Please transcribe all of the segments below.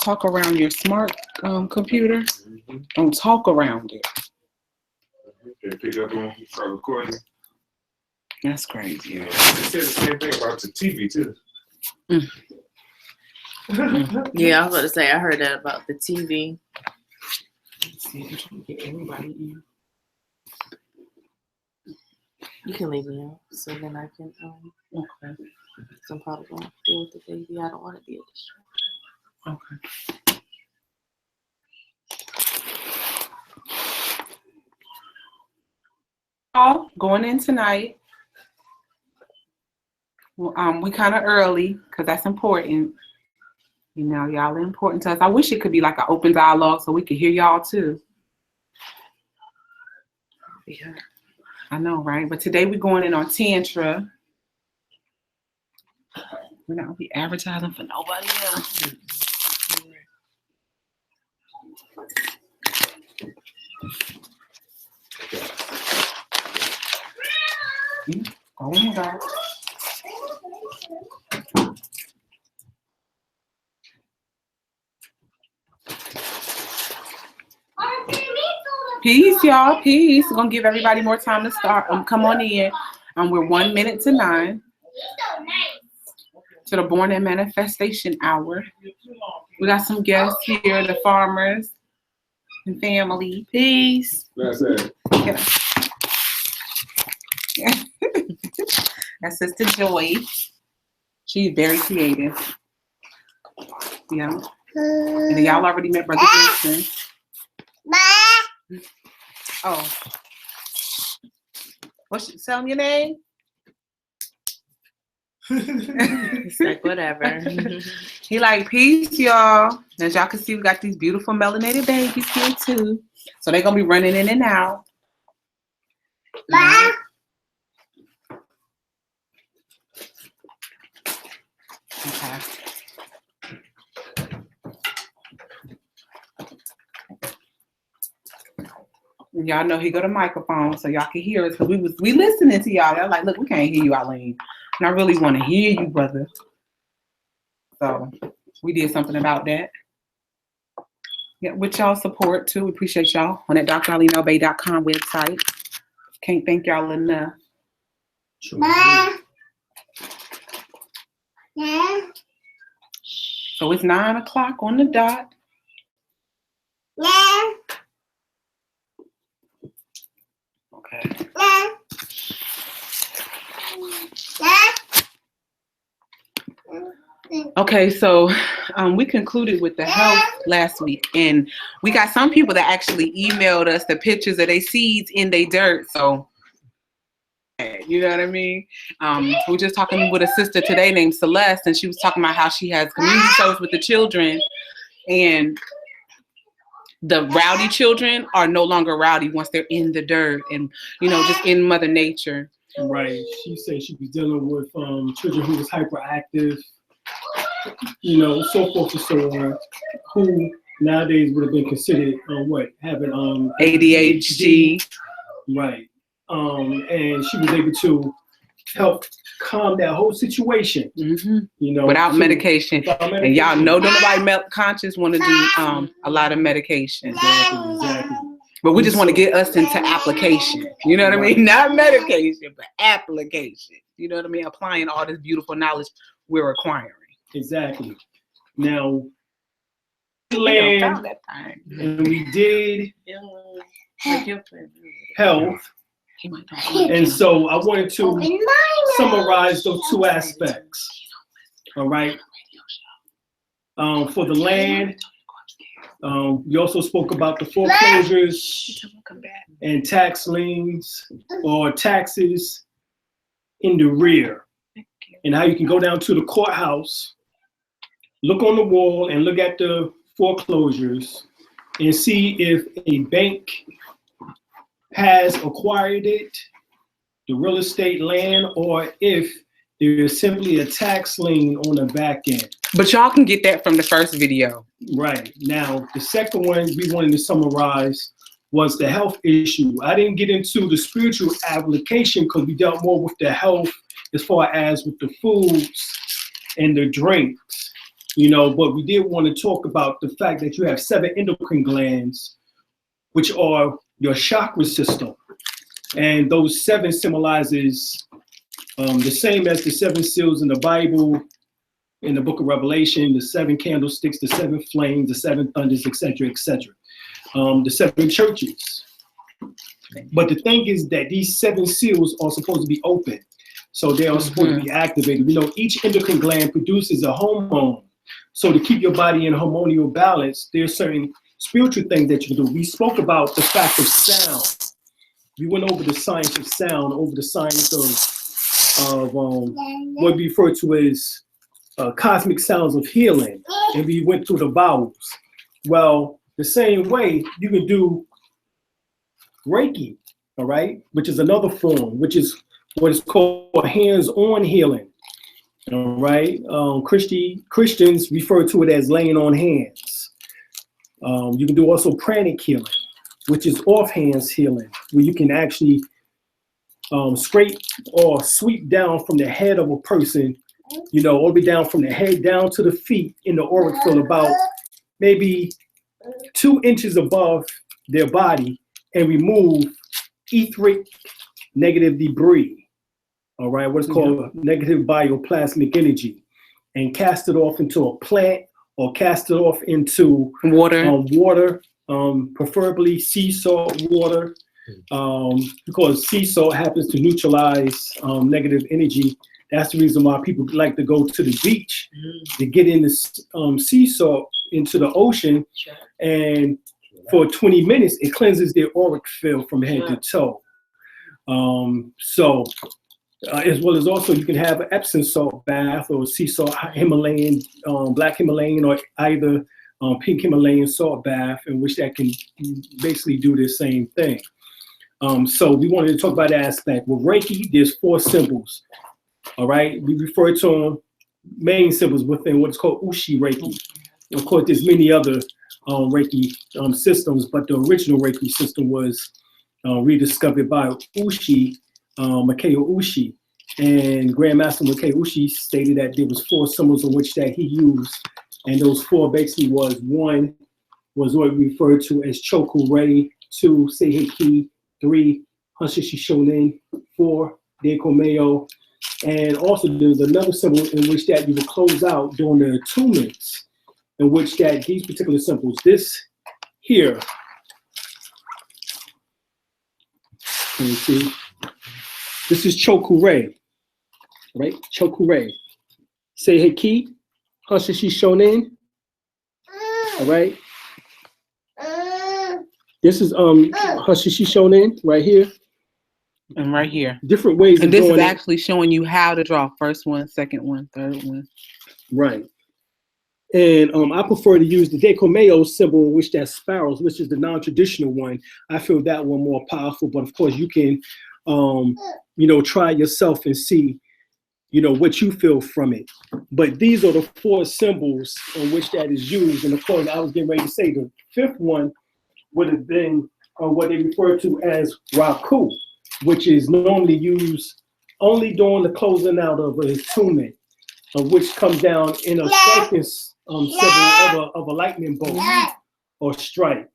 talk around your smart computer. Don't talk around it. They pick up when you start recording. That's crazy. Yeah, they said the same thing about the TV too. Yeah, I was about to say I heard that about the TV. Let's see if we can get everybody in. You can leave me out so then I can Okay. so I'm probably gonna deal with the baby. I don't want to be a distraction. Okay. All going in tonight. Well, we kind of early because that's important. You know, y'all are important to us. I wish it could be like an open dialogue so we could hear y'all too. Yeah. I know, right? But today we're going in on Tantra. We're not gonna be advertising for nobody else. Go in, guys. Peace, y'all. Peace. We're gonna give everybody more time to start. Come on in. We're 1 minute to 9. To the Born and Manifestation Hour. We got some guests here, the farmers and family. Peace. That's it. That's Sister Joy. She's very creative. Yeah. And y'all already met Brother Jason. Oh. Tell him your name? It's like whatever. He like, peace, y'all. As y'all can see, we got these beautiful melanated babies here too. So they're gonna be running in and out. Okay. Y'all know he got a microphone so y'all can hear us because we listening to y'all. They're like, look, we can't hear you, Alim. And I really want to hear you, brother. So we did something about that. Yeah, with y'all support too. We appreciate y'all on that dralimel-bey.com website. Can't thank y'all enough. So it's 9 o'clock on the dot. Okay. Okay, so we concluded with the health last week, and we got some people that actually emailed us the pictures of their seeds in their dirt. So, you know what I mean? We were just talking with a sister today named Celeste, and she was talking about how she has community service with the children, and the rowdy children are no longer rowdy once they're in the dirt and, you know, just in Mother Nature. Right. She said she was dealing with children who was hyperactive, you know, so forth and so on, who nowadays would have been considered having ADHD. Right. And she was able to help calm that whole situation, you know, without medication. And y'all know nobody conscious want to do a lot of medication. Exactly. But we just want to get us into application. You know what I mean? Not medication, but application. You know what I mean? Applying all this beautiful knowledge we're acquiring. Exactly. Now, land, and we did health. And so I wanted to summarize those two aspects. All right. For the land, we also spoke about the foreclosures and tax liens or taxes in the rear, and how you can go down to the courthouse, look on the wall and look at the foreclosures and see if a bank has acquired it, the real estate land, or if there is simply a tax lien on the back end. But y'all can get that from the first video. Right. Now, the second one we wanted to summarize was the health issue. I didn't get into the spiritual application because we dealt more with the health as far as with the foods and the drinks. you know, but we did want to talk about the fact that you have 7 endocrine glands, which are your chakra system. And those 7 symbolizes the same as the 7 seals in the Bible, in the book of Revelation, the 7 candlesticks, the 7 flames, the 7 thunders, etc., etc. The 7 churches. But the thing is that these 7 seals are supposed to be open. So they are supposed to be activated. You know, each endocrine gland produces a hormone. So to keep your body in harmonial balance, there's certain spiritual things that you can do. We spoke about the fact of sound. We went over the science of sound, over the science of what we refer to as cosmic sounds of healing. And we went through the vowels. Well, the same way you can do Reiki, all right, which is another form, which is what is called hands-on healing, all right? Christians refer to it as laying on hands. You can do also pranic healing, which is off-hands healing, where you can actually scrape or sweep down from the head of a person, you know, all the way down from the head down to the feet in the auric field, about maybe 2 inches above their body, and remove etheric negative debris, all right, what's called negative bioplasmic energy, and cast it off into a plant or cast it off into water, preferably sea salt water, because sea salt happens to neutralize negative energy. That's the reason why people like to go to the beach to get in the sea salt into the ocean, and for 20 minutes, it cleanses their auric field from head to toe. As well as also you can have an Epsom salt bath or sea salt Himalayan, black Himalayan, or either pink Himalayan salt bath, in which that can basically do the same thing. So we wanted to talk about that aspect. With Reiki, there's 4 symbols. All right, we refer to them main symbols within what's called Ushi Reiki. Of course, there's many other Reiki systems, but the original Reiki system was rediscovered by Ushi, Mikao Ushi, and Grandmaster Mikao Ushi stated that there was 4 symbols in which that he used, and those 4 basically was 1 was what we refer to as Choku Rei, 2 Seiheki, 3 Hanshishi Shonin, 4 Dekomeo, and also there's another symbol in which that you would close out during the attunements, in which that these particular symbols, this here, let me see, this is Choku Rei, right? Choku Rei. Seiheki, Hanshishi Shonin, all right? This is Hanshishi Shonin right here. And right here. Different ways and of this doing is it. actually showing you how to draw first one, second one, third one. Right. And I prefer to use the Dekomeo symbol, which that's sparrows, which is the non-traditional one. I feel that one more powerful, but of course you can, you know, try yourself and see, you know, what you feel from it. But these are the 4 symbols in which that is used. And of course, I was getting ready to say the 5th one would have been what they refer to as Raku, which is normally used only during the closing out of a attunement, which comes down in a circus symbol of a lightning bolt or strike.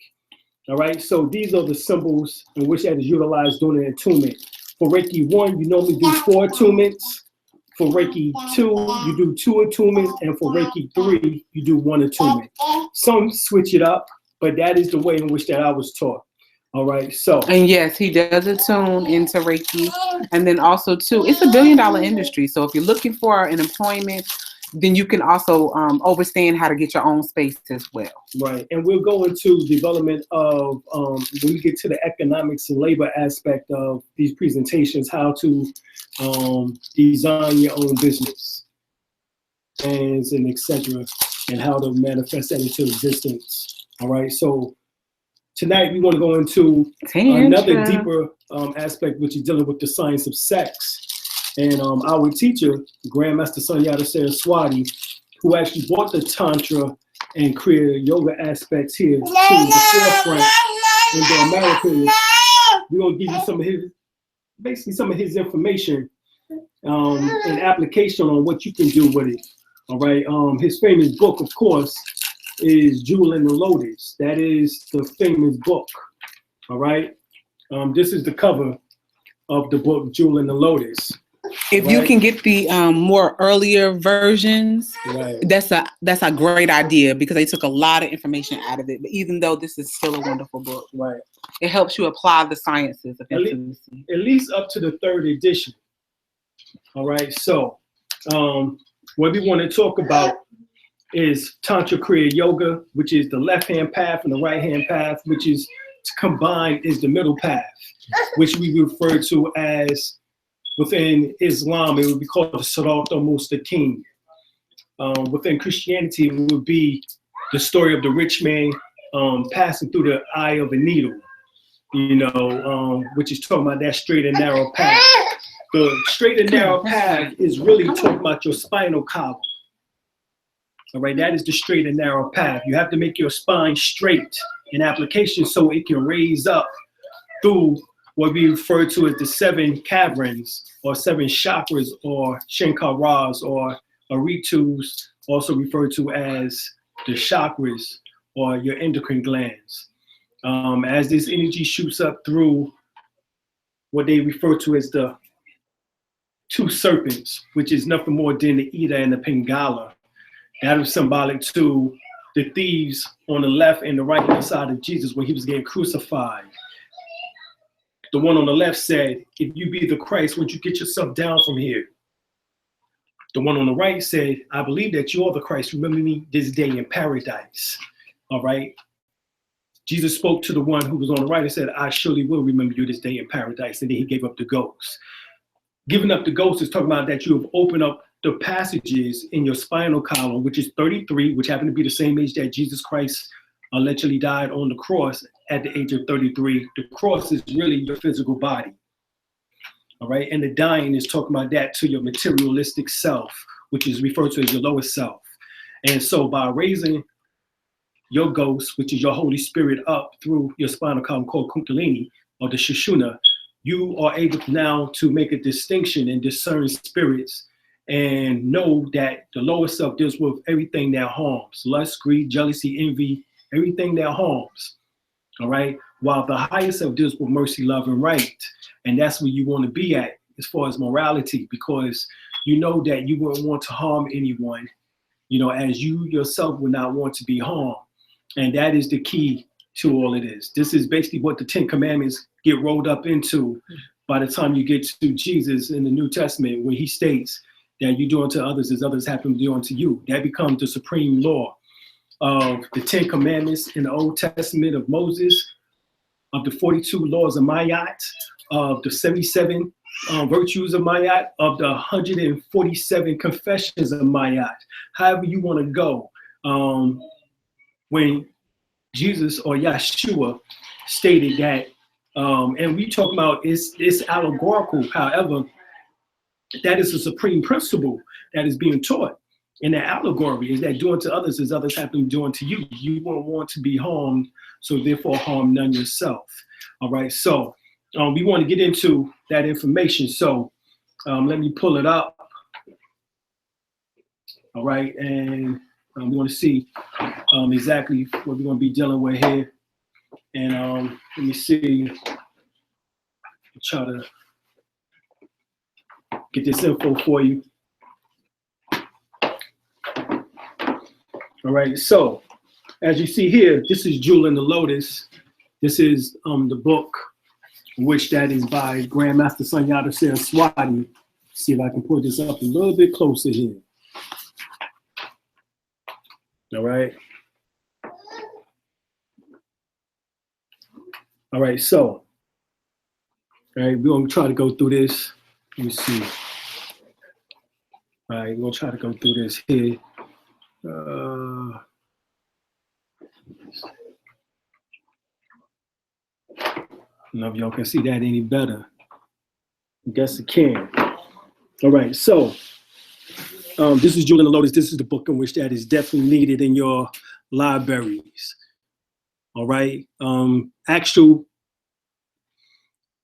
All right, so these are the symbols in which that is utilized during an attunement. For Reiki 1, you normally do 4 attunements. For Reiki 2, you do 2 attunements, and for Reiki 3, you do 1 attunement. Some switch it up, but that is the way in which that I was taught. All right, so. And yes, he does attune into Reiki. And then also too, it's a $1 billion industry. So if you're looking for an employment, then you can also understand how to get your own space as well. Right, and we'll go into development of, when we get to the economics and labor aspect of these presentations, how to design your own business, and etc., and how to manifest that into existence. All right, so tonight we want to go into another deeper aspect, which is dealing with the science of sex. And our teacher, Grandmaster Sunyata Saraswati, who actually brought the Tantra and created yoga aspects here to the forefront in the Americas, we're going to give you some of his, basically some of his information and application on what you can do with it. All right. His famous book, of course, is Jewel and the Lotus. That is the famous book. All right. This is the cover of the book Jewel and the Lotus. If you can get the more earlier versions, that's a great idea because they took a lot of information out of it. But even though this is still a wonderful book, it helps you apply the sciences of intimacy. At least up to the 3rd edition. All right. So what we want to talk about is Tantra Kriya Yoga, which is the left-hand path, and the right-hand path, which is combined is the middle path, which we refer to as, within Islam, it would be called the Sirat al-Mustaqim. Within Christianity, it would be the story of the rich man passing through the eye of a needle, which is talking about that straight and narrow path. The straight and narrow path is really talking about your spinal column. All right, that is the straight and narrow path. You have to make your spine straight in application so it can raise up through what we refer to as the 7 caverns or 7 chakras or shankaras or ritus, also referred to as the chakras or your endocrine glands. As this energy shoots up through what they refer to as the 2 serpents, which is nothing more than the Ida and the Pingala. That was symbolic to the thieves on the left and the right hand side of Jesus when he was getting crucified. The one on the left said, if you be the Christ, won't you get yourself down from here? The one on the right said, I believe that you are the Christ. Remember me this day in paradise. All right. Jesus spoke to the one who was on the right and said, I surely will remember you this day in paradise. And then he gave up the ghost. Giving up the ghost is talking about that you have opened up the passages in your spinal column, which is 33, which happened to be the same age that Jesus Christ allegedly died on the cross at the age of 33. The cross is really your physical body. All right. And the dying is talking about that to your materialistic self, which is referred to as your lowest self. And so by raising your ghost, which is your Holy Spirit, up through your spinal column called Kundalini or the Shushuna, you are able now to make a distinction and discern spirits and know that the lower self deals with everything that harms, lust, greed, jealousy, envy, everything that harms, all right? While the higher self deals with mercy, love, and right. And that's where you want to be at as far as morality, because you know that you wouldn't want to harm anyone, as you yourself would not want to be harmed. And that is the key to all of this. This is basically what the 10 Commandments get rolled up into by the time you get to Jesus in the New Testament, where he states that you do unto others as others have to do unto you. That becomes the supreme law of the 10 Commandments in the Old Testament of Moses, of the 42 laws of Mayat, of the 77 virtues of Mayat, of the 147 confessions of Mayat. However you want to go. When Jesus or Yeshua stated that, and we talk about it's allegorical, however, that is a supreme principle that is being taught in the allegory, is that doing to others as others have been doing to you. You won't want to be harmed, so therefore harm none yourself. All right, so we want to get into that information. So let me pull it up. All right, and we want to see exactly what we're going to be dealing with here. And let me see, try to get this info for you. All right, so as you see here, this is Jewel and the Lotus. This is the book, which that is by Grandmaster Sunyata Saraswati. See if I can put this up a little bit closer here. All right. All right, so, all right, we're going to try to go through this. Let me see. All right, we're going to try to go through this here. I don't know if y'all can see that any better. I guess it can. All right, so this is Jewel and the Lotus. This is the book in which that is definitely needed in your libraries. All right.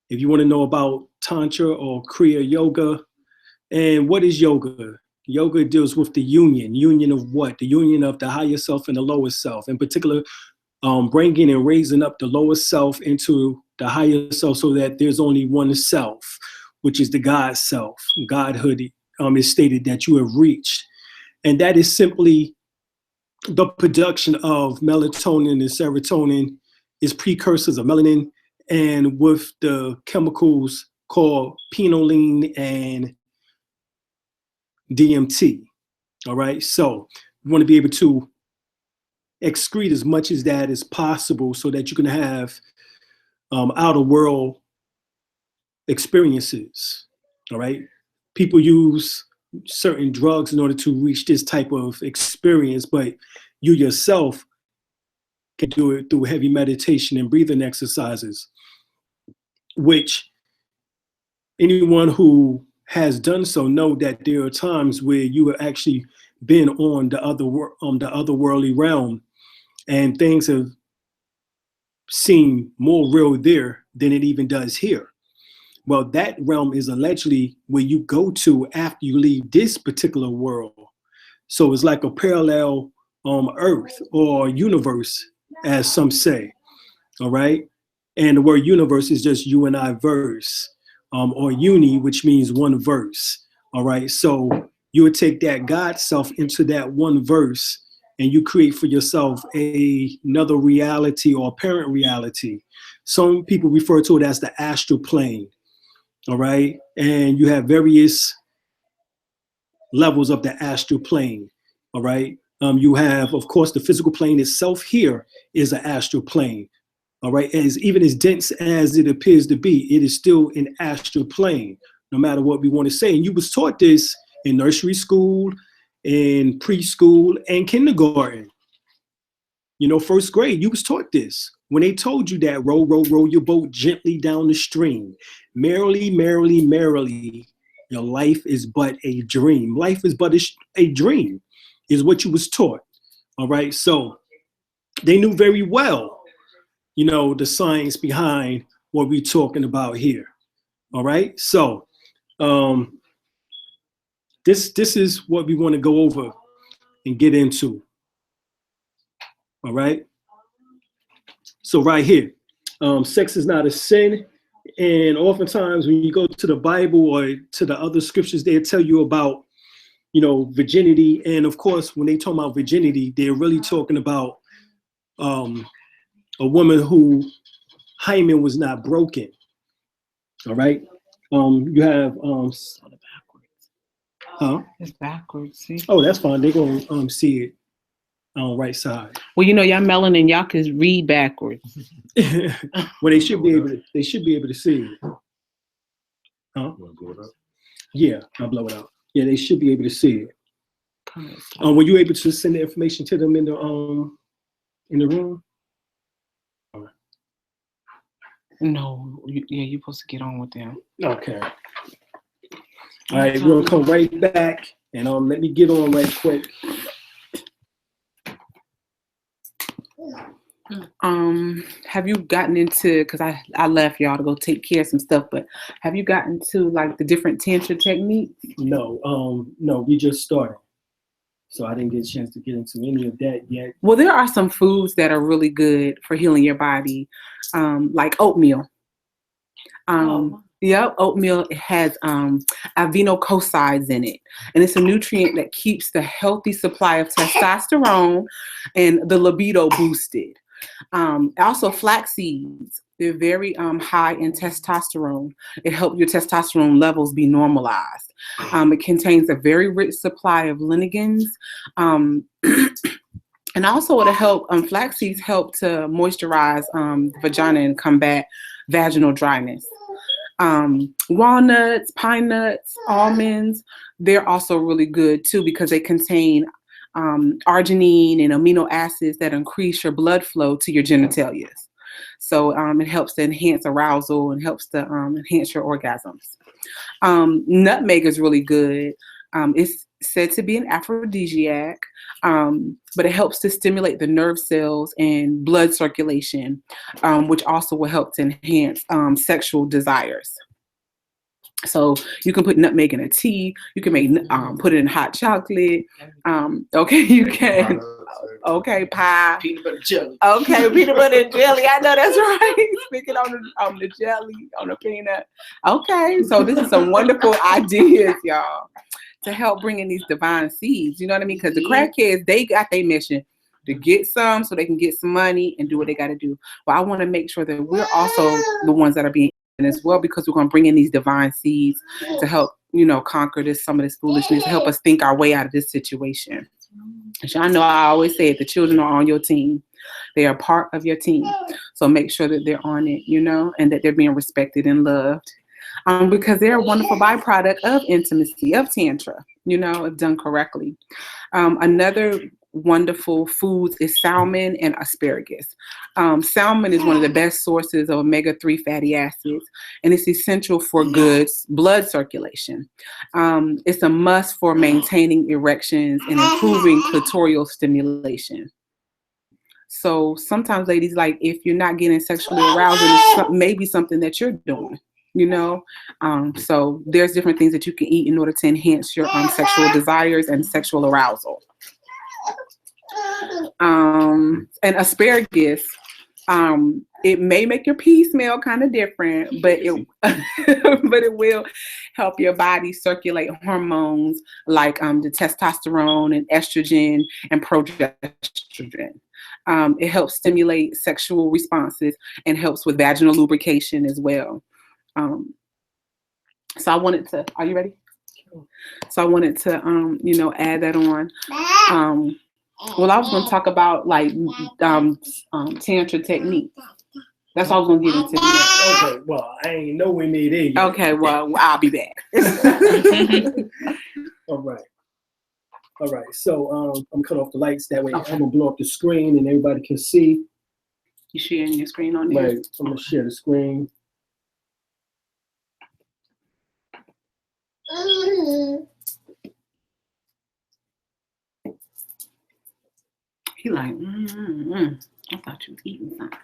If you want to know about Tantra or Kriya Yoga, and what is yoga? Yoga deals with the union of what? The union of the higher self and the lower self. In particular, bringing and raising up the lower self into the higher self so that there's only one self, which is the God self. Godhood is stated that you have reached. And that is simply the production of melatonin and serotonin is precursors of melanin, and with the chemicals called pinoline and DMT. All right. So you want to be able to excrete as much as that as possible so that you can have outer world experiences. All right. People use certain drugs in order to reach this type of experience, but you yourself can do it through heavy meditation and breathing exercises, which anyone who has done so know that there are times where you have actually been on the otherworldly realm, and things have seemed more real there than it even does here. Well, that realm is allegedly where you go to after you leave this particular world. So it's like a parallel earth or universe, as some say. All right. And the word universe is just you and I verse, or uni, which means one verse. All right. So you would take that God self into that one verse, and you create for yourself another reality or apparent reality. Some people refer to it as the astral plane. All right. And you have various levels of the astral plane. All right. You have, of course, the physical plane itself here is an astral plane. All right. Even as dense as it appears to be, it is still an astral plane, no matter what we want to say. And you was taught this in nursery school, in preschool, and kindergarten. You know, first grade, you was taught this. When they told you that row, row, row your boat gently down the stream, merrily, merrily, merrily, your life is but a dream. Life is but a dream, is what you was taught. All right. So they knew very well, you know, the science behind what we're talking about here. All right. So this is what we want to go over and get into. All right. So right here, sex is not a sin. And oftentimes when you go to the Bible or to the other scriptures, they tell you about, you know, virginity. And of course, when they talk about virginity, they're really talking about a woman who hymen was not broken. All right. You have It's backwards. See? Oh, that's fine. They're gonna see it on right side. Well, you know, y'all melanin, y'all can read backwards. Well, they should be able to see it. Huh? Yeah, I'll blow it out. Yeah, they should be able to see it. Were you able to send the information to them in the room? All right. No, you're supposed to get on with them. Okay. All right, we're gonna come right back, and let me get on right quick. Have you gotten into, because I left y'all to go take care of some stuff, but have you gotten to like the different Tantra techniques? No, we just started. So I didn't get a chance to get into any of that yet. Well, there are some foods that are really good for healing your body, like oatmeal. Yep, oatmeal has aminocosides in it, and it's a nutrient that keeps the healthy supply of testosterone and the libido boosted. Also, flax seeds, they're very high in testosterone. It helps your testosterone levels be normalized. It contains a very rich supply of lignans. And also it'll help, flax seeds help to moisturize the vagina and combat vaginal dryness. Walnuts, pine nuts, almonds, they're also really good too because they contain arginine and amino acids that increase your blood flow to your genitalia. So it helps to enhance arousal and helps to enhance your orgasms. Nutmeg is really good. It's said to be an aphrodisiac, but it helps to stimulate the nerve cells and blood circulation, which also will help to enhance sexual desires. So you can put nutmeg in a tea. You can make put it in hot chocolate. Okay, you can. Okay, pie. Peanut butter jelly. Okay, peanut butter and jelly. I know that's right. Speaking on the jelly, on the peanut. Okay, so this is some wonderful ideas, y'all, to help bring in these divine seeds. You know what I mean? Because the crackheads, they got their mission to get some so they can get some money and do what they got to do. But I want to make sure that we're also the ones that are being as well, because we're going to bring in these divine seeds to help, conquer some of this foolishness, to help us think our way out of this situation. And y'all know I always say it, the children are on your team. They are part of your team. So make sure that they're on it, and that they're being respected and loved. Because they're a wonderful byproduct of intimacy, of Tantra, if done correctly. Another wonderful foods is salmon and asparagus. Salmon is one of the best sources of omega-3 fatty acids, and it's essential for good blood circulation. It's a must for maintaining erections and improving clitoral stimulation. So sometimes, ladies, like if you're not getting sexually aroused, it's maybe something that you're doing. So there's different things that you can eat in order to enhance your sexual desires and sexual arousal. And asparagus, it may make your pee smell kind of different, but it will help your body circulate hormones like the testosterone and estrogen and progesterone. It helps stimulate sexual responses and helps with vaginal lubrication as well. So I wanted to, are you ready? So I wanted to, add that on. Well, I was going to talk about like Tantra technique. That's all I was going to get into. Okay, well, I ain't nowhere near there yet. Okay, well, I'll be back. All right. So I'm cut off the lights. That way I'm going to blow up the screen and everybody can see. You sharing your screen on there? Right. I'm going to share the screen. He like, I thought you was eating something.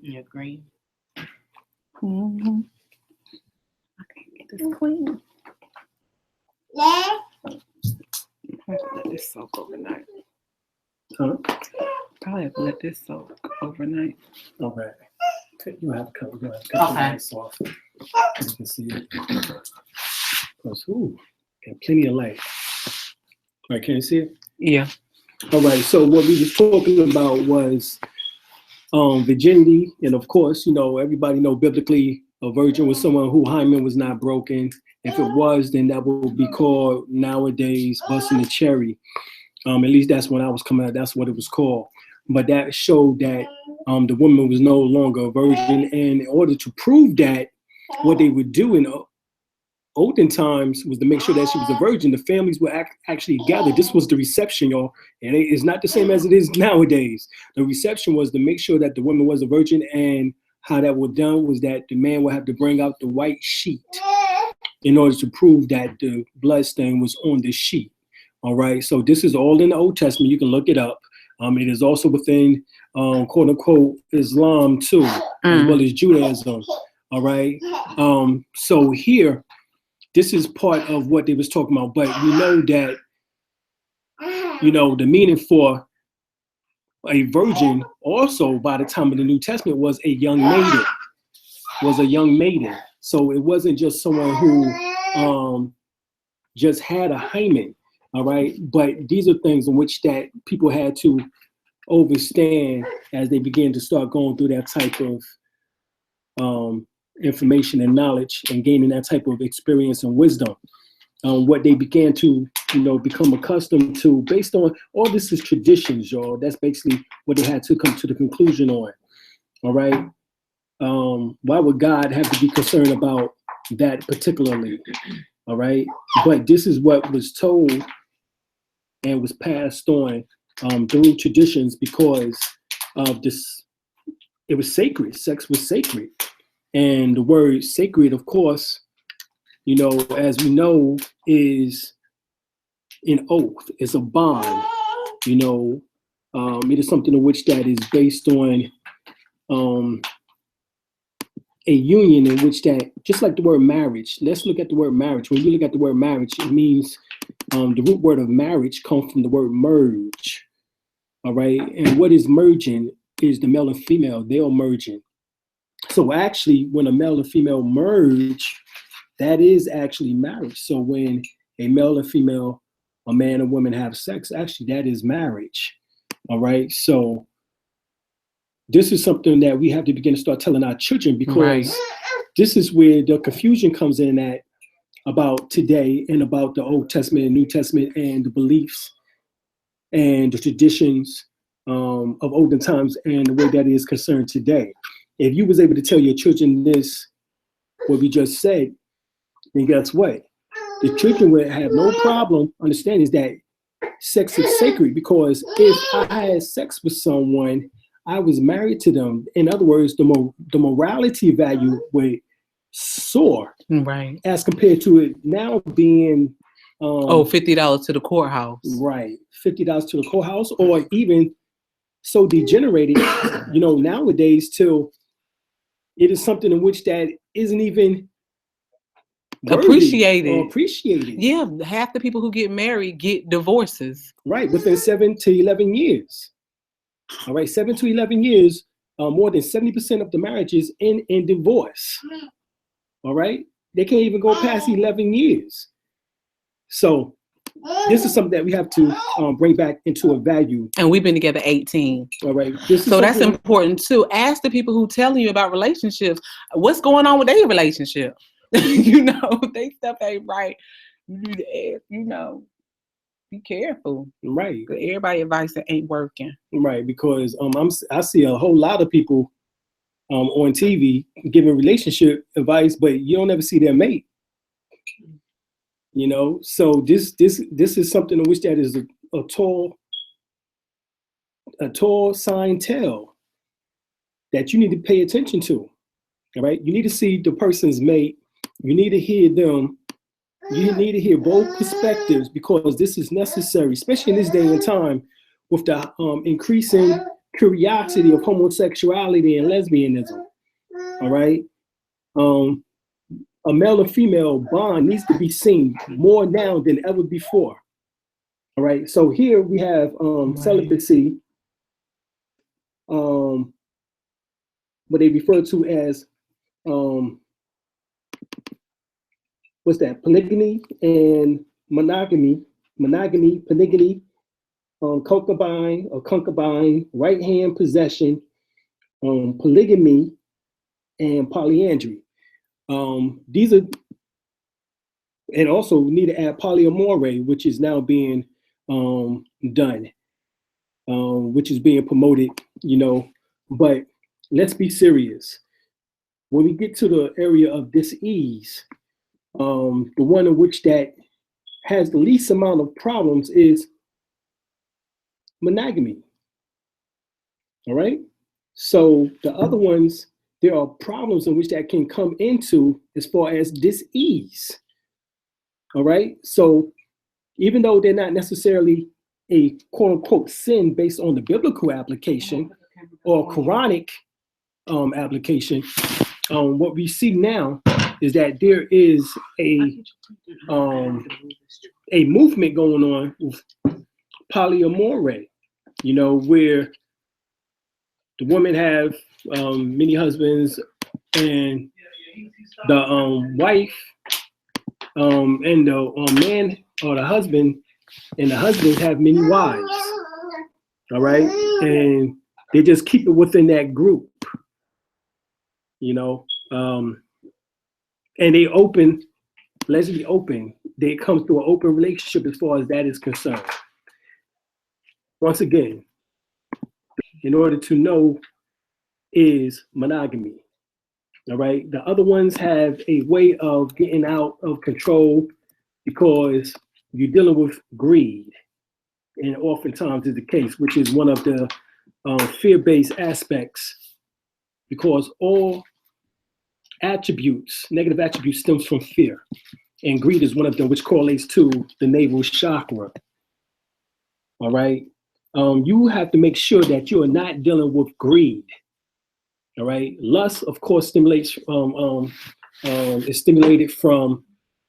You're green. Mm-hmm. I can't get this clean. Let this soak overnight. Huh? Probably have to let this soak overnight. All right. You have to cut the lights off. You can see it. Ooh, got plenty of light. All right, can you see it? Yeah. All right, so what we was talking about was virginity. And of course, everybody know biblically a virgin was someone who hymen was not broken. If it was, then that would be called nowadays busting the cherry. At least that's when I was coming out. That's what it was called. But that showed that the woman was no longer a virgin. And in order to prove that, what they would do in olden times was to make sure that she was a virgin. The families would actually gather. This was the reception, y'all. And it's not the same as it is nowadays. The reception was to make sure that the woman was a virgin. And how that was done was that the man would have to bring out the white sheet in order to prove that the blood stain was on the sheet. All right. So this is all in the Old Testament. You can look it up. It is also within, quote unquote, Islam too, as well as Judaism. All right. So here, this is part of what they was talking about. But we know that, the meaning for a virgin also by the time of the New Testament was a young maiden. So it wasn't just someone who just had a hymen. All right. But these are things in which that people had to overstand as they began to start going through that type of information and knowledge and gaining that type of experience and wisdom. What they began to, become accustomed to based on all this is traditions, y'all. That's basically what they had to come to the conclusion on. All right. Why would God have to be concerned about that particularly? All right. But this is what was told and was passed on through traditions because of this. It was sacred. Sex was sacred. And the word sacred, of course, as we know, is an oath. It's a bond. It is something in which that is based on a union in which that, just like the word marriage, let's look at the word marriage. When you look at the word marriage, it means the root word of marriage comes from the word merge. All right. And what is merging is the male and female, they are merging. So actually, when a male and female merge, that is actually marriage. So when a male and female, a man and woman have sex, actually that is marriage. All right. So this is something that we have to begin to start telling our children, because this is where the confusion comes in at about today and about the Old Testament and New Testament and the beliefs and the traditions of olden times and the way that is concerned today. If you was able to tell your children this, what we just said, then guess what? The children would have no problem understanding that sex is sacred, because if I had sex with someone, I was married to them. In other words, the morality value would soar, Right. as compared to it now being $50 to the courthouse. Right, $50 to the courthouse, or even so degenerated, nowadays, till it is something in which that isn't even appreciated. Yeah, half the people who get married get divorces. Right, within 7 to 11 years. All right, 7 to 11 years, more than 70% of the marriages end in divorce. All right, they can't even go past 11 years. So this is something that we have to bring back into a value. And we've been together 18. All right. So that's important too. Ask the people who telling you about relationships, what's going on with their relationship? They stuff ain't right. You need to ask, be careful. Right. Everybody advice that ain't working. Right. Because I see a whole lot of people on TV giving relationship advice, but you don't ever see their mate. So this is something in which that is a tall sign tell that you need to pay attention to. All right, you need to see the person's mate. You need to hear them. You need to hear both perspectives, because this is necessary, especially in this day and time with the increasing curiosity of homosexuality and lesbianism. All right. A male and female bond needs to be seen more now than ever before. All right. So here we have celibacy, what they refer to as what's that? Polygamy and monogamy, polygamy, concubine, right hand possession, polygamy, and polyandry. These are, and also we need to add polyamory, which is now being done, which is being promoted, but let's be serious. When we get to the area of dis-ease, the one in which that has the least amount of problems is monogamy. All right. So the other ones, there are problems in which that can come into as far as dis-ease. All right. So even though they're not necessarily a quote unquote sin based on the biblical application or Quranic application, what we see now is that there is a movement going on with polyamory, where the women have many husbands, and the wife and the man or the husband and the husbands have many wives. All right, and they just keep it within that group, and they allegedly open. They come through an open relationship as far as that is concerned. Once again, in order to know is monogamy. All right. The other ones have a way of getting out of control because you're dealing with greed, and oftentimes is the case, which is one of the fear-based aspects, because all attributes, negative attributes, stems from fear, and greed is one of them, which correlates to the navel chakra. All right. You have to make sure that you are not dealing with greed. All right. Lust, of course, stimulates is stimulated from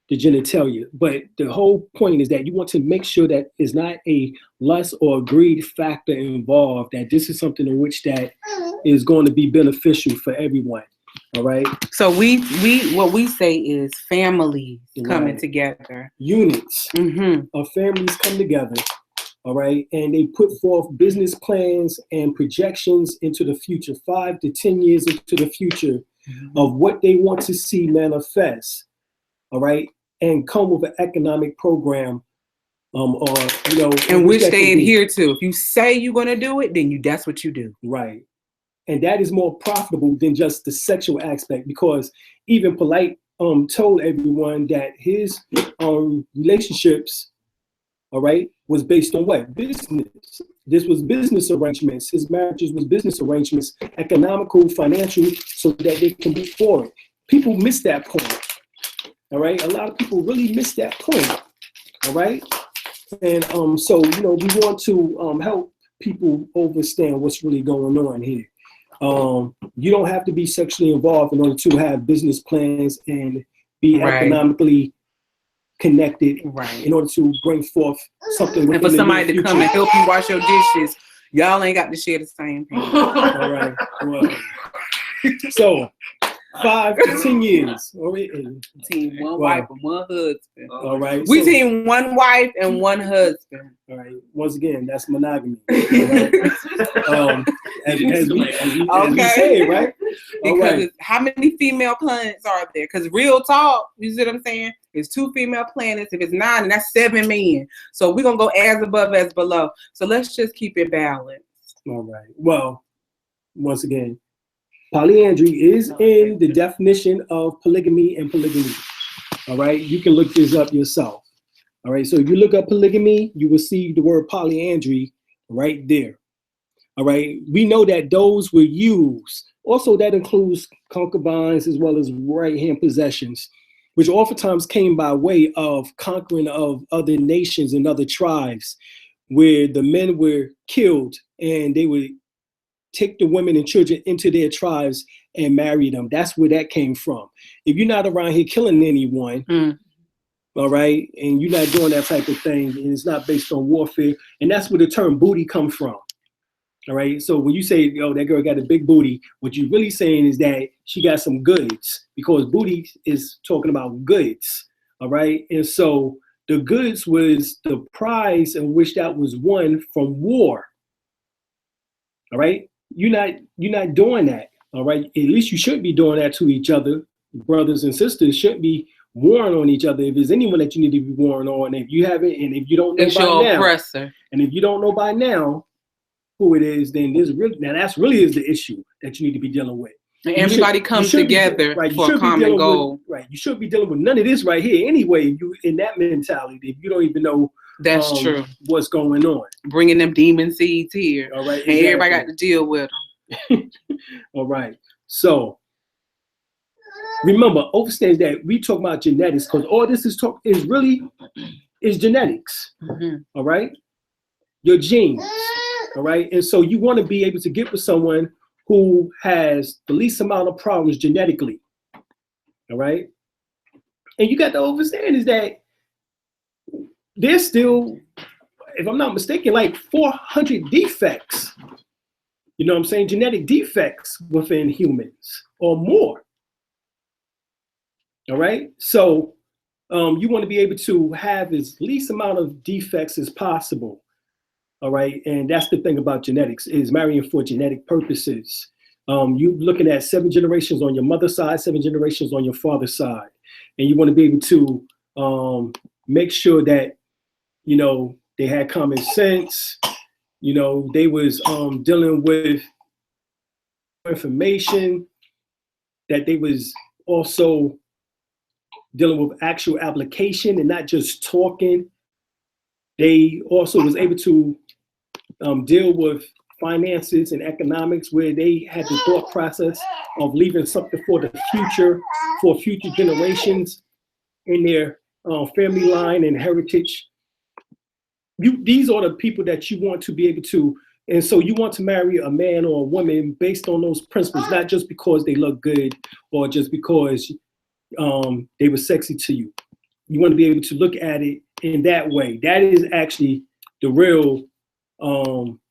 the genitalia. But the whole point is that you want to make sure that it's not a lust or greed factor involved, that this is something in which that is going to be beneficial for everyone. All right. So we what we say is families coming together. Units of families come together. All right. And they put forth business plans and projections into the future, 5 to 10 years into the future of what they want to see manifest. All right. And come with an economic program or, you know, in which they adhere to. If you say you're going to do it, then that's what you do. Right. And that is more profitable than just the sexual aspect, because even Polite told everyone that his relationships, all right, was based on what? Business. This was business arrangements. His marriages was business arrangements, economical, financial, so that they can be forward. People miss that point. All right. A lot of people really miss that point. All right. And so, you know, we want to help people understand what's really going on here. You don't have to be sexually involved in order to have business plans and be economically connected in order to bring forth something. And for somebody to come and help you wash your dishes, y'all ain't got to share the same thing. All right. Well, so 5 to 10 years. Team one wife and one husband. All right. We team one wife and one husband. All right. Once again, that's monogamy. All right. As we say, right? Because how many female planets are there? Because real talk, you see what I'm saying? It's 2 female planets. If it's 9, that's 7 men. So we're going to go as above as below. So let's just keep it balanced. All right. Well, once again, polyandry is in the definition of polygamy and polygamy. All right. You can look this up yourself. All right. So if you look up polygamy, you will see the word polyandry right there. All right. We know that those were used. Also, that includes concubines as well as right-hand possessions, which oftentimes came by way of conquering of other nations and other tribes, where the men were killed and they would take the women and children into their tribes and marry them. That's where that came from. If you're not around here killing anyone, all right, and you're not doing that type of thing, and it's not based on warfare, and that's where the term booty comes from. All right, so when you say, oh, that girl got a big booty, what you're really saying is that she got some goods, because booty is talking about goods. All right, and so the goods was the prize in which that was won from war. All right. You're not doing that. All right. At least you should be doing that to each other. Brothers and sisters shouldn't be warring on each other. If there's anyone that you need to be warring on, if you haven't, and if you don't know by now, oppressor. And if you don't know by now who it is, then that's really is the issue that you need to be dealing with. And everybody comes together for a common goal. Right. You should be dealing with none of this right here anyway. You in that mentality, if you don't even know that's true what's going on. Bringing them demon seeds here. All right. And everybody got to deal with them. All right. So remember, understand that we talk about genetics, because all this is genetics. All right. Your genes. All right. And so you want to be able to get with someone who has the least amount of problems genetically. All right. And you got to understand is that there's still, if I'm not mistaken, like 400 defects. You know what I'm saying? Genetic defects within humans or more. All right. So you want to be able to have as least amount of defects as possible. All right. And that's the thing about genetics, is marrying for genetic purposes. You're looking at 7 generations on your mother's side, 7 generations on your father's side. And you want to be able to make sure that, you know, they had common sense. You know, they was dealing with information, that they was also dealing with actual application and not just talking. They also was able to deal with finances and economics, where they had the thought process of leaving something for the future, for future generations in their family line and heritage. These are the people that you want to be able to And so you want to marry a man or a woman based on those principles, not just because they look good or just because they were sexy to you. You want to be able to look at it in that way. That is actually the real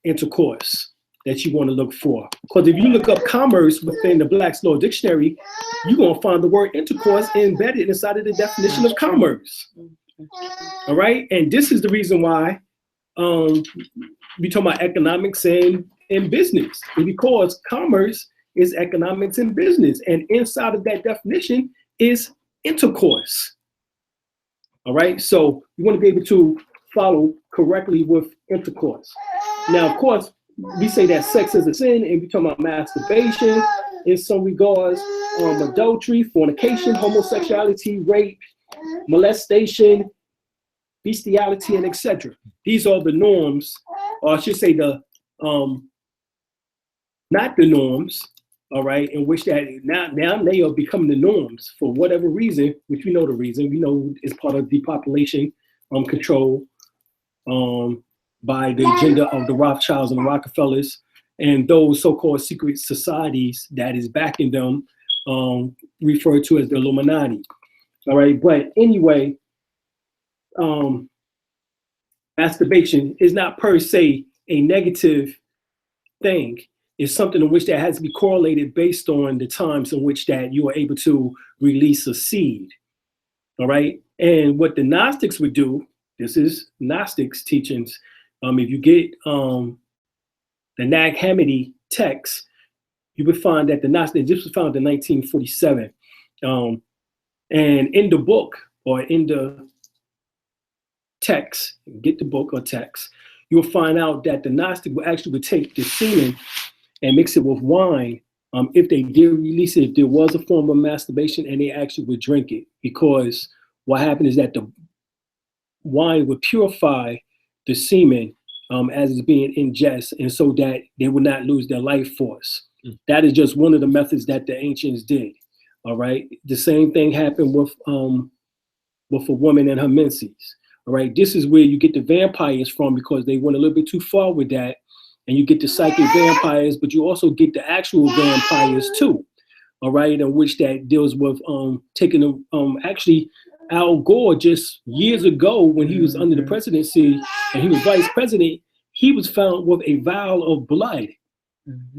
intercourse that you want to look for. Because if you look up commerce within the Black's Law Dictionary, you're going to find the word intercourse embedded inside of the definition of commerce. All right? And this is the reason why we talk about economics and business. And because commerce is economics and business. And inside of that definition is intercourse. All right? So you want to be able to follow correctly with intercourse. Now, of course, we say that sex is a sin, and we talk about masturbation in some regards, adultery, fornication, homosexuality, rape, molestation, bestiality, and etc. These are the norms, or I should say the not the norms, all right, in which that now they are becoming the norms for whatever reason, which we know the reason. We know it's part of depopulation control by the agenda of the Rothschilds and the Rockefellers and those so-called secret societies that is backing them, referred to as the Illuminati. All right, but anyway, masturbation is not per se a negative thing. It's something in which that has to be correlated based on the times in which that you are able to release a seed. All right, and what the Gnostics would do, this is Gnostics teachings. If you get the Nag Hammadi text, you would find that the Gnostics, this was found in 1947. And in the book or in the text, get the book or text, you'll find out that the Gnostic would take the semen and mix it with wine. If they did release it, if there was a form of masturbation, and they actually would drink it, because what happened is that the wine would purify the semen as it's being ingested, and so that they would not lose their life force. That is just one of the methods that the ancients did. All right. The same thing happened with a woman and her menses. All right. This is where you get the vampires from, because they went a little bit too far with that, and you get the psychic vampires, but you also get the actual vampires too. All right, in which that deals with taking actually Al Gore just years ago when he was under the presidency and he was vice president, he was found with a vial of blood.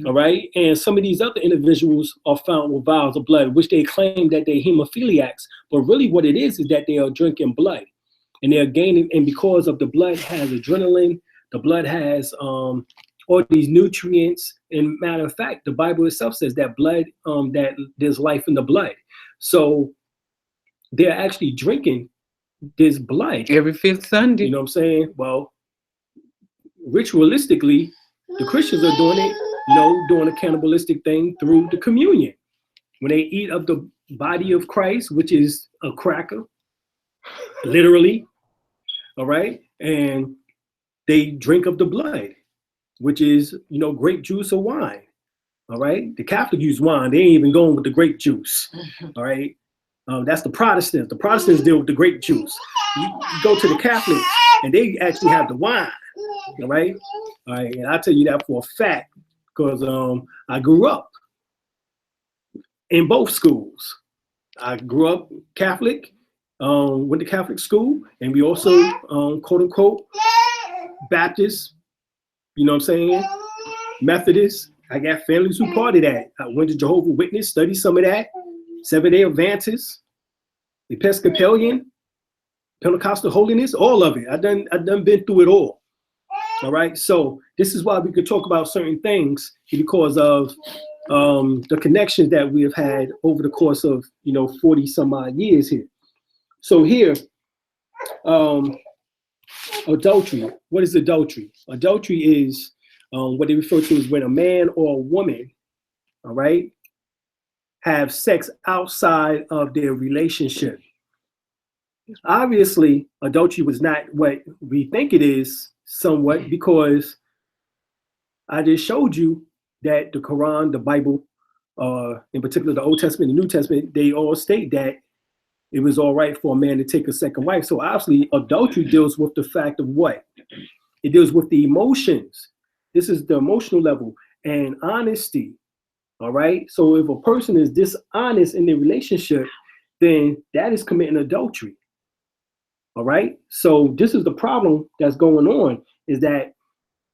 All right, and some of these other individuals are found with vials of blood, which they claim that they're hemophiliacs, but really what it is that they are drinking blood, and they're gaining. And because of the blood has adrenaline, the blood has all these nutrients. And matter of fact, the Bible itself says that blood, that there's life in the blood. So they're actually drinking this blood every fifth Sunday. You know what I'm saying? Well, ritualistically, the Christians are doing it, doing a cannibalistic thing through the communion. When they eat of the body of Christ, which is a cracker, literally, all right? And they drink of the blood, which is, grape juice or wine, all right? The Catholics use wine. They ain't even going with the grape juice, all right? That's the Protestants. The Protestants deal with the grape juice. You go to the Catholics, and they actually have the wine, all right? All right, and I'll tell you that for a fact, because I grew up in both schools. I grew up Catholic, went to Catholic school, and we also, quote unquote, Baptist, you know what I'm saying? Methodist. I got families who part of that. I went to Jehovah's Witness, studied some of that. Seventh-day Adventist, Episcopalian, Pentecostal holiness, all of it. I done been through it all. All right. So this is why we could talk about certain things, because of the connections that we have had over the course of 40 some odd years here. So here, adultery. What is adultery? Adultery is what they refer to as when a man or a woman, all right, have sex outside of their relationship. Obviously, adultery was not what we think it is, somewhat, because I just showed you that the Quran, the Bible, in particular the Old Testament and the New Testament, they all state that it was all right for a man to take a second wife. So obviously, adultery deals with the fact of what? It deals with the emotions. This is the emotional level and honesty. All right. So if a person is dishonest in their relationship, then that is committing adultery. All right. So this is the problem that's going on, is that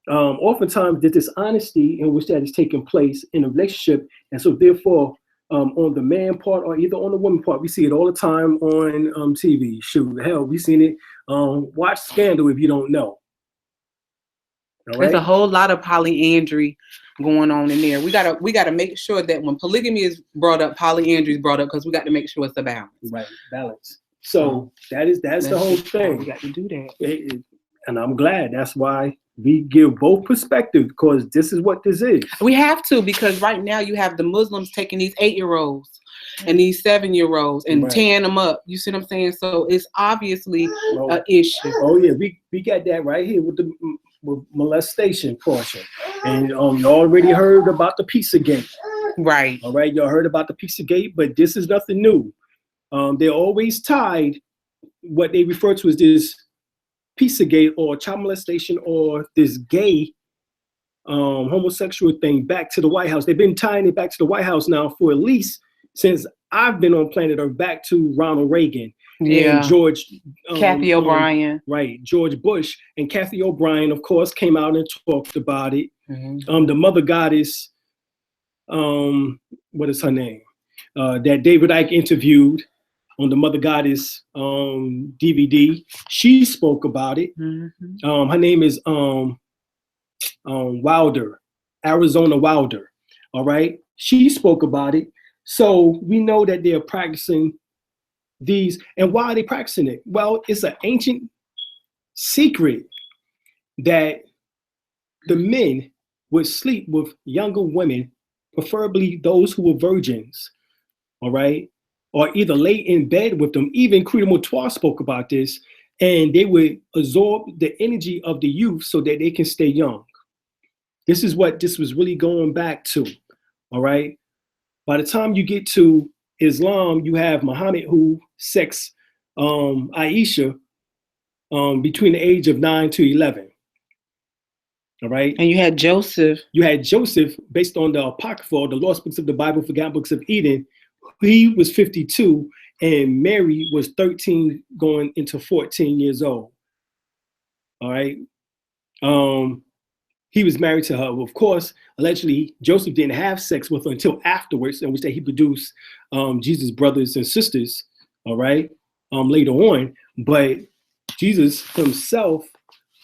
oftentimes there's dishonesty in which that is taking place in a relationship. And so therefore, on the man part or either on the woman part, we see it all the time on TV. Shoot, hell, we seen it. Watch Scandal if you don't know. All right? There's a whole lot of polyandry going on in there. We gotta make sure that when polygamy is brought up, polyandry is brought up, because we got to make sure it's a balance. Right, balance. So that's the whole thing. We got to do that. And I'm glad. That's why we give both perspectives, because this is what this is. We have to, because right now you have the Muslims taking these 8-year-olds and these 7-year-olds and tearing them up. You see what I'm saying? So it's obviously an issue. Oh yeah, we got that right here with the molestation portion. And you already heard about the Pizzagate. Right. All right, y'all heard about the Pizzagate, but this is nothing new. They're always tied what they refer to as this Pizzagate or child molestation or this gay homosexual thing back to the White House. They've been tying it back to the White House now for at least since I've been on planet Earth, back to Ronald Reagan and George Kathy O'Brien. Right, George Bush and Kathy O'Brien, of course, came out and talked about it. Mm-hmm. The mother goddess, what is her name? That David Icke interviewed on the Mother Goddess DVD. She spoke about it. Mm-hmm. Her name is Wilder, Arizona Wilder. All right. She spoke about it. So we know that they're practicing these. And why are they practicing it? Well, it's an ancient secret that the men would sleep with younger women, preferably those who were virgins. All right. Or either lay in bed with them. Even Credo Moutoir spoke about this, and they would absorb the energy of the youth so that they can stay young. This is what this was really going back to, all right? By the time you get to Islam, you have Muhammad who sexed Aisha between the age of 9 to 11, all right? And you had Joseph. You had Joseph, based on the Apocrypha, the lost books of the Bible, forgotten books of Eden. He was 52 and Mary was 13 going into 14 years old. All right. He was married to her. Of course, allegedly, Joseph didn't have sex with her until afterwards, in which that he produced Jesus' brothers and sisters, all right, later on. But Jesus himself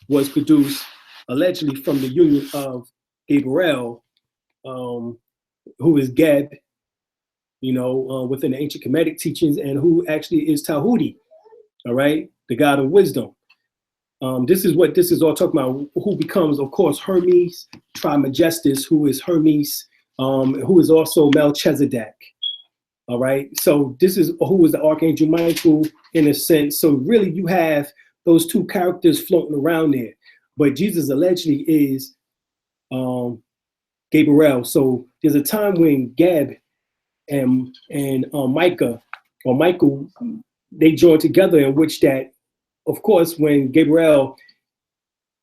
was produced allegedly from the union of Gabriel, who is Geb, within the ancient Kemetic teachings, and who actually is Tahuti, all right, the god of wisdom. This is what this is all talking about, who becomes, of course, Hermes Trismegistus, who is Hermes, who is also Melchizedek, all right? So this is who was the Archangel Michael, in a sense. So really you have those two characters floating around there. But Jesus allegedly is Gabriel. So there's a time when Geb and Michael, they joined together, in which that, of course, when Gabriel,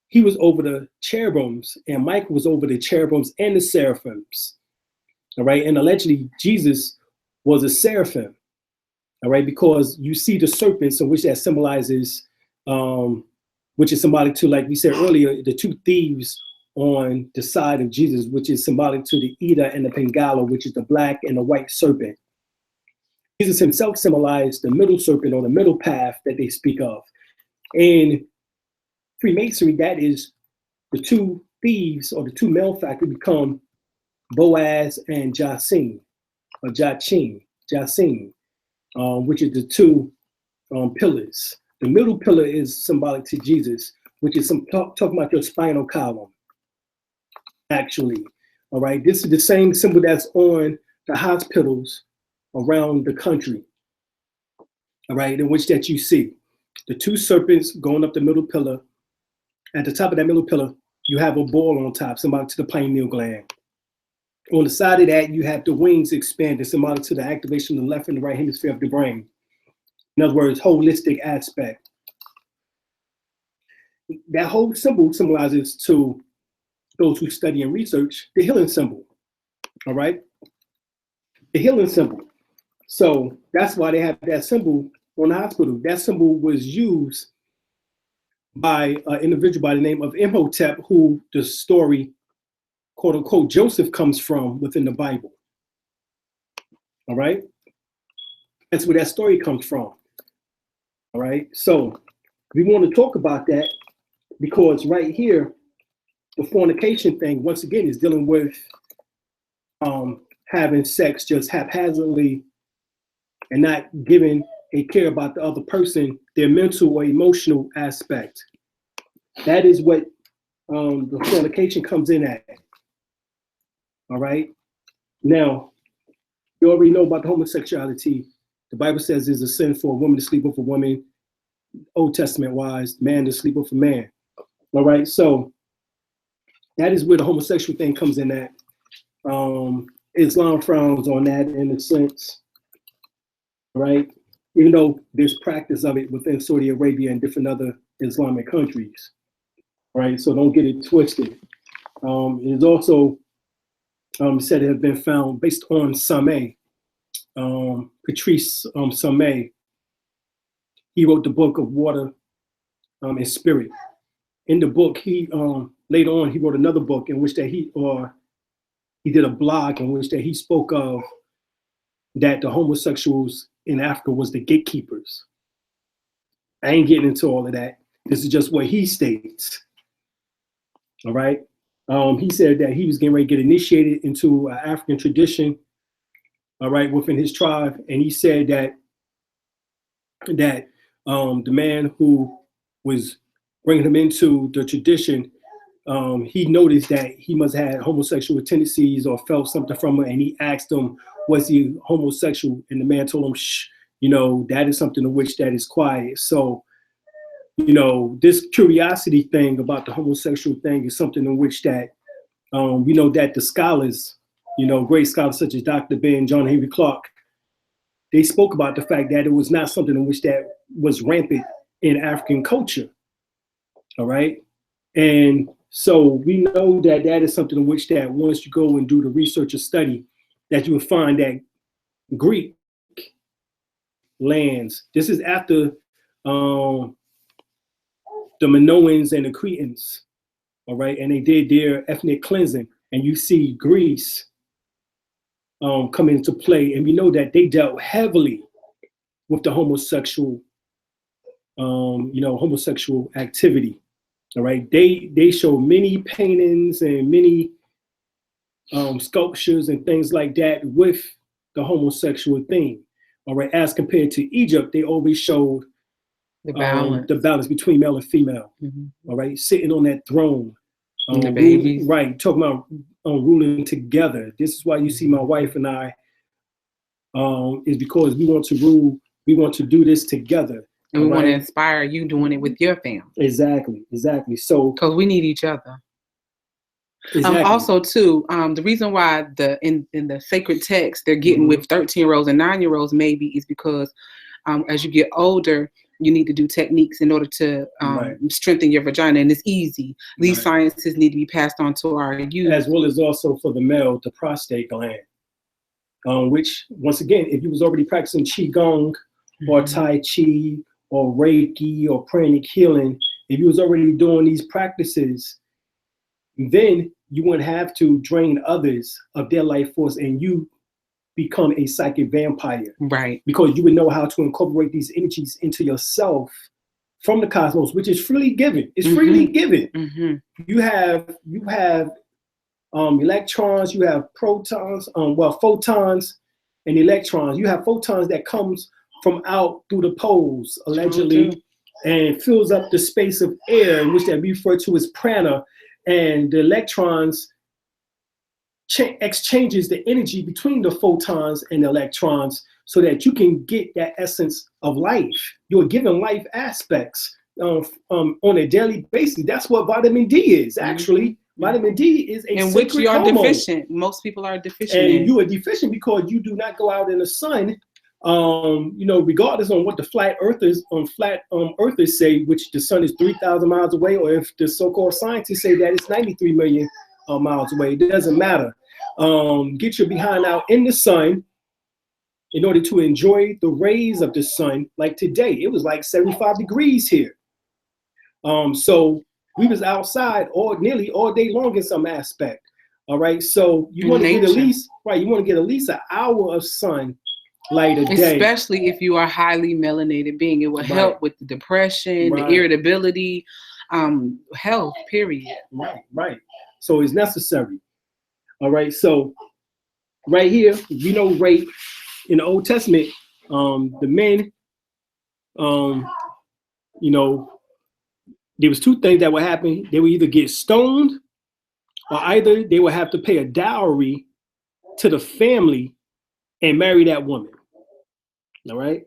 he was over the cherubims, and Michael was over the cherubims and the seraphims, all right? And allegedly, Jesus was a seraphim, all right? Because you see the serpents, in which that symbolizes, which is symbolic to, like we said earlier, the two thieves on the side of Jesus, which is symbolic to the Ida and the Pingala, which is the black and the white serpent. Jesus himself symbolized the middle serpent, or the middle path that they speak of. In Freemasonry, that is the two thieves, or the two malefactors, become Boaz and Jacin, or Jachin, which is the two pillars. The middle pillar is symbolic to Jesus, which is talking about your spinal column, actually. All right, this is the same symbol that's on the hospitals around the country, all right, in which that you see the two serpents going up the middle pillar. At the top of that middle pillar, you have a ball on top, symbolic to the pineal gland. On the side of that, you have the wings expanded, symbolic to the activation of the left and the right hemisphere of the brain. In other words, holistic aspect. That whole symbol symbolizes to those who study and research, the healing symbol. All right? The healing symbol. So that's why they have that symbol on the hospital. That symbol was used by an individual by the name of Imhotep, who the story, quote unquote, Joseph comes from within the Bible. All right? That's where that story comes from. All right? So we want to talk about that because right here, the fornication thing, once again, is dealing with having sex just haphazardly and not giving a care about the other person, their mental or emotional aspect. That is what the fornication comes in at. All right? Now, you already know about the homosexuality. The Bible says it's a sin for a woman to sleep with a woman, Old Testament wise, man to sleep with a man. All right? So that is where the homosexual thing comes in at. Islam frowns on that in a sense, right? Even though there's practice of it within Saudi Arabia and different other Islamic countries, right? So don't get it twisted. It is also said it has been found based on Sameh, Patrice Sameh. He wrote the book of Water and Spirit. In the book, he later on he wrote another book in which that he did a blog in which that he spoke of that the homosexuals in Africa was the gatekeepers. I ain't getting into all of that. This is just what he states. All right. He said that he was getting ready to get initiated into an African tradition, all right, within his tribe. And he said that the man who was bringing him into the tradition, he noticed that he must have had homosexual tendencies or felt something from it, and he asked him, was he homosexual? And the man told him, shh, that is something in which that is quiet. So, this curiosity thing about the homosexual thing is something in which that, we know that the scholars, great scholars such as Dr. Ben, John Henry Clark, they spoke about the fact that it was not something in which that was rampant in African culture. All right. And so we know that that is something in which that once you go and do the research or study, that you will find that Greek lands, this is after the Minoans and the Cretans, all right, and they did their ethnic cleansing, and you see Greece come into play, and we know that they dealt heavily with the homosexual, homosexual activity. All right, they show many paintings and many sculptures and things like that with the homosexual thing. All right, as compared to Egypt, they always showed the balance between male and female. Mm-hmm. All right, sitting on that throne, the babies, right? Talking about ruling together. This is why you see my wife and I is because we want to rule. We want to do this together. And we want to inspire you doing it with your family. Exactly. So, because we need each other. Exactly. Also, too, the reason why in the sacred text they're getting with 13-year-olds and 9-year-olds maybe is because as you get older, you need to do techniques in order to strengthen your vagina, and it's easy. These sciences need to be passed on to our youth, as well as also for the male, the prostate gland, which once again, if you was already practicing qigong or tai chi or Reiki or pranic healing, if you was already doing these practices, then you wouldn't have to drain others of their life force and you become a psychic vampire. Right. Because you would know how to incorporate these energies into yourself from the cosmos, which is freely given. It's freely given. Mm-hmm. You have electrons, you have protons, photons and electrons. You have photons that comes from out through the poles, allegedly, and fills up the space of air, which they refer to as prana, and the electrons exchanges the energy between the photons and the electrons so that you can get that essence of life. You're given life aspects on a daily basis. That's what vitamin D is, actually. Vitamin D is a in which you are hormone. Deficient. Most people are deficient. And you are deficient because you do not go out in the sun. Regardless on what the flat earthers say, which the sun is 3,000 miles away, or if the so-called scientists say that it's 93 million miles away. It doesn't matter. Get your behind out in the sun in order to enjoy the rays of the sun. Like today, it was like 75 degrees here. So we was outside nearly all day long in some aspect. All right. So you want to get at least, you want to get at least an hour of sun light a day. Especially if you are a highly melanated being. It will help with the depression, the irritability, health, period. Right. So it's necessary. All right. So right here, we know rape in the Old Testament, the men, there was two things that would happen. They would either get stoned or either they would have to pay a dowry to the family and marry that woman. All right.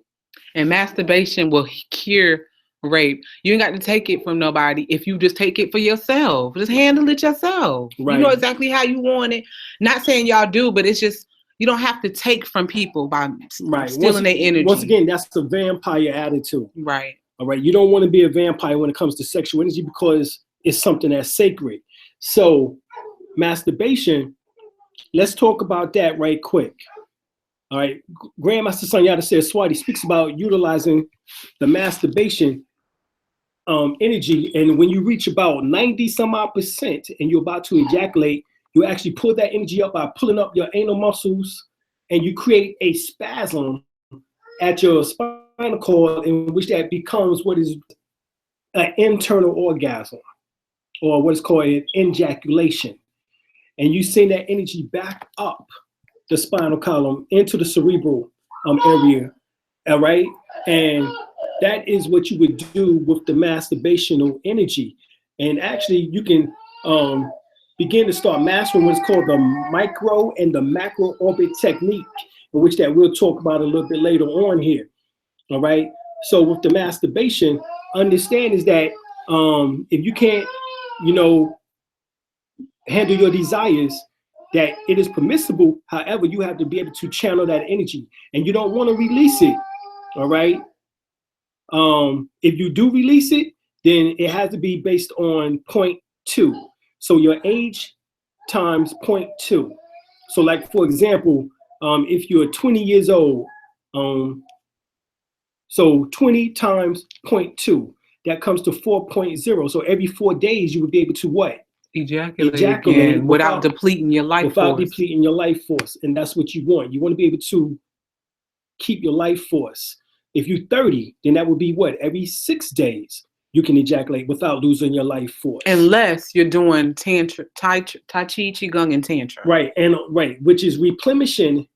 And masturbation will cure rape. You ain't got to take it from nobody if you just take it for yourself. Just handle it yourself. Right. You know exactly how you want it. Not saying y'all do, but it's just, you don't have to take from people by stealing their energy. Once again, that's the vampire attitude. Right. All right. You don't want to be a vampire when it comes to sexual energy because it's something that's sacred. So masturbation, let's talk about that right quick. All right. Grandmaster Sunyata says Swati speaks about utilizing the masturbation energy. And when you reach about 90% and you're about to ejaculate, you actually pull that energy up by pulling up your anal muscles and you create a spasm at your spinal cord in which that becomes what is an internal orgasm or what is called an ejaculation. And you send that energy back up the spinal column into the cerebral area, all right? And that is what you would do with the masturbational energy. And actually you can begin to start mastering what's called the micro and the macro orbit technique, in which that we'll talk about a little bit later on here. All right. So with the masturbation, understand is that if you can't, handle your desires, that it is permissible. However, you have to be able to channel that energy, and you don't want to release it. All right. If you do release it, then it has to be based on 0.2. So your age times 0.2. So like, for example, if you're 20 years old, so 20 times 0.2, that comes to 4.0. So every 4 days you would be able to what? Ejaculate again without depleting your life force. Without depleting your life force. And that's what you want. You want to be able to keep your life force. If you're 30, then that would be what? Every 6 days you can ejaculate without losing your life force. Unless you're doing Tantra, Tai Chi, Qigong, and Tantra. Right, which is replenishing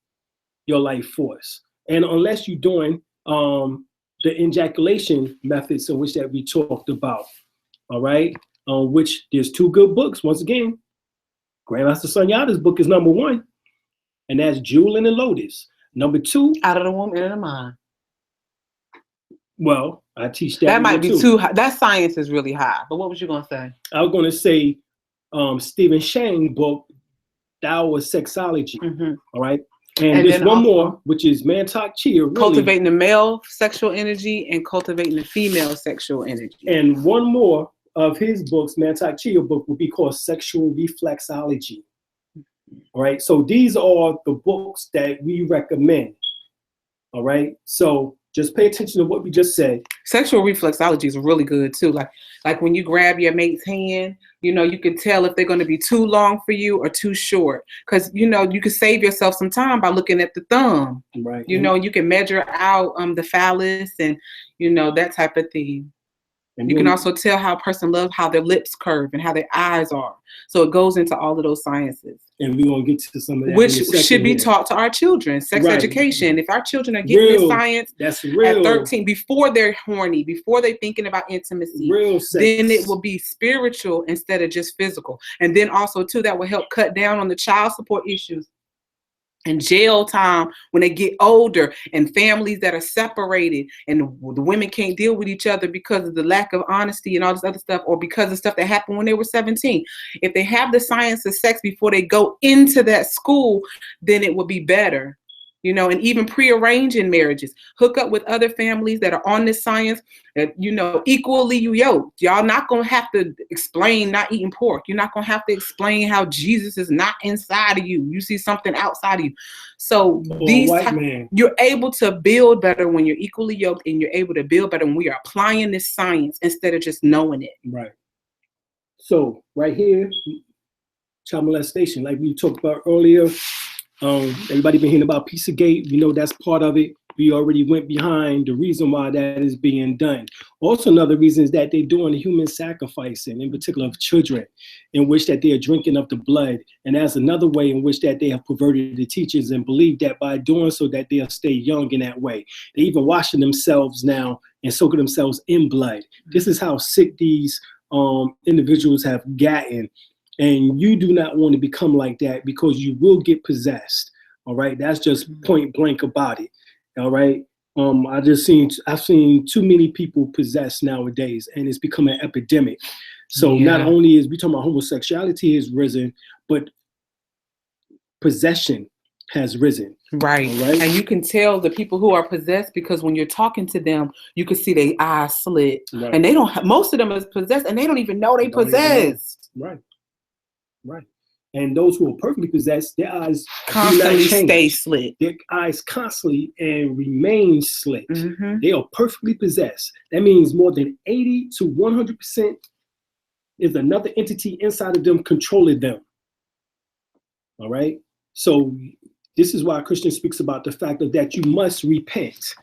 your life force. And unless you're doing the ejaculation methods in which that we talked about, all right? Which there's two good books. Once again, Grandmaster Sunyata's book is number 1, and that's Jewel and the Lotus. Number 2, Out of the Womb, Into the Mind. Well, I teach that. That might be too high. That science is really high. But what was you gonna say? I was gonna say Stephen Shang's book, Tao of Sexology. Mm-hmm. All right. And there's one more, which is Mantak Chia. Really, cultivating the male sexual energy and cultivating the female sexual energy. And one more of his books, Mantak Chia book, would be called Sexual Reflexology. All right. So these are the books that we recommend. All right. So just pay attention to what we just said. Sexual reflexology is really good too. Like when you grab your mate's hand, you can tell if they're going to be too long for you or too short. Because, you can save yourself some time by looking at the thumb. Right. You can measure out the phallus and, that type of thing. And you can also tell how a person loves how their lips curve and how their eyes are. So it goes into all of those sciences. And we're going to get to some of that. Which should be taught to our children. Sex education. If our children are getting this science at 13, before they're horny, before they're thinking about intimacy, then it will be spiritual instead of just physical. And then also, too, that will help cut down on the child support issues and jail time when they get older, and families that are separated and the women can't deal with each other because of the lack of honesty and all this other stuff, or because of stuff that happened when they were 17. If they have the science of sex before they go into that school, then it will be better. you know, and even prearranging marriages. Hook up with other families that are on this science, that, you know, equally yoked. Y'all not going to have to explain not eating pork. You're not going to have to explain how Jesus is not inside of you. You see something outside of you. So you're able to build better when you're equally yoked, and you're able to build better when we are applying this science instead of just knowing it. Right. So right here, child molestation, like we talked about earlier. Everybody been hearing about Pizzagate. We know that's part of it. We already went behind the reason why that is being done. Also, another reason is that they're doing human sacrificing, in particular of children, in which that they are drinking of the blood. And that's another way in which that they have perverted the teachings and believe that by doing so that they'll stay young in that way. They even washing themselves now and soaking themselves in blood. This is how sick these individuals have gotten. And you do not want to become like that, because you will get possessed. All right. That's just point blank about it. All right. I've seen too many people possessed nowadays, and it's become an epidemic. So not only is we talking about homosexuality has risen, but possession has risen. Right. Right. And you can tell the people who are possessed, because when you're talking to them, you can see their eyes slit. Right. And they don't have, most of them is possessed, and they don't even know they possessed. Right. Right. And those who are perfectly possessed, their eyes constantly stay slit. Their eyes constantly and remain slit. Mm-hmm. They are perfectly possessed. That means more than 80 to 100% is another entity inside of them controlling them. All right. So this is why Christian speaks about the fact of that you must repent,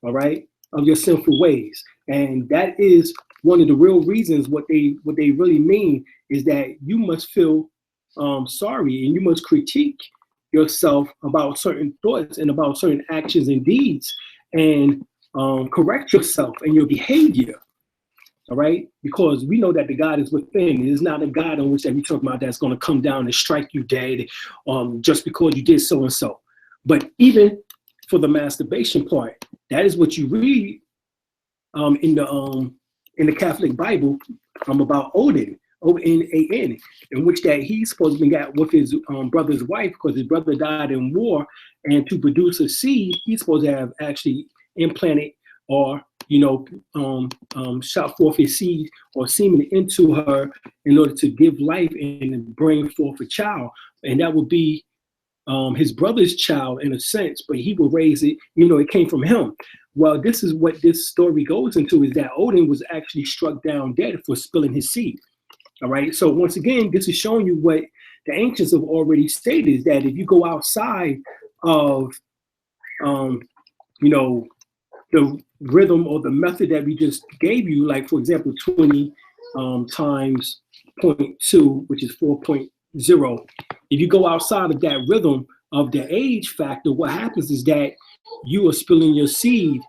all right, of your sinful ways. And that is one of the real reasons. What they really mean is that you must feel sorry, and you must critique yourself about certain thoughts and about certain actions and deeds, and correct yourself and your behavior. All right, because we know that the God is within. It is not a God on which that we talk about that's going to come down and strike you dead just because you did so and so. But even for the masturbation part, that is what you read in the Catholic Bible about Odin, O-N-A-N, in which that he's supposed to be got with his brother's wife, because his brother died in war, and to produce a seed, he's supposed to have actually implanted or shot forth his seed or semen into her in order to give life and bring forth a child. And that would be his brother's child in a sense, but he will raise it, it came from him. Well, this is what this story goes into, is that Odin was actually struck down dead for spilling his seed. All right. So once again, this is showing you what the ancients have already stated, is that if you go outside of, the rhythm or the method that we just gave you, like, for example, 20 times 0.2, which is 4.0. If you go outside of that rhythm of the age factor, what happens is that you are spilling your seed.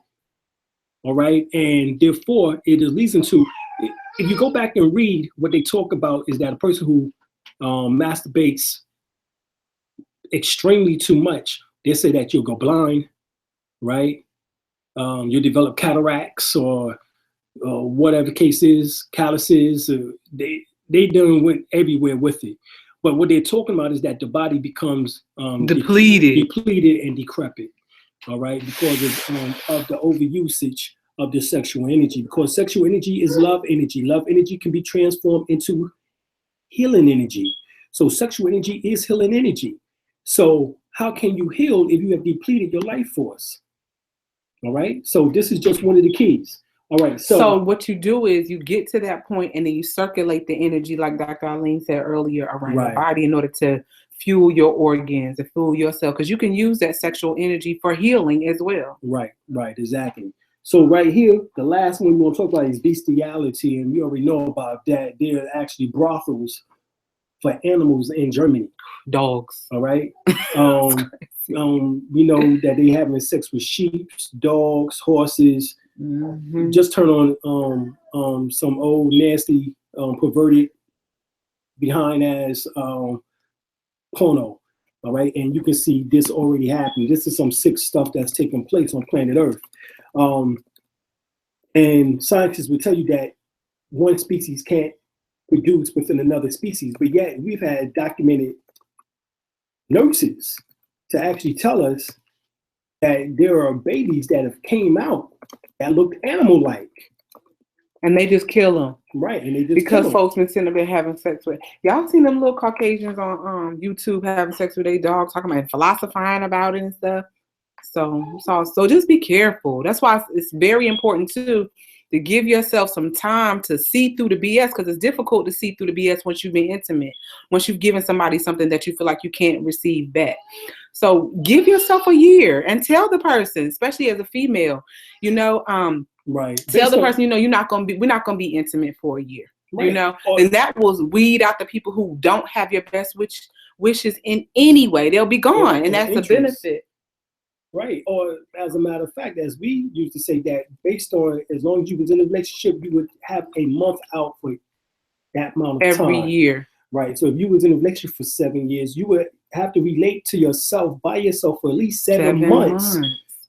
All right. And therefore, it is leading to, if you go back and read what they talk about, is that a person who masturbates extremely too much, they say that you'll go blind, right? You'll develop cataracts or whatever the case is, calluses. They done went everywhere with it. But what they're talking about is that the body becomes depleted and decrepit. All right, because of the overusage of the sexual energy. Because sexual energy is love energy. Love energy can be transformed into healing energy. So sexual energy is healing energy. So how can you heal if you have depleted your life force? All right. So this is just one of the keys. All right. So what you do is you get to that point, and then you circulate the energy, like Dr. Alim said earlier, around your body in order to fuel your organs and fuel yourself, because you can use that sexual energy for healing as well. Right. Exactly. So right here, the last one we want to talk about is bestiality. And we already know about that. There are actually brothels for animals in Germany. Dogs. All right. We know that they having sex with sheep, dogs, horses. Mm-hmm. Just turn on some old nasty perverted behind as porno. All right, and you can see this already happening. This is some sick stuff that's taking place on planet Earth. And scientists will tell you that one species can't produce within another species, but yet we've had documented nurses to actually tell us that there are babies that have came out that looked animal-like. And they just kill them. Right, and they just because folks been sitting up there having sex with. Y'all seen them little Caucasians on YouTube having sex with their dogs, talking about philosophizing about it and stuff. So just be careful. That's why it's very important too to give yourself some time to see through the BS, because it's difficult to see through the BS once you've been intimate, once you've given somebody something that you feel like you can't receive back. So give yourself a year and tell the person, especially as a female, right. Tell the person, we're not gonna be intimate for a year. Right. And that will weed out the people who don't have your best wishes in any way. They'll be gone, and that's the benefit. Right. Or as a matter of fact, as we used to say, that based on as long as you was in a relationship, you would have a month out for that amount of time. Every year. Right. So if you was in a relationship for 7 years, you would have to relate to yourself by yourself for at least 7 months.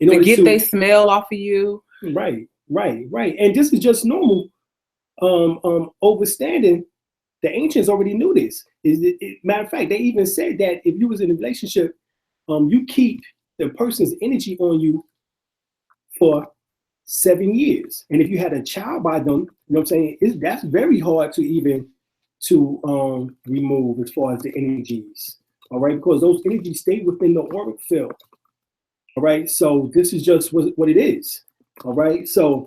In order to get their smell off of you. Right. And this is just normal overstanding. The ancients already knew this. Matter of fact, they even said that if you was in a relationship, you keep the person's energy on you for 7 years. And if you had a child by them, you know what I'm saying, that's very hard to remove as far as the energies. All right, because those energies stay within the auric field. All right, so this is just what it is. All right, so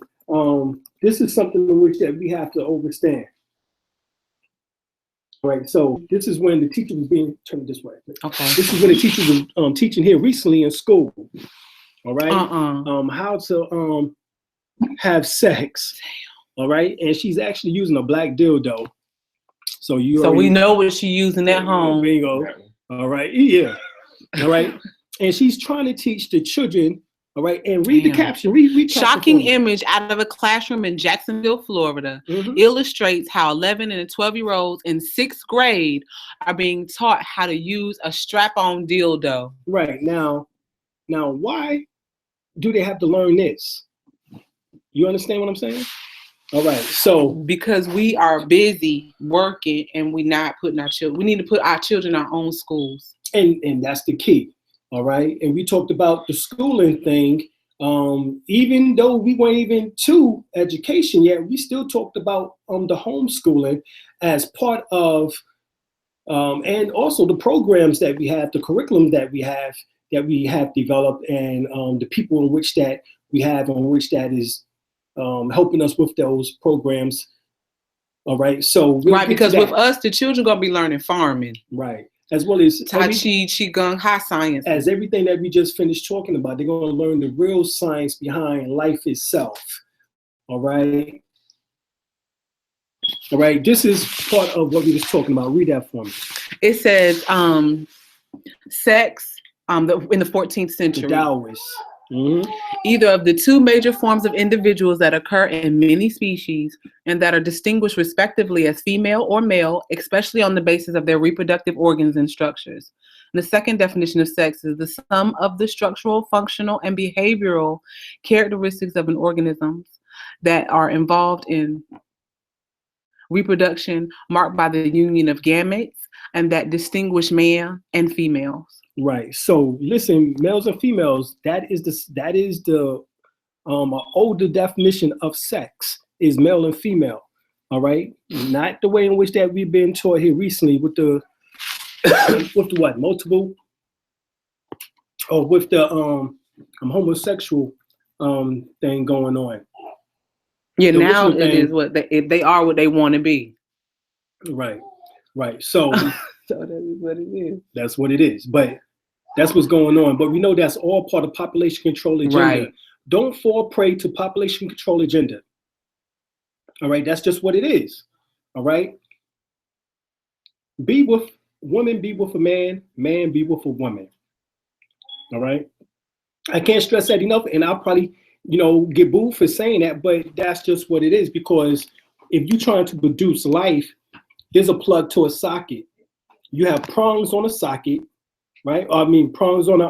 this is something in which that we have to understand. All right, so this is when the teacher was being turned this way. Okay. This is when the teacher was teaching here recently in school. All right, how to have sex. All right, and she's actually using a black dildo. So we know what she's using at home. Bingo. All right, yeah. All right, and she's trying to teach the children. All right, and read the caption. Read Shocking image out of a classroom in Jacksonville, Florida, illustrates how 11 and 12-year-olds in 6th grade are being taught how to use a strap-on dildo. Right, now, why do they have to learn this? You understand what I'm saying? All right, so because we are busy working and we're not putting our children. We need to put our children in our own schools, and that's the key. All right, and we talked about the schooling thing. Even though we weren't even to education yet, we still talked about the homeschooling as part of, and also the programs that we have, the curriculum that we have developed, and the people in which that we have, on which that is helping us with those programs. All right, so because with us, the children gonna be learning farming. Right. As well as Tai Chi, Qigong, high science. As everything that we just finished talking about, they're going to learn the real science behind life itself. All right. All right. This is part of what we was talking about. Read that for me. It says sex in the 14th century. The Taoists. Either of the two major forms of individuals that occur in many species and that are distinguished respectively as female or male, especially on the basis of their reproductive organs and structures. And the second definition of sex is the sum of the structural, functional, and behavioral characteristics of an organism that are involved in reproduction, marked by the union of gametes and that distinguish man and females. Right. So listen, males and females, that is the older definition of sex, is male and female. All right. Not the way in which that we've been taught here recently with the multiple, or with the homosexual thing going on. Yeah, so now it is what they are, what they want to be. Right. So so that is what it is. That's what it is. But that's what's going on. But we know that's all part of population control agenda. Right. Don't fall prey to population control agenda. All right. That's just what it is. All right. Be with woman, be with a man, man be with a woman. All right. I can't stress that enough. And I'll probably, get booed for saying that, but that's just what it is. Because if you're trying to produce life, there's a plug to a socket. You have prongs on a socket, right? Prongs on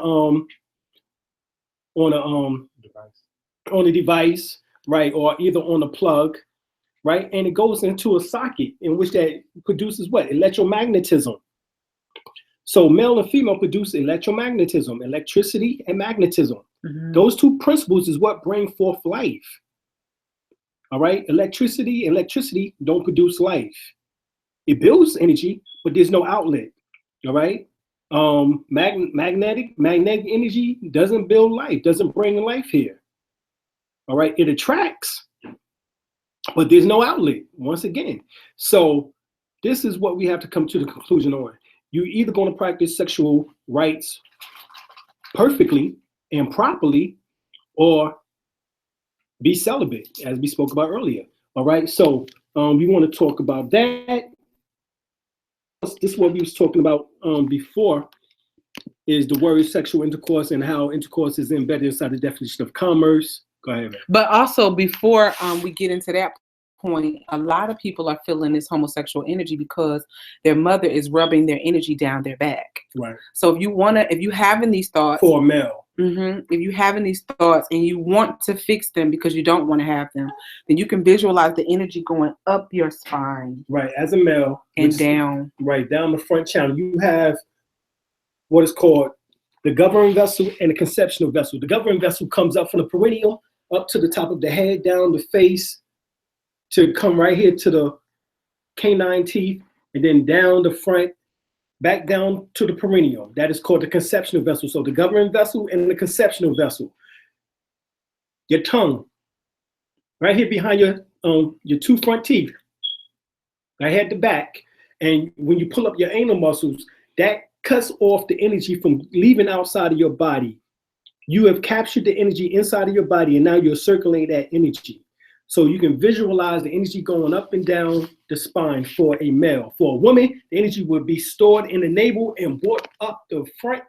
a device, right? Or either on a plug, right? And it goes into a socket in which that produces what? Electromagnetism. So male and female produce electromagnetism, electricity and magnetism. Those two principles is what bring forth life. All right, electricity don't produce life. It builds energy, but there's no outlet. All right, magnetic energy doesn't build life, doesn't bring life here. All right, it attracts, but there's no outlet. Once again, so this is what we have to come to the conclusion on. You're either going to practice sexual rights perfectly and properly, or be celibate, as we spoke about earlier. All right, so we want to talk about that. This is what we was talking about before, is the word sexual intercourse and how intercourse is embedded inside the definition of commerce. Go ahead. But also, before we get into that point, a lot of people are feeling this homosexual energy because their mother is rubbing their energy down their back. Right. So if you having these thoughts for a male, if you having these thoughts and you want to fix them because you don't want to have them, then you can visualize the energy going up your spine. Right. As a male and down. Right down the front channel, you have what is called the governing vessel and the conceptional vessel. The governing vessel comes up from the perineum up to the top of the head, down the face, to come right here to the canine teeth, and then down the front, back down to the perineum. That is called the conceptional vessel. So the governing vessel and the conceptional vessel. Your tongue, right here behind your two front teeth, right here at the back. And when you pull up your anal muscles, that cuts off the energy from leaving outside of your body. You have captured the energy inside of your body, and now you're circulating that energy. So you can visualize the energy going up and down the spine for a male. For a woman, the energy would be stored in the navel and brought up the front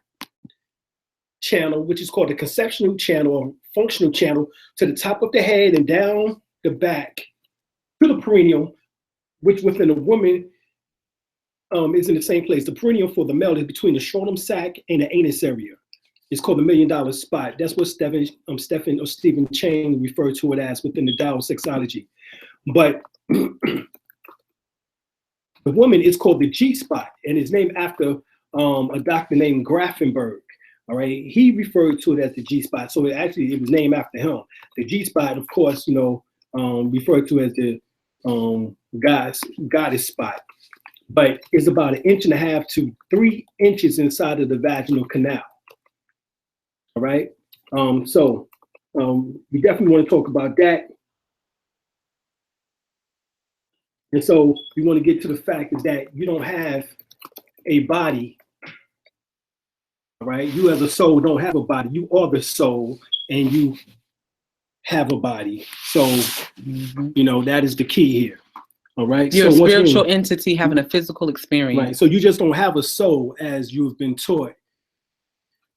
channel, which is called the conceptional channel or functional channel, to the top of the head and down the back to the perineum, which within a woman is in the same place. The perineum for the male is between the scrotum sac and the anus area. It's called the $1 million spot. That's what Stephen Chang referred to it as within the Tao of sexology. But the woman is called the G spot, and it's named after a doctor named Grafenberg. All right, he referred to it as the G spot, so it was named after him. The G spot, of course, referred to as the goddess spot, but it's about 1.5 inches to 3 inches inside of the vaginal canal. All right, so we definitely want to talk about that. And so we want to get to the fact that you don't have a body, all right? You as a soul don't have a body. You are the soul, and you have a body. So, that is the key here, all right? You're a spiritual entity having a physical experience. Right, so you just don't have a soul as you've been taught,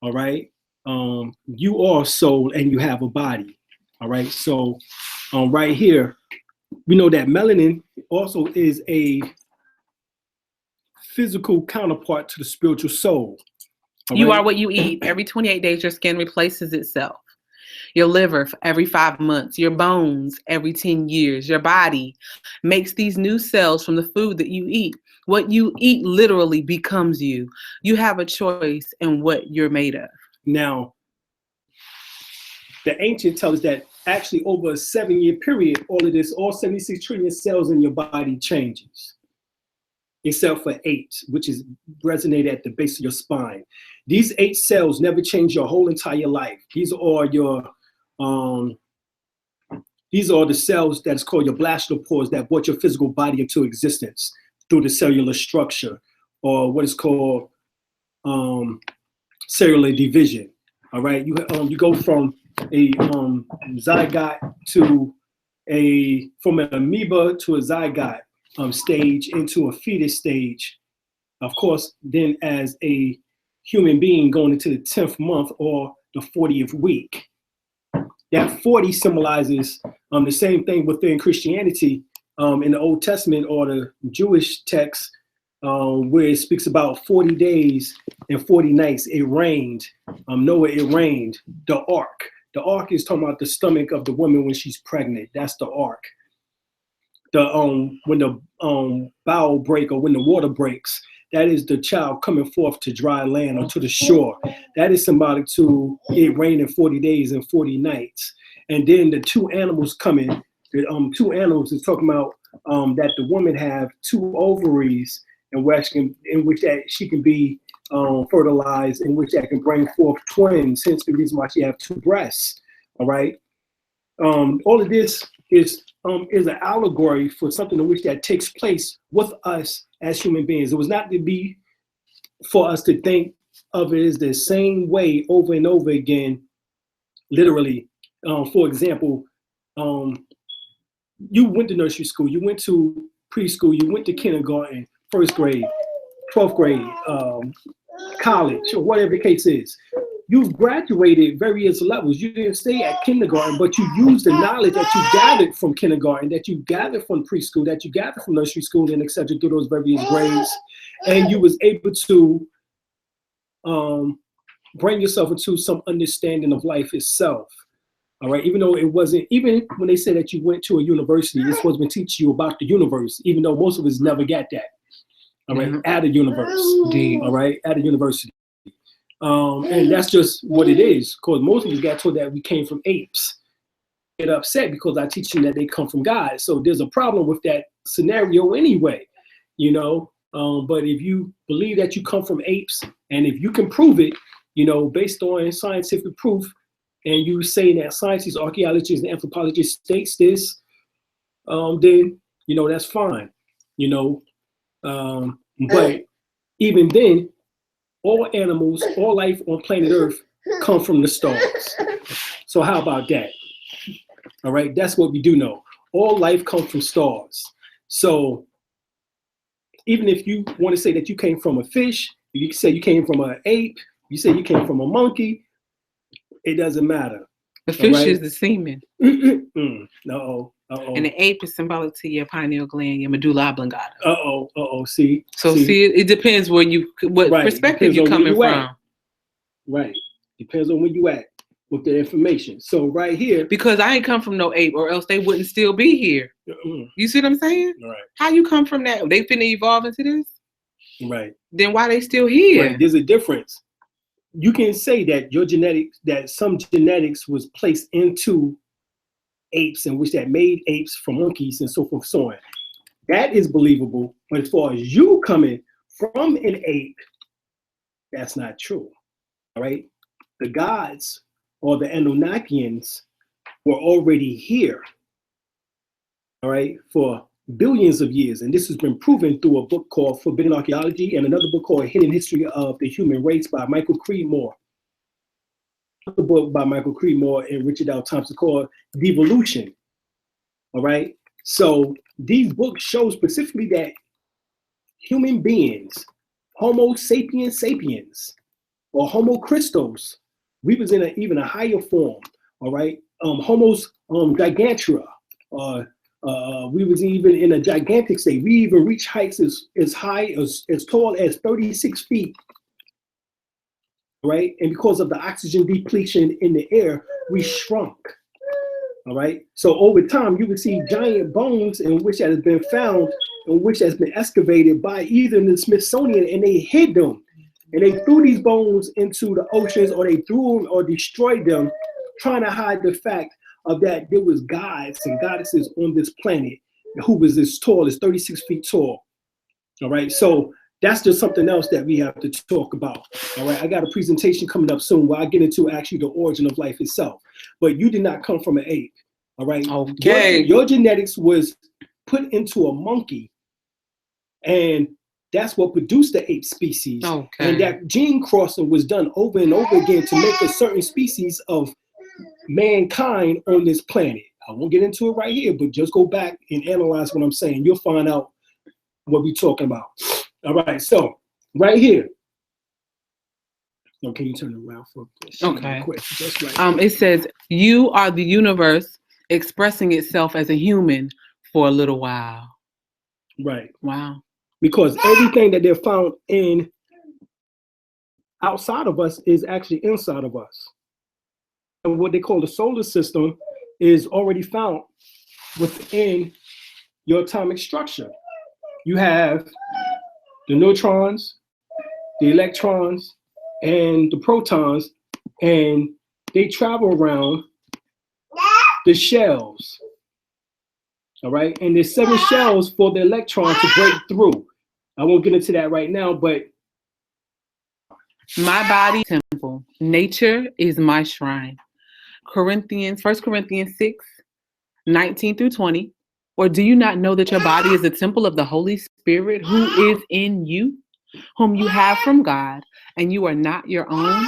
all right? You are a soul and you have a body. All right. So right here, we know that melanin also is a physical counterpart to the spiritual soul. You are what you eat. Every 28 days, your skin replaces itself. Your liver every 5 months, your bones every 10 years. Your body makes these new cells from the food that you eat. What you eat literally becomes you. You have a choice in what you're made of. Now, the ancients tell us that actually over a 7-year period, all 76 trillion cells in your body changes, except for 8, which is resonated at the base of your spine. These 8 cells never change your whole entire life. These are the cells that's called your blastopores that brought your physical body into existence through the cellular structure, or what is called cellular division. All right, you go from a zygote from an amoeba to a zygote stage into a fetus stage. Of course, then as a human being going into the 10th month or the 40th week. That 40 symbolizes the same thing within Christianity in the Old Testament or the Jewish text, where it speaks about 40 days and 40 nights. It rained. Noah, it rained. The ark. The ark is talking about the stomach of the woman when she's pregnant. That's the ark. When the bowel break or when the water breaks, That is the child coming forth to dry land or to the shore. That is symbolic to it raining 40 days and 40 nights. And then the two animals coming, the two animals is talking about that the woman have two ovaries in which that she can be fertilized, in which that can bring forth twins, hence the reason why she have two breasts. All right. All of this is an allegory for something in which that takes place with us as human beings. It was not to be for us to think of it as the same way over and over again, literally. For example, you went to nursery school, you went to preschool, you went to kindergarten, first grade, 12th grade, college, or whatever the case is. You've graduated various levels. You didn't stay at kindergarten, but you used the knowledge that you gathered from kindergarten, that you gathered from preschool, that you gathered from nursery school, and etc. through those various grades, and you was able to bring yourself into some understanding of life itself. All right, even though it wasn't, even when they say that you went to a university, it's supposed to teach you about the universe, even though most of us never got that. All right, at a university. All right, at a university. And that's just what it is, because most of us got told that we came from apes. Get upset because I teach them that they come from God. So there's a problem with that scenario anyway, you know. But if you believe that you come from apes, and if you can prove it, you know, based on scientific proof, and you say that scientists, archaeologists, and anthropologists states this, then, you know, that's fine, you know. But even then, all animals, all life on planet Earth come from the stars. So how about that? All right, that's what we do know. All life comes from stars. So even if you want to say that you came from a fish, you say you came from an ape, you say you came from a monkey, it doesn't matter. The fish is the semen. Uh-oh. And the ape is symbolic to your pineal gland, your medulla oblongata. See? So see, it depends what perspective you're coming from. Right. Depends on where you at with the information. So right here. Because I ain't come from no ape, or else they wouldn't still be here. You see what I'm saying? Right. How you come from that? They finna evolve into this? Right. Then why they still here? Right. There's a difference. You can say that your genetics, that some genetics was placed into apes, and which that made apes from monkeys and so forth, so on. That is believable. But as far as you coming from an ape, that's not true. All right. The gods or the Anunnakians were already here. All right, for billions of years. And this has been proven through a book called Forbidden Archaeology and another book called Hidden History of the Human Race by Michael Creedmoor. Another book by Michael Creedmoor and Richard L. Thompson called Devolution. All right. So these books show specifically that human beings, Homo sapiens sapiens, or Homo Christos, we was in even a higher form. All right. Homos gigantea, we was even in a gigantic state. We even reached heights as high as tall as 36 feet, right? And because of the oxygen depletion in the air, we shrunk, all right? So over time, you would see giant bones in which that has been found, in which has been excavated by either the Smithsonian, and they hid them. And they threw these bones into the oceans, or they threw them or destroyed them, trying to hide the fact of that there was gods and goddesses on this planet who was as tall as 36 feet tall. All right, so that's just something else that we have to talk about. All right, I got a presentation coming up soon where I get into actually the origin of life itself. But you did not come from an ape. All right, okay. Your genetics was put into a monkey, and that's what produced the ape species. Okay. And that gene crossing was done over and over again to make a certain species of mankind on this planet. I won't get into it right here, but just go back and analyze what I'm saying. You'll find out what we're talking about. All right, so right here. Can you turn it around for okay. Quick, just right it says, you are the universe expressing itself as a human for a little while. Right. Wow. Because everything that they're found in outside of us is actually inside of us. And what they call the solar system is already found within your atomic structure. You have the neutrons, the electrons, and the protons, and they travel around the shells. All right, and there's 7 shells for the electron to break through. I won't get into that right now, but My body temple. Nature is my shrine. 1 Corinthians 6, 19 through 20. Or do you not know that your body is a temple of the Holy Spirit who is in you, whom you have from God, and you are not your own?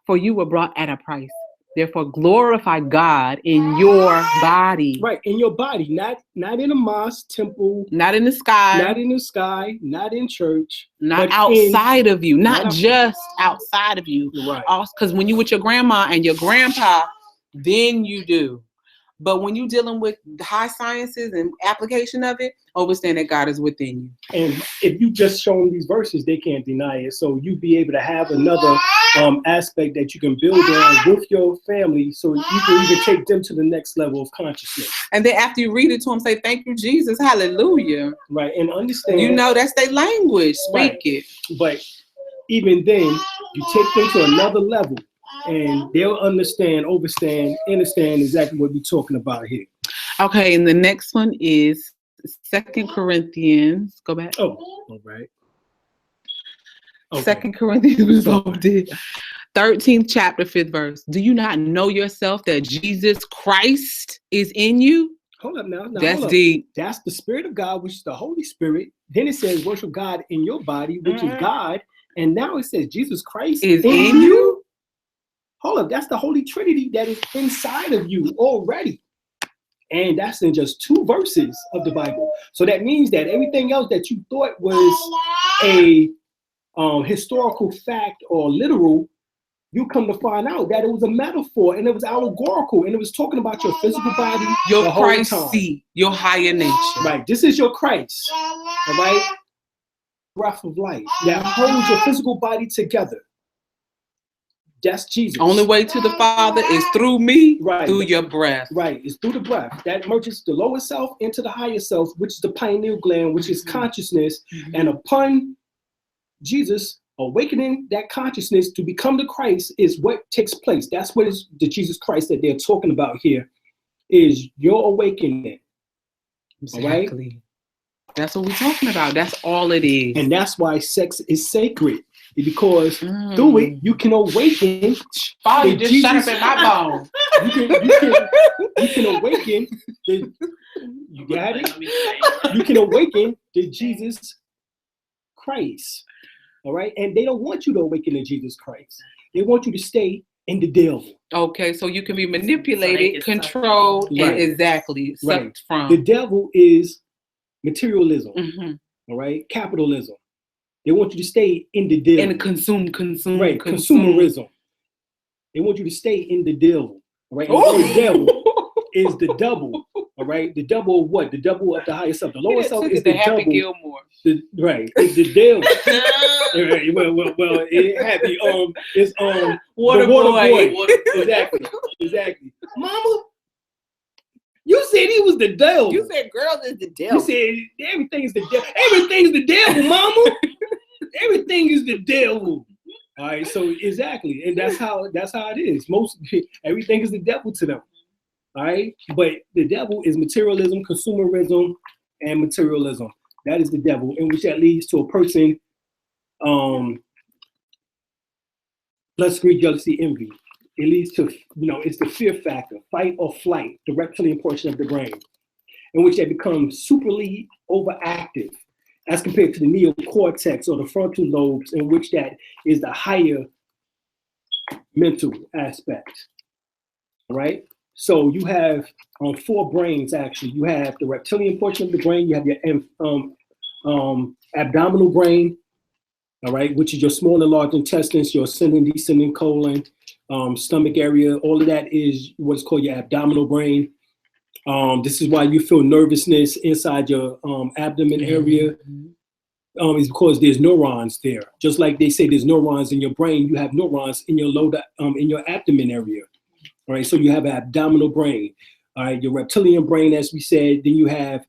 For you were bought at a price. Therefore, glorify God in your body. right, in your body, not in a mosque, temple, Not in the sky. not in the sky, not in church, Not but outside of you. Not not just outside of you. right. Because when you with your grandma and your grandpa, then you do. But when you're dealing with high sciences and application of it, understand that God is within you. And if you just show them these verses, they can't deny it. So you be able to have another aspect that you can build on with your family, so you can even take them to the next level of consciousness. And then after you read it to them, say, thank you, Jesus, hallelujah. Right, and understand. You know, that's their language. Speak it. But even then, you take them to another level, and they'll understand exactly what we're talking about here. Okay, and the next one is 2 Corinthians. Go back. Oh, all right. Okay. 2 Corinthians was over there. 13th chapter, 5th verse. Do you not know yourself that Jesus Christ is in you? Hold up now. That's hold up. deep. That's the Spirit of God, which is the Holy Spirit. Then it says worship God in your body, which is God. And now it says Jesus Christ is in you. Hold up, that's the Holy Trinity that is inside of you already. And that's in just 2 verses of the Bible. So that means that everything else that you thought was a historical fact or literal, you come to find out that it was a metaphor and it was allegorical and it was talking about your physical body, your Christ seed, your higher nature. Right, this is your Christ, all right? Breath of life that holds your physical body together. That's Jesus. Only way to the Father is through me, right, through your breath. Right, it's through the breath. That merges the lower self into the higher self, which is the pineal gland, which is consciousness. And upon Jesus awakening that consciousness to become the Christ is what takes place. That's what is the Jesus Christ that they're talking about here, is your awakening. Exactly. All right? That's what we're talking about. That's all it is. And that's why sex is sacred. Because through it, you can awaken. Oh, you just shut up in my bone. You can awaken. You got it? You can awaken the Jesus Christ. All right? And they don't want you to awaken to Jesus Christ. They want you to stay in the devil. Okay, so you can be manipulated, controlled, and exactly sucked from. The devil is materialism. All right? Capitalism. They want you to stay in the devil. And consume. Right, consumerism. They want you to stay in the devil. Right? And the devil is the double. All right? The double of what? The double of the higher self. The lower self is the Happy double. Gilmore. Right. It's the devil. Right, well, it happy. It's water boy. Exactly. Mama, you said he was the devil. You said girls is the devil. You said everything is the devil. Everything's the devil, mama. Everything is the devil. All right, so exactly, and that's how it is. Everything is the devil to them. All right, but the devil is materialism, consumerism, and materialism. That is the devil, in which that leads to a person, lust, greed, jealousy, envy. It leads to, it's the fear factor, fight or flight, the reptilian portion of the brain, in which they become superly overactive as compared to the neocortex or the frontal lobes, in which that is the higher mental aspect. All right? So you have 4 brains, actually. You have the reptilian portion of the brain, you have your abdominal brain, all right, which is your small and large intestines, your ascending, descending colon, stomach area. All of that is what's called your abdominal brain. This is why you feel nervousness inside your abdomen area. Is because there's neurons there. Just like they say there's neurons in your brain, you have neurons in your in your abdomen area. All right, so you have an abdominal brain. All right, your reptilian brain, as we said. Then you have,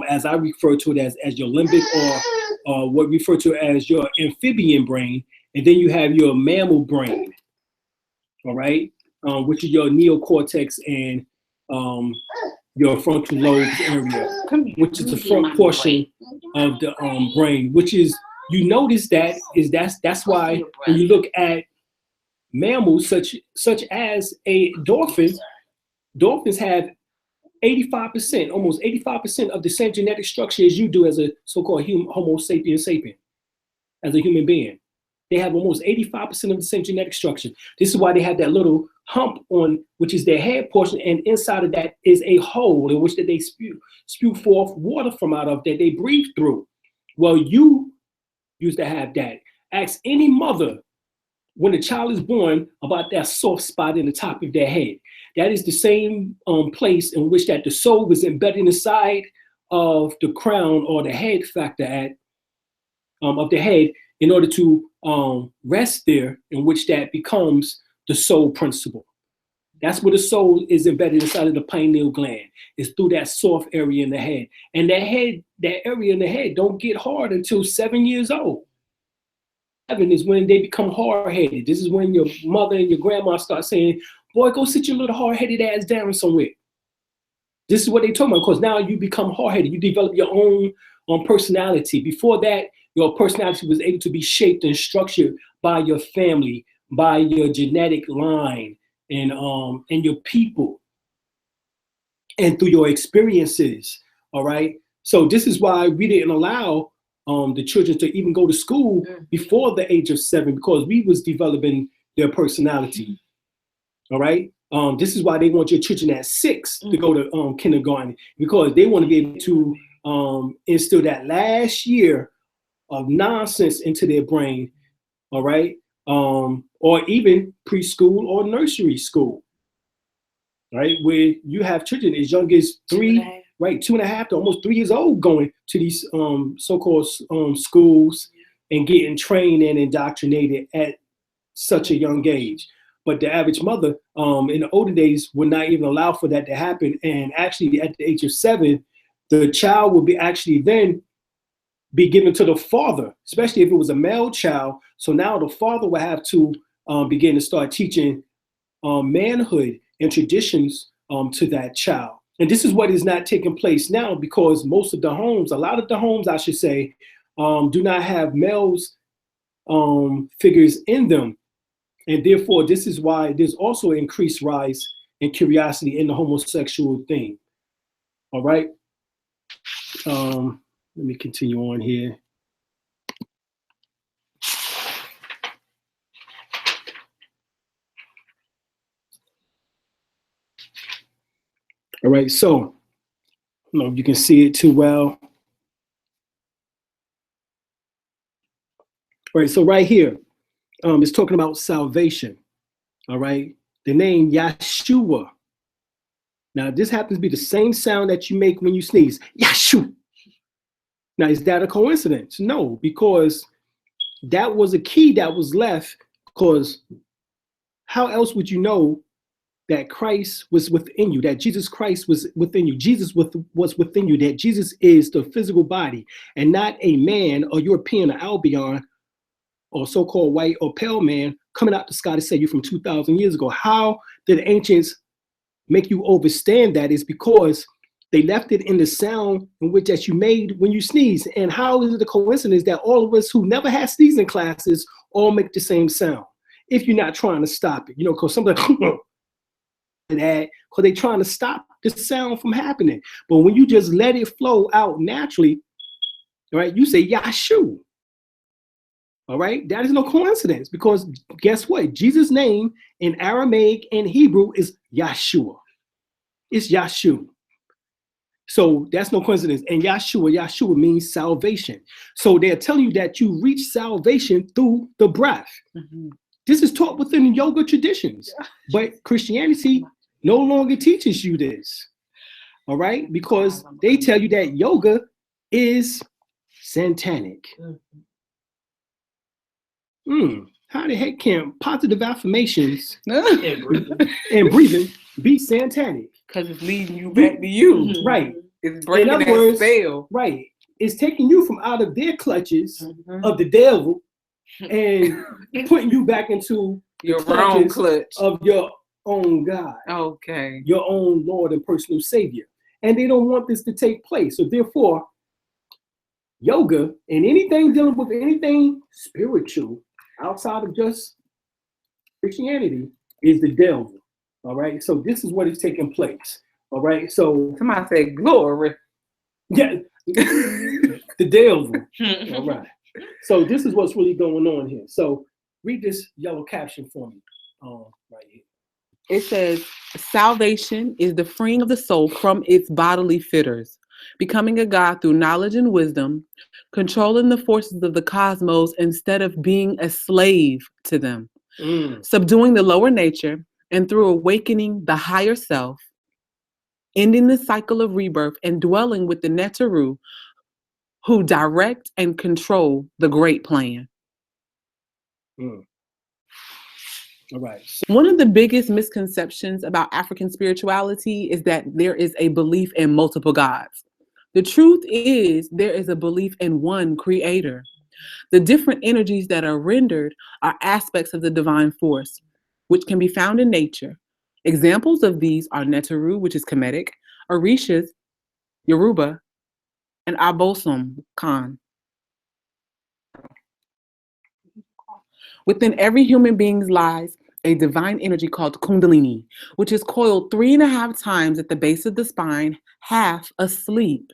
as I refer to it as your limbic or what we refer to as your amphibian brain, and then you have your mammal brain, all right, which is your neocortex and your frontal lobe area, which is the front portion of the brain, which is, you notice that's why when you look at mammals such as a dolphins have 85%, almost 85% of the same genetic structure as you do as a so-called Homo sapiens sapien, as a human being. They have almost 85% of the same genetic structure. This is why they have that little hump on, which is their head portion, and inside of that is a hole in which that they spew forth water from out of, that they breathe through. Well, you used to have that. Ask any mother when a child is born about that soft spot in the top of their head. That is the same place in which that the soul is embedded inside of the crown or the head factor of the head, in order to rest there, in which that becomes the soul principle. That's where the soul is embedded inside of the pineal gland. It's through that soft area in the head. And that area in the head don't get hard until 7 years old. 7 is when they become hard-headed. This is when your mother and your grandma start saying, boy, go sit your little hard-headed ass down somewhere. This is what they talking about, because now you become hard-headed. You develop your own personality. Before that, your personality was able to be shaped and structured by your family, by your genetic line, and your people, and through your experiences. All right. So this is why we didn't allow the children to even go to school before the age of 7, because we was developing their personality. All right. This is why they want your children at 6 to go to kindergarten, because they want to be able to instill that last year of nonsense into their brain, all right, or even preschool or nursery school, right, where you have children as young as 3, right, 2.5 to almost 3 years old going to these so-called schools and getting trained and indoctrinated at such a young age. But the average mother in the older days would not even allow for that to happen. And actually at the age of 7, the child will be actually then be given to the father, especially if it was a male child. So now the father will have to begin to start teaching manhood and traditions to that child. And this is what is not taking place now, because most of the homes, a lot of the homes, I should say, do not have males figures in them. And therefore, this is why there's also an increased rise in curiosity in the homosexual thing. All right. Let me continue on here. All right, so I don't know if you can see it too well. All right, so right here, it's talking about salvation. All right, the name Yeshua. Now, this happens to be the same sound that you make when you sneeze. Yeshua. Now, is that a coincidence? No, because that was a key that was left, because how else would you know that Christ was within you, that Jesus Christ was within you, Jesus was within you, that Jesus is the physical body and not a man or European or Albion or so-called white or pale man coming out the sky to save you from 2,000 years ago? How did the ancients make you understand that? Is because they left it in the sound in which that you made when you sneeze. And how is it a coincidence that all of us who never had sneezing classes all make the same sound if you're not trying to stop it? You know, because somebody that, because they're trying to stop the sound from happening. But when you just let it flow out naturally, right, you say Yahshua. All right, that is no coincidence, because guess what? Jesus' name in Aramaic and Hebrew is Yahshua. It's Yahshua. So that's no coincidence. And Yahshua means salvation. So they're telling you that you reach salvation through the breath. Mm-hmm. This is taught within yoga traditions, but Christianity no longer teaches you this. All right, because they tell you that yoga is satanic. How the heck can positive affirmations and breathing be satanic? Because it's leading you back to you. Right. It's breaking that spell. Right. is taking you from out of their clutches Mhm. of the devil and putting you back into Your the own clutches clutch. of your own God, Okay. your own Lord and personal Savior. And they don't want this to take place. So therefore, yoga and anything dealing with anything spiritual outside of just Christianity is the devil. All right. So this is what is taking place. All right. So Somebody said glory. yeah, the devil. All right. So this is what's really going on here. So read this yellow caption for me. Right here. It says, salvation is the freeing of the soul from its bodily fitters, becoming a God through knowledge and wisdom, controlling the forces of the cosmos instead of being a slave to them, subduing the lower nature, and through awakening the higher self, ending the cycle of rebirth and dwelling with the Netaru who direct and control the great plan. All right. One of the biggest misconceptions about African spirituality is that there is a belief in multiple gods. The truth is there is a belief in one creator. The different energies that are rendered are aspects of the divine force, which can be found in nature. Examples of these are Netaru, which is Kemetic, Orishas, Yoruba, and Abosom, Khan. Within every human being lies a divine energy called Kundalini, which is coiled 3.5 times at the base of the spine, half asleep.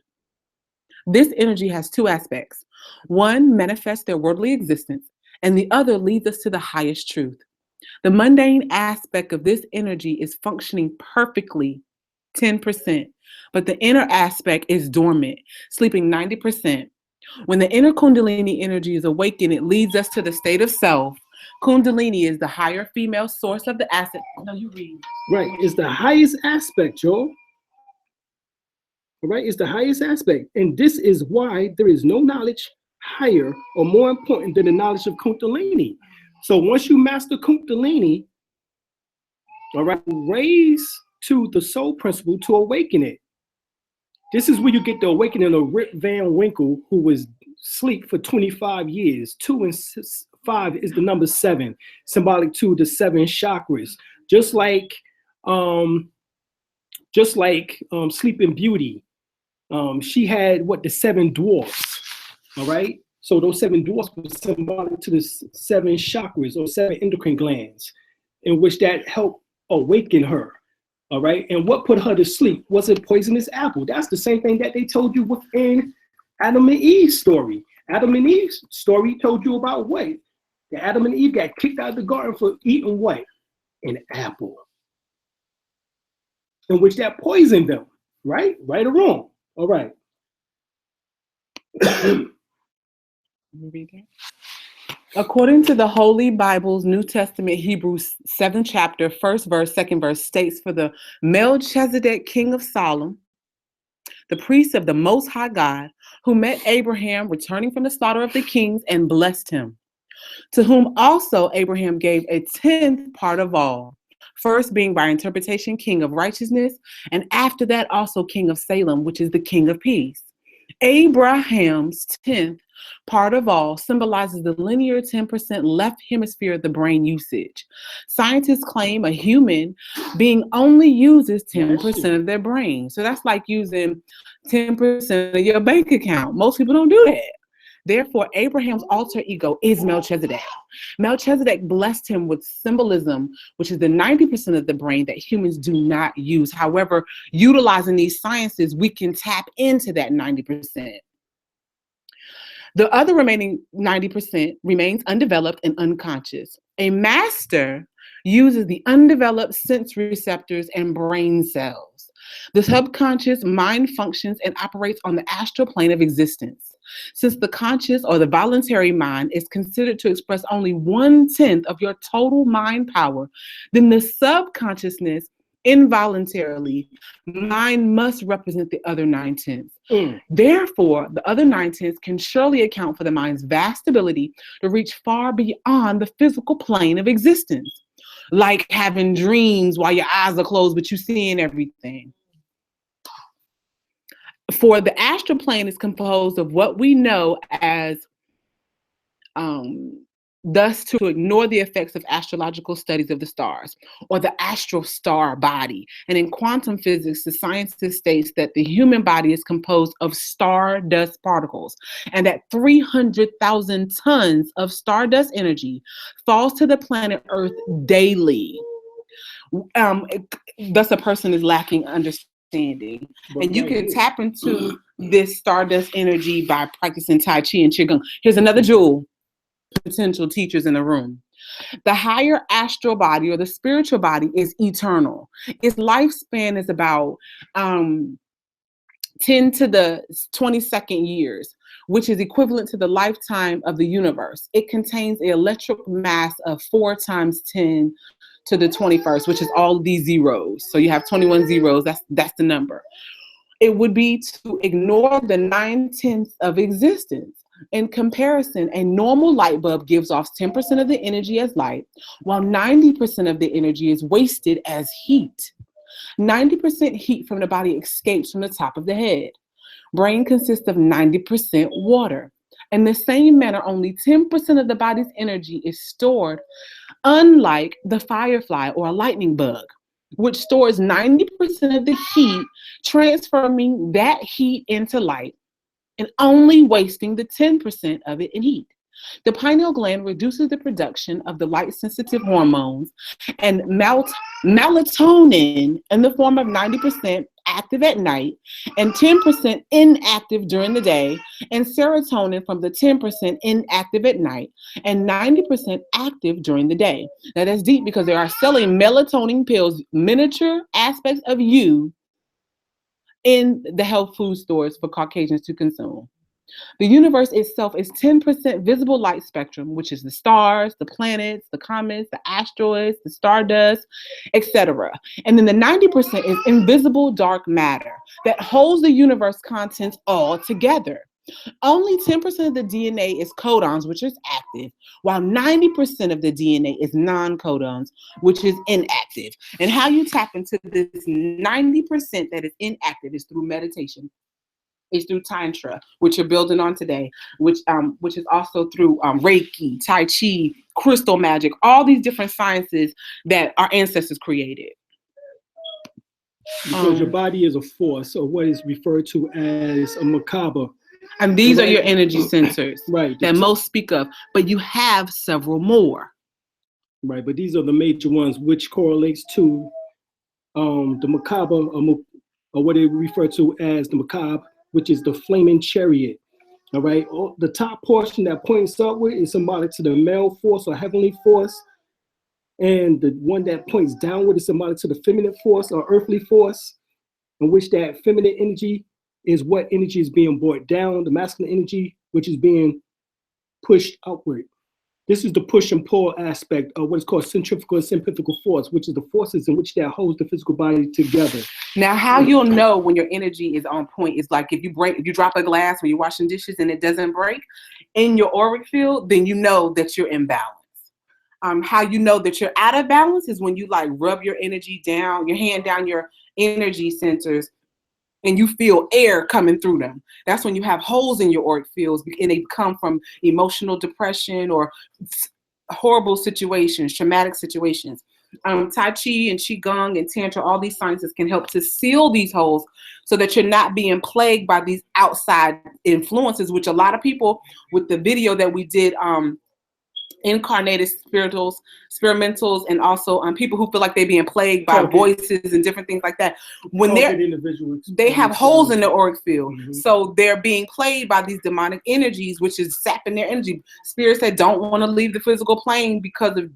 This energy has two aspects. One manifests their worldly existence, and the other leads us to the highest truth. The mundane aspect of this energy is functioning perfectly, 10%, but the inner aspect is dormant, sleeping 90%. When the inner Kundalini energy is awakened, it leads us to the state of self. Kundalini is the higher female source of the asset. No, you read. Right. It's the highest aspect, Joel. All right. It's the highest aspect. And this is why there is no knowledge higher or more important than the knowledge of Kundalini. So once you master Kundalini, all right, raise to the soul principle to awaken it. This is where you get the awakening of Rip Van Winkle, who was asleep for 25 years. 2 and 5 is the number 7, symbolic to the 7 chakras. Just like Sleeping Beauty, she had the 7 dwarfs. All right. So those 7 dwarfs were symbolic to the 7 chakras or 7 endocrine glands, in which that helped awaken her. All right. And what put her to sleep was a poisonous apple. That's the same thing that they told you within Adam and Eve's story. Adam and Eve's story told you about what? That Adam and Eve got kicked out of the garden for eating what? An apple. In which that poisoned them. Right? Right or wrong? All right. According to the Holy Bible's New Testament, Hebrews 7th chapter, 1st verse, 2nd verse states, for the Melchizedek, king of Salem, the priest of the Most High God, who met Abraham returning from the slaughter of the kings and blessed him, to whom also Abraham gave a 10th part of all, first being by interpretation king of righteousness, and after that also king of Salem, which is the king of peace. Abraham's 10th part of all symbolizes the linear 10% left hemisphere of the brain usage. Scientists claim a human being only uses 10% of their brain. So that's like using 10% of your bank account. Most people don't do that. Therefore, Abraham's alter ego is Melchizedek. Melchizedek blessed him with symbolism, which is the 90% of the brain that humans do not use. However, utilizing these sciences, we can tap into that 90%. The other remaining 90% remains undeveloped and unconscious. A master uses the undeveloped sense receptors and brain cells. The subconscious mind functions and operates on the astral plane of existence. Since the conscious or the voluntary mind is considered to express only 1/10 of your total mind power, then the subconsciousness involuntarily mind must represent the other 9/10. Therefore, the other 9/10 can surely account for the mind's vast ability to reach far beyond the physical plane of existence, like having dreams while your eyes are closed, but you're seeing everything. For the astral plane is composed of what we know as thus to ignore the effects of astrological studies of the stars, or the astral star body. And in quantum physics, the scientist states that the human body is composed of stardust particles, and that 300,000 tons of stardust energy falls to the planet Earth daily. Thus a person is lacking understanding. And you can tap into this stardust energy by practicing Tai Chi and Qigong. Here's another jewel. Potential teachers in the room. The higher astral body, or the spiritual body, is eternal. Its lifespan is about 10 to the 22nd years, which is equivalent to the lifetime of the universe. It contains an electric mass of 4 times 10 to the 21st, which is all these zeros. So you have 21 zeros. That's the number. It would be to ignore the 9/10 of existence. In comparison, a normal light bulb gives off 10% of the energy as light, while 90% of the energy is wasted as heat. 90% heat from the body escapes from the top of the head. Brain consists of 90% water. In the same manner, only 10% of the body's energy is stored, unlike the firefly or a lightning bug, which stores 90% of the heat, transforming that heat into light, and only wasting the 10% of it in heat. The pineal gland reduces the production of the light-sensitive hormones, and melatonin in the form of 90% active at night and 10% inactive during the day, and serotonin from the 10% inactive at night and 90% active during the day. Now that's deep, because they are selling melatonin pills, miniature aspects of you, in the health food stores for Caucasians to consume. The universe itself is 10% visible light spectrum, which is the stars, the planets, the comets, the asteroids, the stardust, etc. And then the 90% is invisible dark matter that holds the universe contents all together. Only 10% of the DNA is codons, which is active, while 90% of the DNA is non-codons, which is inactive. And how you tap into this 90% that is inactive is through meditation. It's through Tantra, which you're building on today, which is also through Reiki, Tai Chi, crystal magic, all these different sciences that our ancestors created. Because your body is a force, or what is referred to as a macabre. And these are your energy centers, right, that most speak of, but you have several more. Right, but these are the major ones, which correlates to the macabre, or what they refer to as the macabre, which is the flaming chariot. All right, the top portion that points upward is symbolic to the male force or heavenly force, and the one that points downward is symbolic to the feminine force or earthly force, in which that feminine energy is what energy is being brought down, the masculine energy, which is being pushed upward. This is the push and pull aspect of what is called centrifugal and centrifugal force, which is the forces in which that holds the physical body together. Now, how you'll know when your energy is on point is like if you drop a glass when you're washing dishes and it doesn't break in your auric field, then you know that you're in balance. How you know that you're out of balance is when you like rub your energy down, your hand down your energy centers, and you feel air coming through them. That's when you have holes in your auric fields, and they come from emotional depression or horrible situations, traumatic situations. Tai Chi and Qigong and Tantra, all these sciences can help to seal these holes so that you're not being plagued by these outside influences, which a lot of people, with the video that we did, incarnated experimentals, and also people who feel like they're being plagued by voices and different things like that. When they have holes in their auric field, so they're being played by these demonic energies, which is sapping their energy. Spirits that don't want to leave the physical plane because of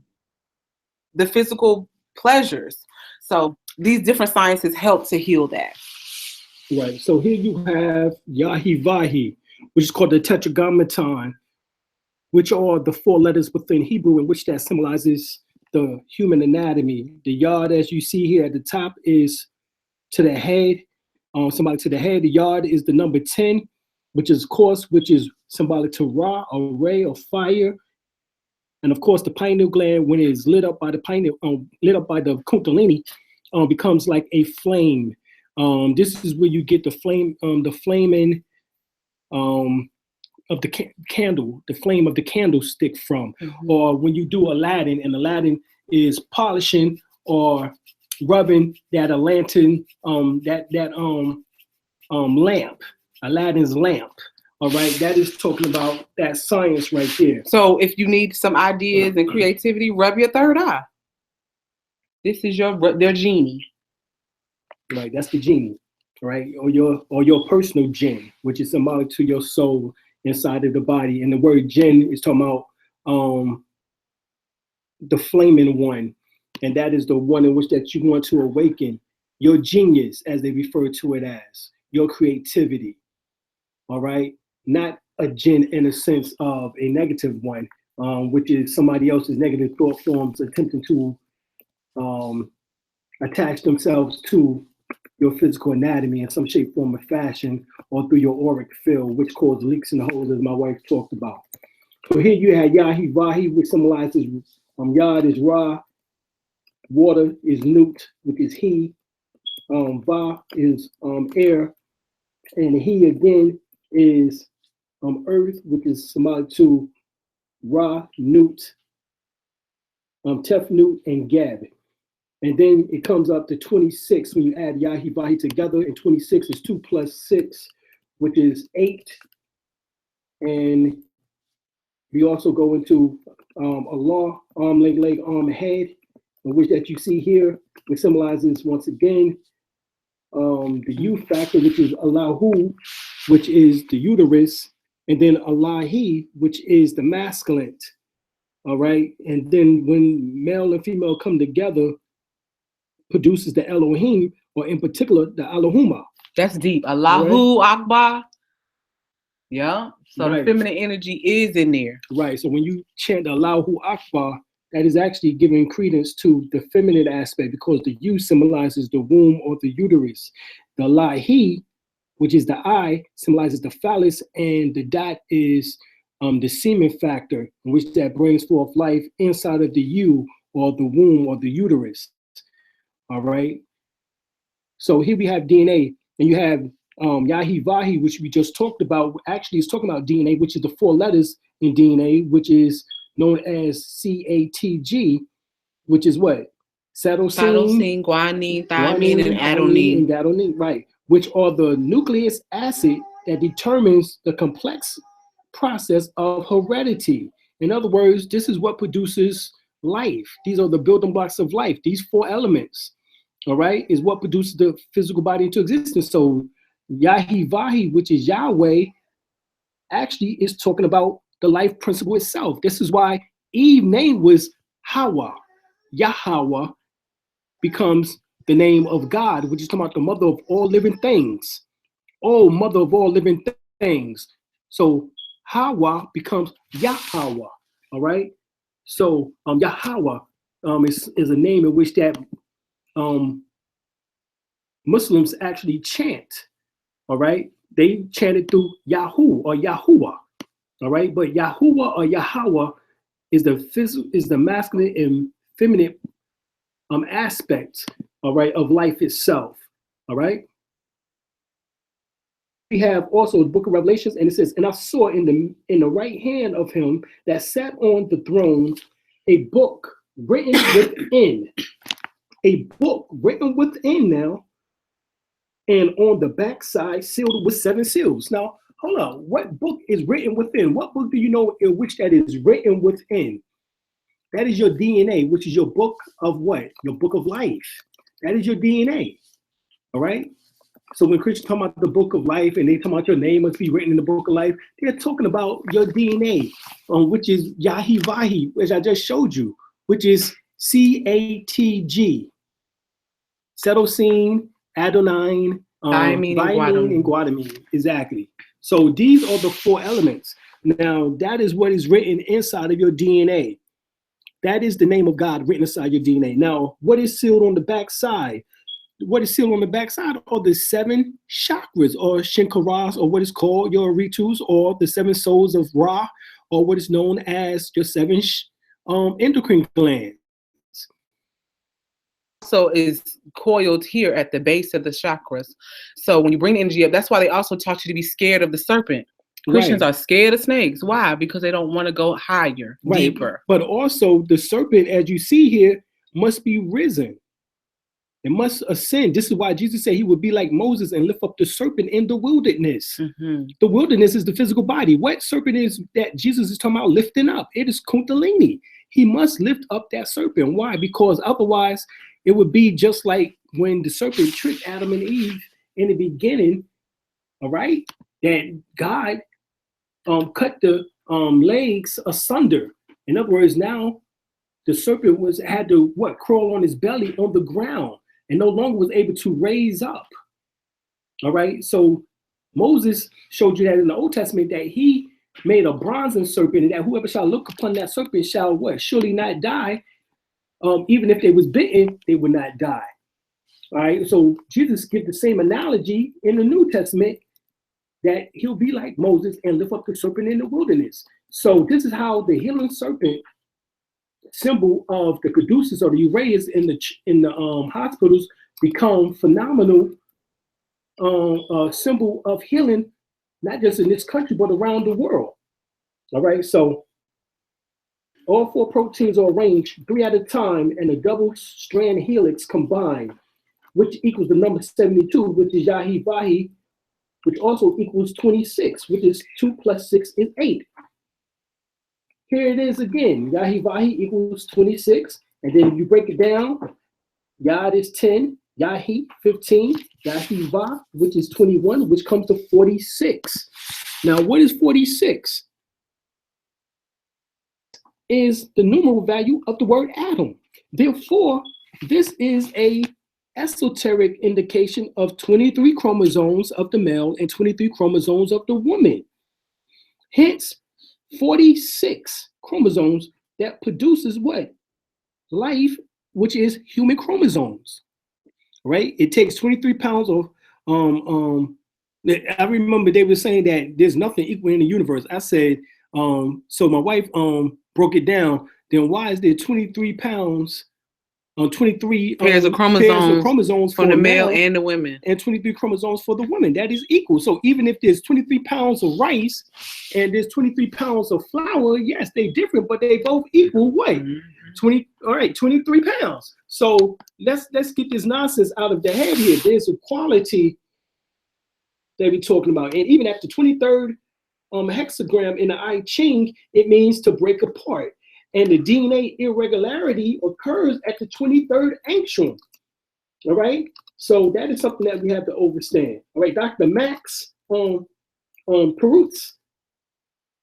the physical pleasures. So these different sciences help to heal that. Right. So here you have Yahi Vahi, which is called the Tetragrammaton, which are the 4 letters within Hebrew, in which that symbolizes the human anatomy. The yod, as you see here at the top, is to the head, symbolic to the head. The yod is the number 10, which is symbolic to Ra, or ray, or fire. And of course, the pineal gland, when it is lit up by the Kundalini, becomes like a flame. This is where you get the flaming of the candle, the flame of the candlestick from. Or when you do Aladdin, and Aladdin is polishing or rubbing that lantern, lamp, Aladdin's lamp. All right, that is talking about that science right there. So if you need some ideas and creativity, rub your third eye. This is their genie. Right, that's the genie, right? Or your personal jinn, which is symbolic to your soul inside of the body. And the word jinn is talking about the flaming one, and that is the one in which that you want to awaken your genius, as they refer to it as, your creativity. All right, not a jinn in a sense of a negative one, which is somebody else's negative thought forms attempting to attach themselves to your physical anatomy in some shape, form, or fashion, or through your auric field, which causes leaks and holes, as my wife talked about. So here you have Yahi Vahi, which symbolizes Yad is Ra, water is Nut, which is he, Va is air, and he again is earth, which is symbolic to Ra, Nut, Tef, Nut, and Gab. And then it comes up to 26 when you add Yahi Vahi together, and 26 is 2 plus 6, which is 8. And we also go into Allah, arm, leg, arm, head, which that you see here, which symbolizes once again the U factor, which is Allahu, which is the uterus, and then Allahi, which is the masculine. All right, and then when male and female come together, produces the Elohim, or in particular the Elohuma. That's deep. Allahu Akbar. Yeah. So Right. the feminine energy is in there. Right. So when you chant Allahu Akbar, that is actually giving credence to the feminine aspect, because the U symbolizes the womb or the uterus. The Lahi, which is the I, symbolizes the phallus, and the dot is the semen factor, which that brings forth life inside of the U, or the womb, or the uterus. All right. So here we have DNA, and you have Yahi Vahi, which we just talked about. Actually, it's talking about DNA, which is the 4 letters in DNA, which is known as CATG, which is what? Cytosine, guanine, thymine, and adenine. And adenine, right. Which are the nucleic acid that determines the complex process of heredity. In other words, this is what produces life. These are the building blocks of life. These 4 elements, all right, is what produces the physical body into existence. So Yahi Vahi, which is Yahweh, actually is talking about the life principle itself. This is why Eve's name was Hawa. Yahweh becomes the name of God, which is talking about the mother of all living things. Oh, mother of all living things. So Hawa becomes Yahweh, all right? So Yahweh is a name in which that Muslims actually chant, all right? They chant it through Yahu or Yahuwah, all right? But Yahuwah or Yahweh is the masculine and feminine aspect, all right, of life itself, all right? We have also the book of Revelations, and it says, and I saw in the right hand of him that sat on the throne a book written within. A book written within now, and on the backside sealed with 7 seals. Now, hold on, what book is written within? What book do you know in which that is written within? That is your DNA, which is your book of what? Your book of life. That is your DNA, all right? So when Christians talk about the book of life and they talk about your name must be written in the book of life, they're talking about your DNA, which is Yahi Vahi, which I just showed you, which is CATG. Cytosine, adenine, thymine, and guanine. Exactly. So these are the 4 elements. Now, that is what is written inside of your DNA. That is the name of God written inside your DNA. Now, what is sealed on the backside? What is sealed on the backside are the 7 chakras, or shankaras, or what is called your ritus, or the 7 souls of Ra, or what is known as your 7 endocrine glands. also is coiled here at the base of the chakras. So when you bring the energy up, that's why they also taught you to be scared of the serpent. Christians are scared of snakes. Why? Because they don't want to go higher, deeper. But also the serpent, as you see here, must be risen. It must ascend. This is why Jesus said he would be like Moses and lift up the serpent in the wilderness. Mm-hmm. The wilderness is the physical body. What serpent is that Jesus is talking about lifting up? It is Kundalini. He must lift up that serpent. Why? Because otherwise it would be just like when the serpent tricked Adam and Eve in the beginning, all right, that God cut the legs asunder. In other words, now the serpent had to crawl on his belly on the ground and no longer was able to raise up. All right. So Moses showed you that in the Old Testament that he made a bronze serpent, and that whoever shall look upon that serpent shall surely not die. Even if they was bitten, they would not die. All right. So Jesus gives the same analogy in the New Testament that he'll be like Moses and lift up the serpent in the wilderness. So this is how the healing serpent, symbol of the caduceus or the Uranus in the hospitals, become phenomenal symbol of healing, not just in this country but around the world. All right, so all 4 proteins are arranged 3 at a time and a double strand helix combined, which equals the number 72, which is Yahi Vahi, which also equals 26, which is 2 plus 6 is 8. Here it is again. Yahi Vahi equals 26. And then you break it down. Yad is 10. Yahi 15. Yahi Va, which is 21, which comes to 46. Now, what is 46? Is the numeral value of the word atom. Therefore, this is a esoteric indication of 23 chromosomes of the male and 23 chromosomes of the woman. Hence, 46 chromosomes that produces what? Life, which is human chromosomes, right? It takes 23 pounds of, I remember they were saying that there's nothing equal in the universe. I said, so my wife broke it down, then why is there 23 pounds 23 pairs of chromosomes for the male and the women, and 23 chromosomes for the women? That is equal. So even if there's 23 pounds of rice and there's 23 pounds of flour, yes, they different, but they both equal weight. 23 pounds. So let's get this nonsense out of the head here. There's a quality that we're talking about, and even at the 23rd hexagram in the I Ching, it means to break apart. And the DNA irregularity occurs at the 23rd angstrom. All right. So that is something that we have to understand. All right. Dr. Max Perutz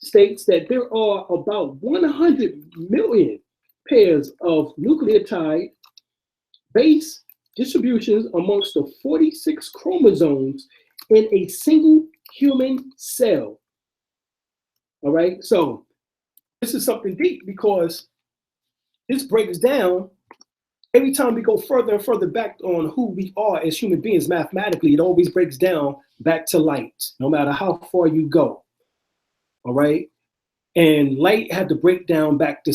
states that there are about 100 million pairs of nucleotide base distributions amongst the 46 chromosomes in a single human cell. All right. So this is something deep because this breaks down every time we go further and further back on who we are as human beings mathematically. It always breaks down back to light, no matter how far you go. All right. And light had to break down back to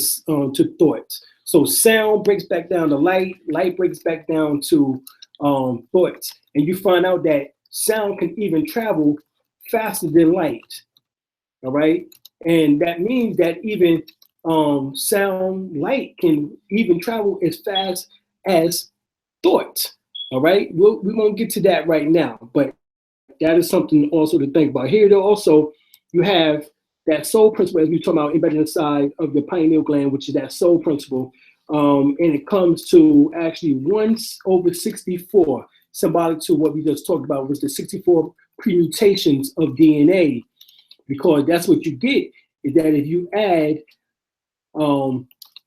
thoughts. So sound breaks back down to light, light breaks back down to thoughts. And you find out that sound can even travel faster than light. All right. And that means that even sound, light can even travel as fast as thought. All right, we won't get to that right now, but that is something also to think about. Here, though, also you have that soul principle, as we talk about, embedded inside of the pineal gland, which is that soul principle, and it comes to actually 1/64, symbolic to what we just talked about, was the 64 permutations of DNA. Because that's what you get, is that if you add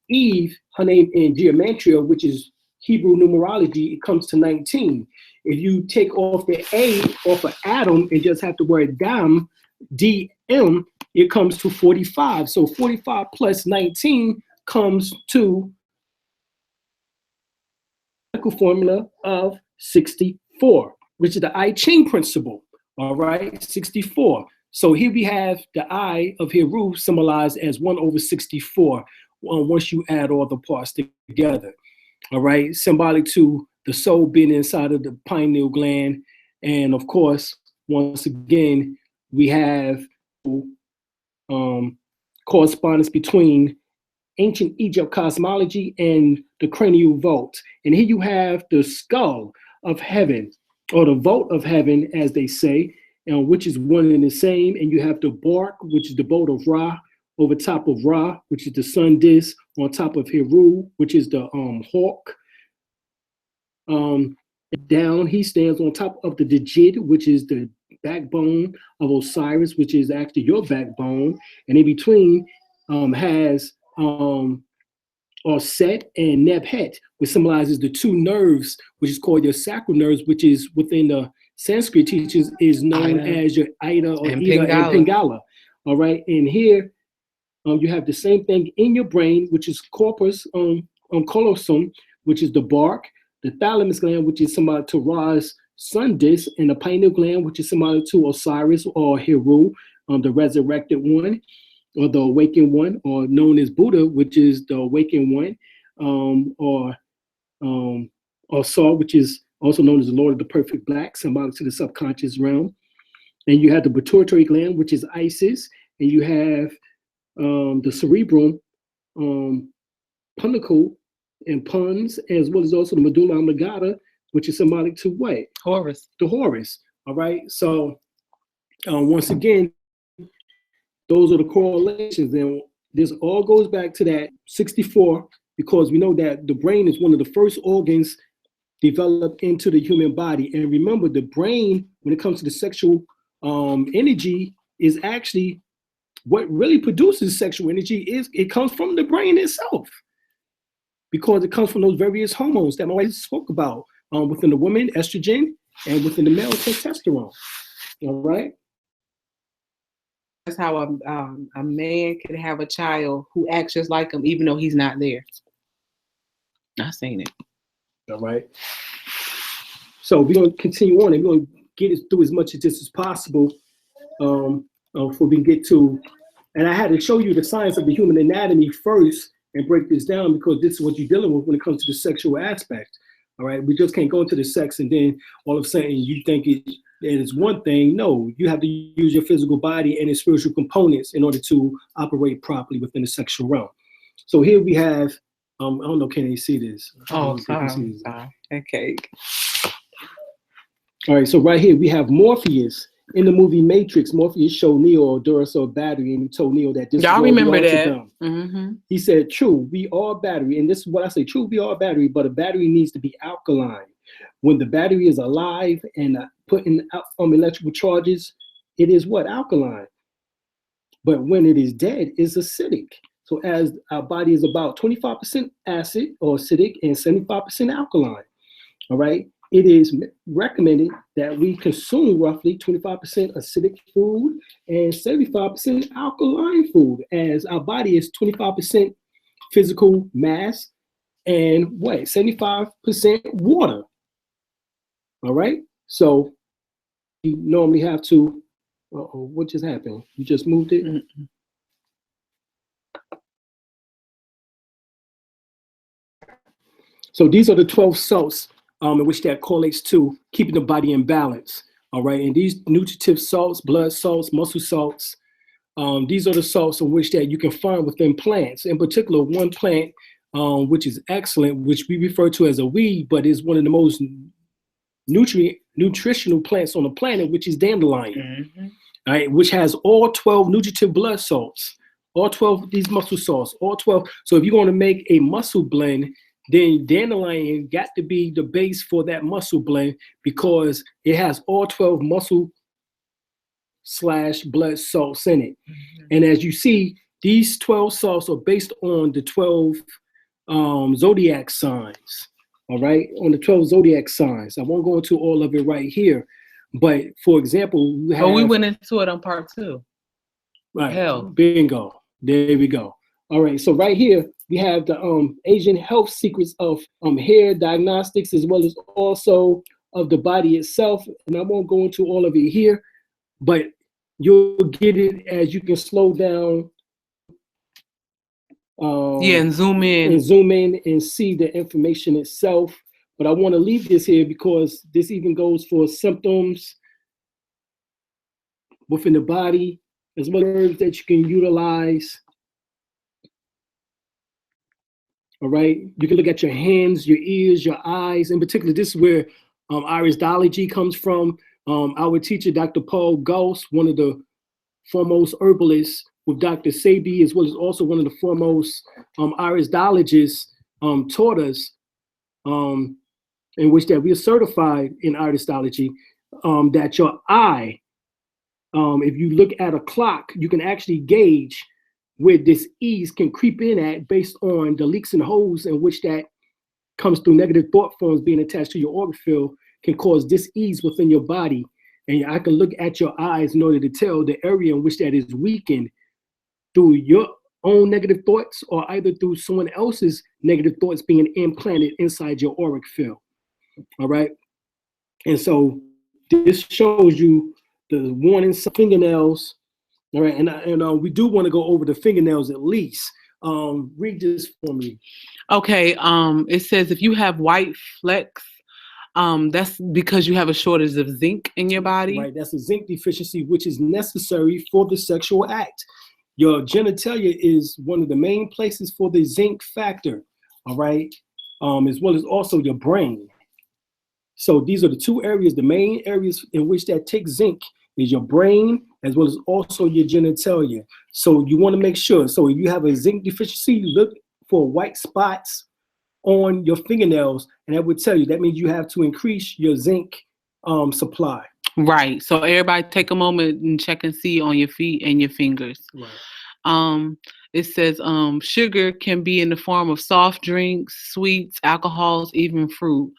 Eve, her name in gematria, which is Hebrew numerology, it comes to 19. If you take off the A off of Adam and just have the word Dam, DM, it comes to 45. So 45 plus 19 comes to the formula of 64, which is the I Ching principle. All right, 64. So here we have the eye of Heru symbolized as 1/64 once you add all the parts together. all right, symbolic to the soul being inside of the pineal gland. And of course, once again, we have correspondence between ancient Egypt cosmology and the cranial vault. And here you have the skull of heaven, or the vault of heaven, as they say, which is one and the same. And you have the bark, which is the bolt of Ra, over top of Ra, which is the sun disk, on top of Heru, which is the hawk. Down, he stands on top of the Djid, which is the backbone of Osiris, which is actually your backbone. And in between has Set and Nebhet, which symbolizes the two nerves, which is called your sacral nerves, which is within the Sanskrit teachings is known as your Ida or and Ida Pingala. and Pingala. All right, and here you have the same thing in your brain, which is corpus callosum, which is the bark, the thalamus gland, which is symbolic to Ra's sun disk, and the pineal gland, which is symbolic to Osiris or Heru, the resurrected one, or the awakened one, or known as Buddha, which is the awakened one, or Saw, which is also known as the Lord of the Perfect Black, symbolic to the subconscious realm. And you have the pituitary gland, which is Isis, and you have the cerebrum, punnacle, and pons, as well as also the medulla oblongata, which is symbolic to what? Horus. The Horus. All right. So once again, those are the correlations. And this all goes back to that 64, because we know that the brain is one of the first organs developed into the human body. And remember, the brain, when it comes to the sexual energy, is actually what really produces sexual energy. It comes from the brain itself, because it comes from those various hormones that my wife spoke about within the woman, estrogen, and within the male, testosterone. All right. That's how a man can have a child who acts just like him, even though he's not there. I've seen it. All right. So we're going to continue on, and we're going to get it through as much of this as possible before we can get to, and I had to show you the science of the human anatomy first and break this down, because this is what you're dealing with when it comes to the sexual aspect. All right. We just can't go into the sex and then all of a sudden you think it is one thing. No, you have to use your physical body and its spiritual components in order to operate properly within the sexual realm. So here we have, I don't know, can they see this? Oh, sorry. Okay. All right, so right here we have Morpheus. In the movie Matrix, Morpheus showed Neo a Duracell battery, and he told Neo that this y'all is remember that. that. Mm-hmm. He said, true, we are battery. And this is what I say, true, we are battery, but a battery needs to be alkaline. When the battery is alive and putting out electrical charges, it is what? Alkaline. But when it is dead, it's acidic. So as our body is about 25% acid or acidic and 75% alkaline, all right? It is recommended that we consume roughly 25% acidic food and 75% alkaline food, as our body is 25% physical mass and what? 75% water. All right. So you normally have to, what just happened? You just moved it? Mm-hmm. So these are the 12 salts in which that correlates to keeping the body in balance. All right. And these nutritive salts, blood salts, muscle salts, these are the salts in which that you can find within plants. In particular, one plant, which is excellent, which we refer to as a weed, but is one of the most nutritional plants on the planet, which is dandelion. Mm-hmm. All right, which has all 12 nutritive blood salts, all 12 of these muscle salts, all 12. So if you're going to make a muscle blend, then dandelion got to be the base for that muscle blend, because it has all 12 muscle / blood salts in it. Mm-hmm. And as you see, these 12 salts are based on the 12 zodiac signs. All right, on the 12 zodiac signs. I won't go into all of it right here, but for example, we went into it on part 2. Right. Hell. Bingo. There we go. All right. So right here we have the Asian health secrets of hair diagnostics, as well as also of the body itself. And I won't go into all of it here, but you'll get it as you can slow down And zoom in. And zoom in and see the information itself. But I want to leave this here because this even goes for symptoms within the body, as well as herbs that you can utilize. All right. You can look at your hands, your ears, your eyes. In particular, this is where Iridology comes from. Our teacher, Dr. Paul Gauss, one of the foremost herbalists with Dr. Sebi, as well as also one of the foremost iridologists, taught us, in which that we are certified in iridology, that your eye, if you look at a clock, you can actually gauge where this ease can creep in at based on the leaks and holes in which that comes through negative thought forms being attached to your auric field can cause dis-ease within your body. And I can look at your eyes in order to tell the area in which that is weakened through your own negative thoughts or either through someone else's negative thoughts being implanted inside your auric field. All right. And so this shows you the warning fingernails. All right. And we do want to go over the fingernails at least. Read this for me. Okay. It says if you have white flecks, that's because you have a shortage of zinc in your body. Right. That's a zinc deficiency, which is necessary for the sexual act. Your genitalia is one of the main places for the zinc factor. All right. As well as also your brain. So these are the two areas, the main areas in which that takes zinc is your brain as well as also your genitalia. So you want to make sure. So if you have a zinc deficiency, look for white spots on your fingernails, and that would tell you that means you have to increase your zinc supply. Right. So everybody take a moment and check and see on your feet and your fingers. Right. It says sugar can be in the form of soft drinks, sweets, alcohols, even fruit.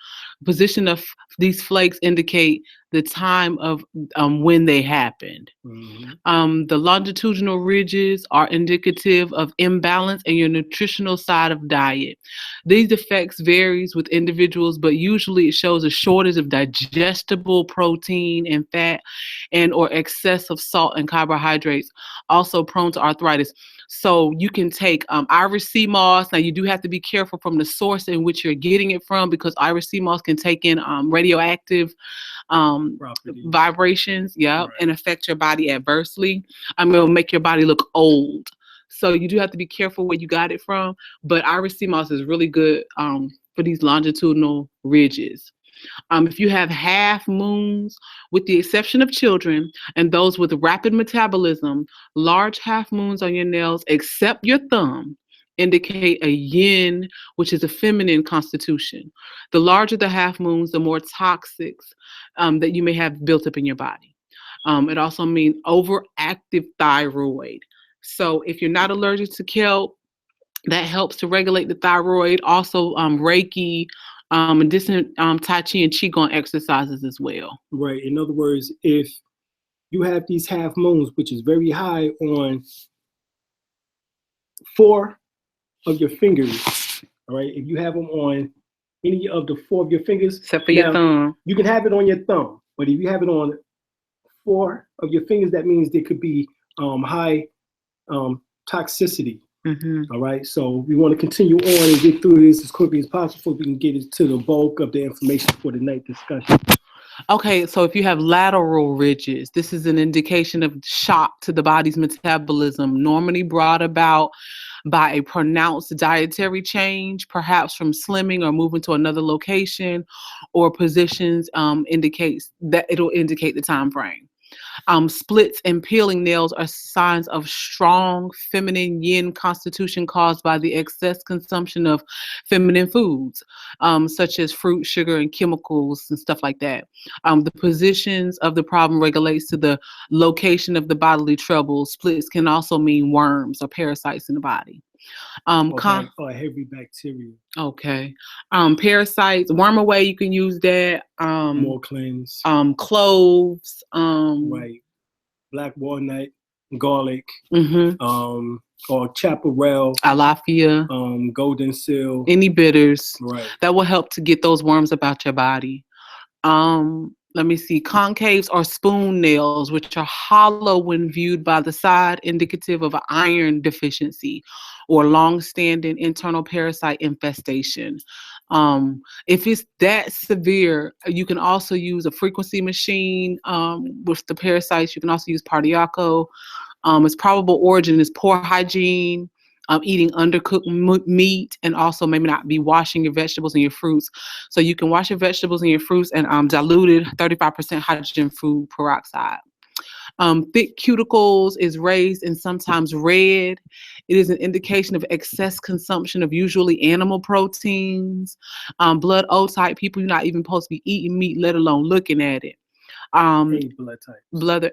Position of these flakes indicate the time of when they happened. Mm-hmm. The longitudinal ridges are indicative of imbalance in your nutritional side of diet. These effects varies with individuals, but usually it shows a shortage of digestible protein and fat and or excess of salt and carbohydrates, also prone to arthritis. So you can take Irish sea moss. Now you do have to be careful from the source in which you're getting it from, because Irish sea moss can take in radioactive vibrations, Right. and affect your body adversely. It'll make your body look old. So you do have to be careful where you got it from. But Irish sea moss is really good for these longitudinal ridges. If you have half moons, with the exception of children and those with rapid metabolism, large half moons on your nails, except your thumb, indicate a yin, which is a feminine constitution. The larger the half moons, the more toxics that you may have built up in your body. It also means overactive thyroid. So if you're not allergic to kelp, that helps to regulate the thyroid. Also, Reiki, and different Tai Chi and Qigong exercises as well. Right. In other words, if you have these half moons, which is very high on 4 of your fingers, all right, if you have them on any of the 4 of your fingers, except for your thumb, you can have it on your thumb, but if you have it on 4 of your fingers, that means there could be high toxicity. Mm-hmm. All right, so we want to continue on and get through this as quickly as possible so we can get to the bulk of the information for the night discussion. Okay, so if you have lateral ridges, this is an indication of shock to the body's metabolism, normally brought about by a pronounced dietary change, perhaps from slimming or moving to another location, or positions indicates that it'll indicate the time frame. Splits and peeling nails are signs of strong feminine yin constitution caused by the excess consumption of feminine foods, such as fruit, sugar, and chemicals and stuff like that. The positions of the problem regulates to the location of the bodily trouble. Splits can also mean worms or parasites in the body. Or heavy bacteria. Okay. Parasites, worm away, you can use that. More cleanse. Cloves. Right. Black walnut, garlic. Mm-hmm. Or chaparral. Alafia. Golden seal. Any bitters. Right. That will help to get those worms about your body. let me see, concaves or spoon nails, which are hollow when viewed by the side, indicative of an iron deficiency or long-standing internal parasite infestation. If it's that severe, you can also use a frequency machine with the parasites. You can also use Pardiaco. Its probable origin is poor hygiene, eating undercooked meat, and also maybe not be washing your vegetables and your fruits. So you can wash your vegetables and your fruits and diluted 35% hydrogen food peroxide. Thick cuticles is raised and sometimes red. It is an indication of excess consumption of usually animal proteins. Blood O type people, you're not even supposed to be eating meat, let alone looking at it. A blood type. Blood.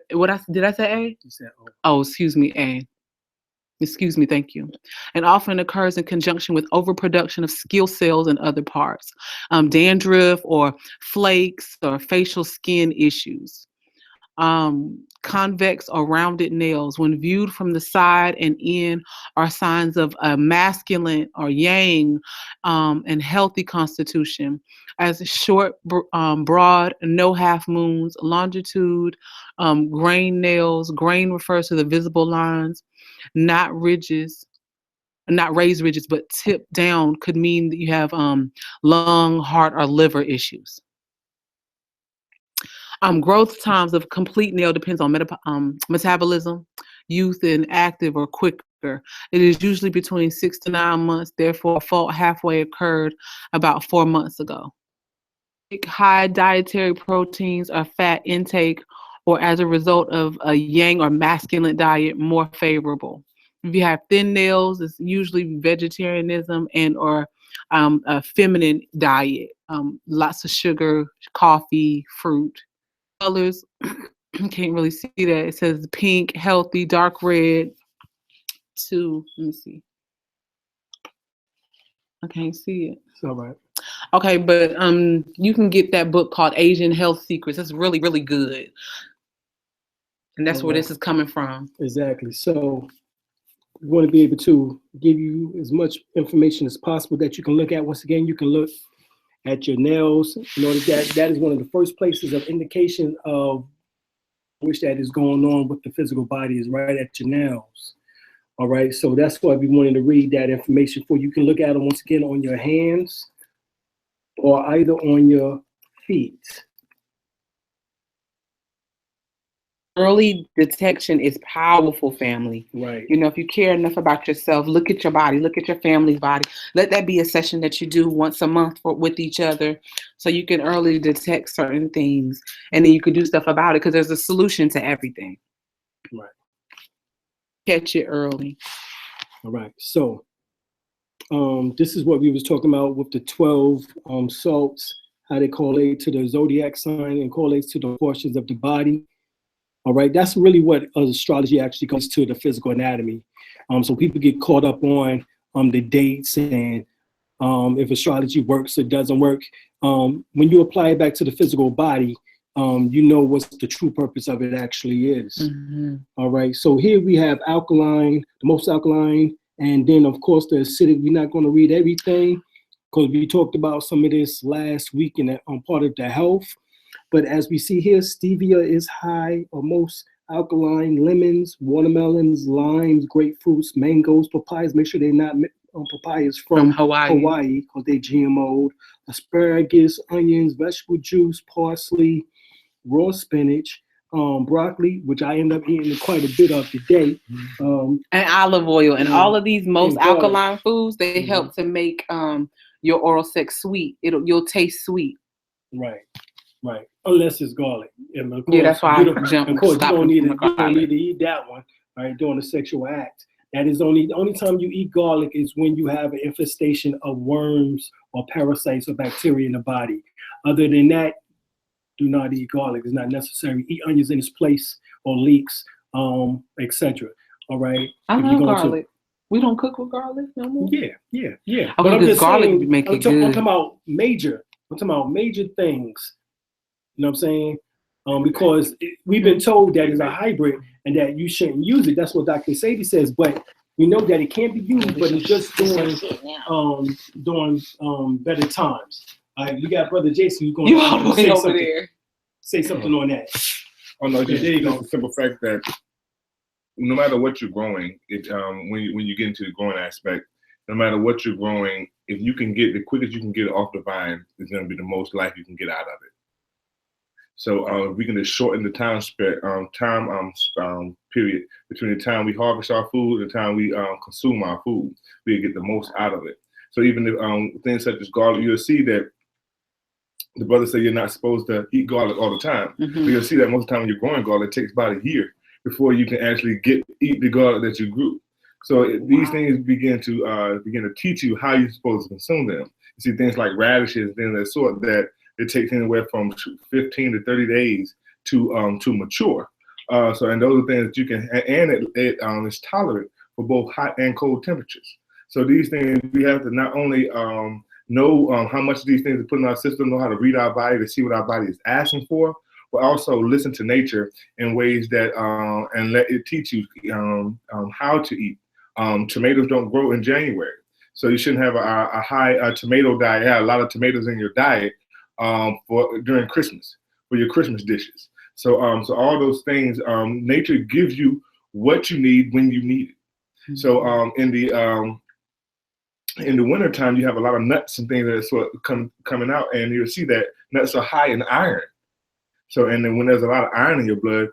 Did I say A? You said O. Oh, excuse me, A. Excuse me, thank you. And often occurs in conjunction with overproduction of skill cells in other parts, dandruff or flakes or facial skin issues. Convex or rounded nails, when viewed from the side and in, are signs of a masculine or yang and healthy constitution. As short, broad, no half moons, longitude, grain nails. Grain refers to the visible lines, not ridges. Not raised ridges, but tipped down could mean that you have lung, heart, or liver issues. Growth times of complete nail depends on metabolism, youth and active or quicker. It is usually between 6 to 9 months. Therefore, a fault halfway occurred about 4 months ago. High dietary proteins or fat intake, or as a result of a yang or masculine diet, more favorable. If you have thin nails, it's usually vegetarianism and or a feminine diet. Lots of sugar, coffee, fruit. Colors, can't really see that. It says pink, healthy, dark red. Let me see. I can't see it. It's all right. Okay, but you can get that book called Asian Health Secrets. It's really, really good. And that's where this is coming from. Exactly. So we want to be able to give you as much information as possible that you can look at. Once again, you can look at your nails. You know, that is one of the first places of indication of which that is going on with the physical body is right at your nails. All right. So that's why we wanted to read that information for you. You can look at them once again on your hands or either on your feet. Early detection is powerful, family. Right. You know, if you care enough about yourself, look at your body, look at your family's body. Let that be a session that you do once a month with each other so you can early detect certain things and then you can do stuff about it because there's a solution to everything. Right. Catch it early. All right. So this is what we was talking about with the 12 salts, how they correlate to the zodiac sign and correlates to the portions of the body. All right, that's really what astrology actually comes to, the physical anatomy. So people get caught up on the dates and if astrology works or doesn't work. When you apply it back to the physical body, you know what the true purpose of it actually is. Mm-hmm. All right, so here we have alkaline, the most alkaline, and then of course the acidic. We're not going to read everything because we talked about some of this last week in part of the health. But as we see here, stevia is high or most alkaline. Lemons, watermelons, limes, grapefruits, mangoes, papayas. Make sure they're not papayas from Hawaii because they're GMO'd. Asparagus, onions, vegetable juice, parsley, raw spinach, broccoli, which I end up eating quite a bit of today. And olive oil. And all of these most alkaline foods, they help to make your oral sex sweet. You'll taste sweet. Right. Right, unless it's garlic. And of course, yeah, that's why you don't need to eat that one, right, during the sexual act. That is the only time you eat garlic is when you have an infestation of worms or parasites or bacteria in the body. Other than that, do not eat garlic. It's not necessary. Eat onions in its place or leeks, etc. All right. I love garlic. We don't cook with garlic no more. Yeah. Okay, because garlic would make it good. I'm talking about major things. You know what I'm saying? Because we've been told that it's a hybrid and that you shouldn't use it. That's what Dr. Sadie says. But we know that it can be used, but it's just during better times. All right, we got Brother Jason who's going to say something. There. say something on that. Oh no, Yeah, there you go. the simple fact that no matter what you're growing, when you get into the growing aspect, no matter what you're growing, if you can get the quickest you can get it off the vine, is going to be the most life you can get out of it. So if we can just shorten the time period between the time we harvest our food and the time we consume our food, we get the most out of it. So even if things such as garlic, you'll see that the brother said you're not supposed to eat garlic all the time. Mm-hmm. But you'll see that most of the time when you're growing garlic, it takes about a year before you can actually eat the garlic that you grew. So these things begin to teach you how you're supposed to consume them. You see things like radishes and things of that sort that it takes anywhere from 15 to 30 days to mature. And those are things that you can, and it is tolerant for both hot and cold temperatures. So these things we have to not only know how much of these things to put in our system, know how to read our body to see what our body is asking for, but also listen to nature in ways that and let it teach you how to eat. Tomatoes don't grow in January, so you shouldn't have a high tomato diet. Have a lot of tomatoes in your diet during Christmas for your Christmas dishes. So all those things, nature gives you what you need when you need it. Mm-hmm. So in the wintertime, you have a lot of nuts and things that are sort of coming out, and you'll see that nuts are high in iron. So, and then when there's a lot of iron in your blood,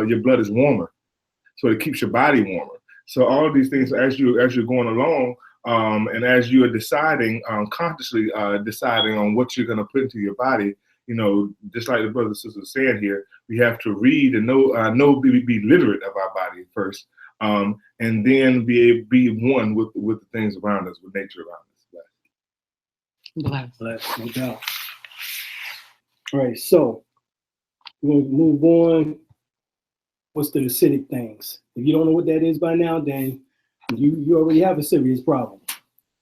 your blood is warmer, so it keeps your body warmer. So all of these things, as you're going along, and as you are deciding, consciously deciding on what you're going to put into your body, just like the brothers and sisters saying here, we have to read and be literate of our body first, and then be one with the things around us, with nature around us. Bless, no doubt. All right, so we'll move on. What's the acidic things? If you don't know what that is by now, then you already have a serious problem.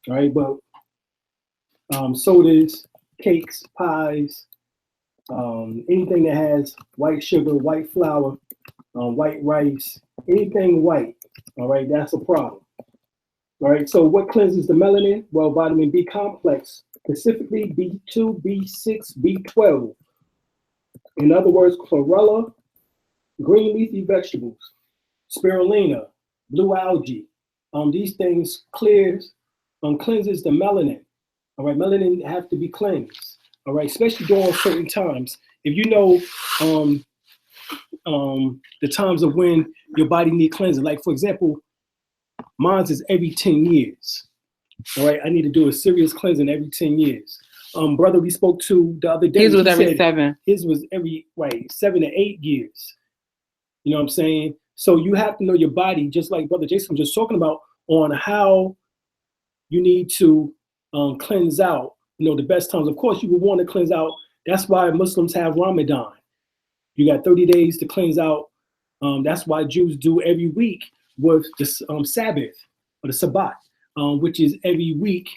All right, but sodas, cakes, pies, anything that has white sugar, white flour, white rice, anything white, all right, that's a problem. All right, so what cleanses the melanin? Well, vitamin B complex, specifically B2, B6, B12. In other words, chlorella, green leafy vegetables, spirulina, blue algae. These things cleanses the melanin. All right, melanin have to be cleansed. All right, especially during certain times. If you know the times of when your body needs cleansing, like for example, mine is every 10 years. All right, I need to do a serious cleansing every 10 years. Brother we spoke to the other day. His was every 7. His was every 7 to 8 years. You know what I'm saying? So you have to know your body, just like Brother Jason was just talking about, on how you need to cleanse out. The best times. Of course, you would want to cleanse out. That's why Muslims have Ramadan. You got 30 days to cleanse out. That's why Jews do every week with the Sabbath or the Sabbath, which is every week,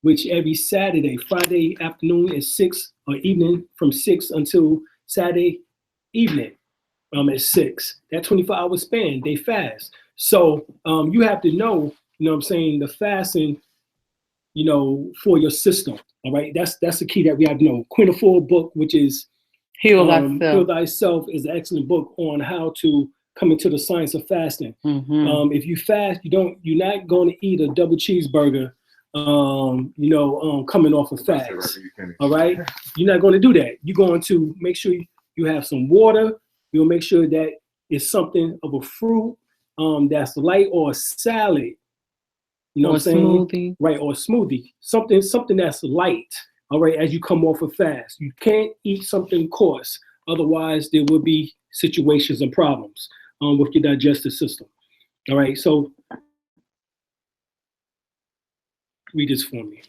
which every Saturday, Friday afternoon is 6 or evening from 6 until Saturday evening. At 6, that 24-hour span, they fast. So you have to know, what I'm saying, the fasting, for your system. All right, that's the key that we have to know. Queen of Four book, which is Heal Thyself. Heal Thyself, is an excellent book on how to come into the science of fasting. Mm-hmm. If you fast, you're not going to eat a double cheeseburger, coming off a fast. All right, you're not going to do that. You're going to make sure you have some water. You'll make sure that it's something of a fruit that's light, or a salad. You know what I'm saying? Smoothie. Right, or a smoothie. Something that's light, all right, as you come off a fast. You can't eat something coarse. Otherwise, there will be situations and problems with your digestive system. All right, so read this for me.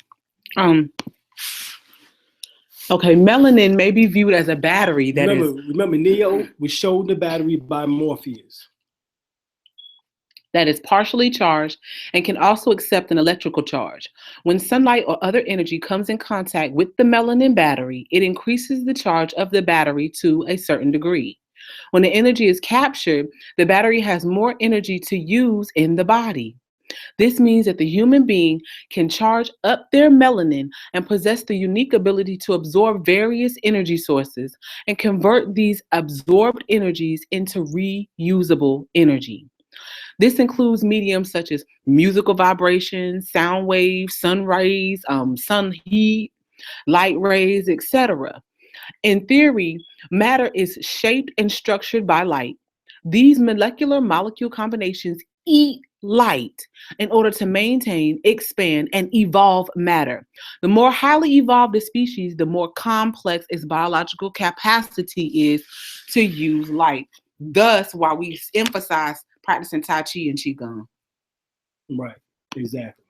Okay, melanin may be viewed as a battery Remember, Neo was shown the battery by Morpheus. That is partially charged and can also accept an electrical charge. When sunlight or other energy comes in contact with the melanin battery, it increases the charge of the battery to a certain degree. When the energy is captured, the battery has more energy to use in the body. This means that the human being can charge up their melanin and possess the unique ability to absorb various energy sources and convert these absorbed energies into reusable energy. This includes mediums such as musical vibrations, sound waves, sun rays, sun heat, light rays, etc. In theory, matter is shaped and structured by light. These molecular molecule combinations eat light in order to maintain, expand, and evolve matter. The more highly evolved the species, the more complex its biological capacity is to use light. Thus, why we emphasize practicing Tai Chi and Qigong. Right, exactly.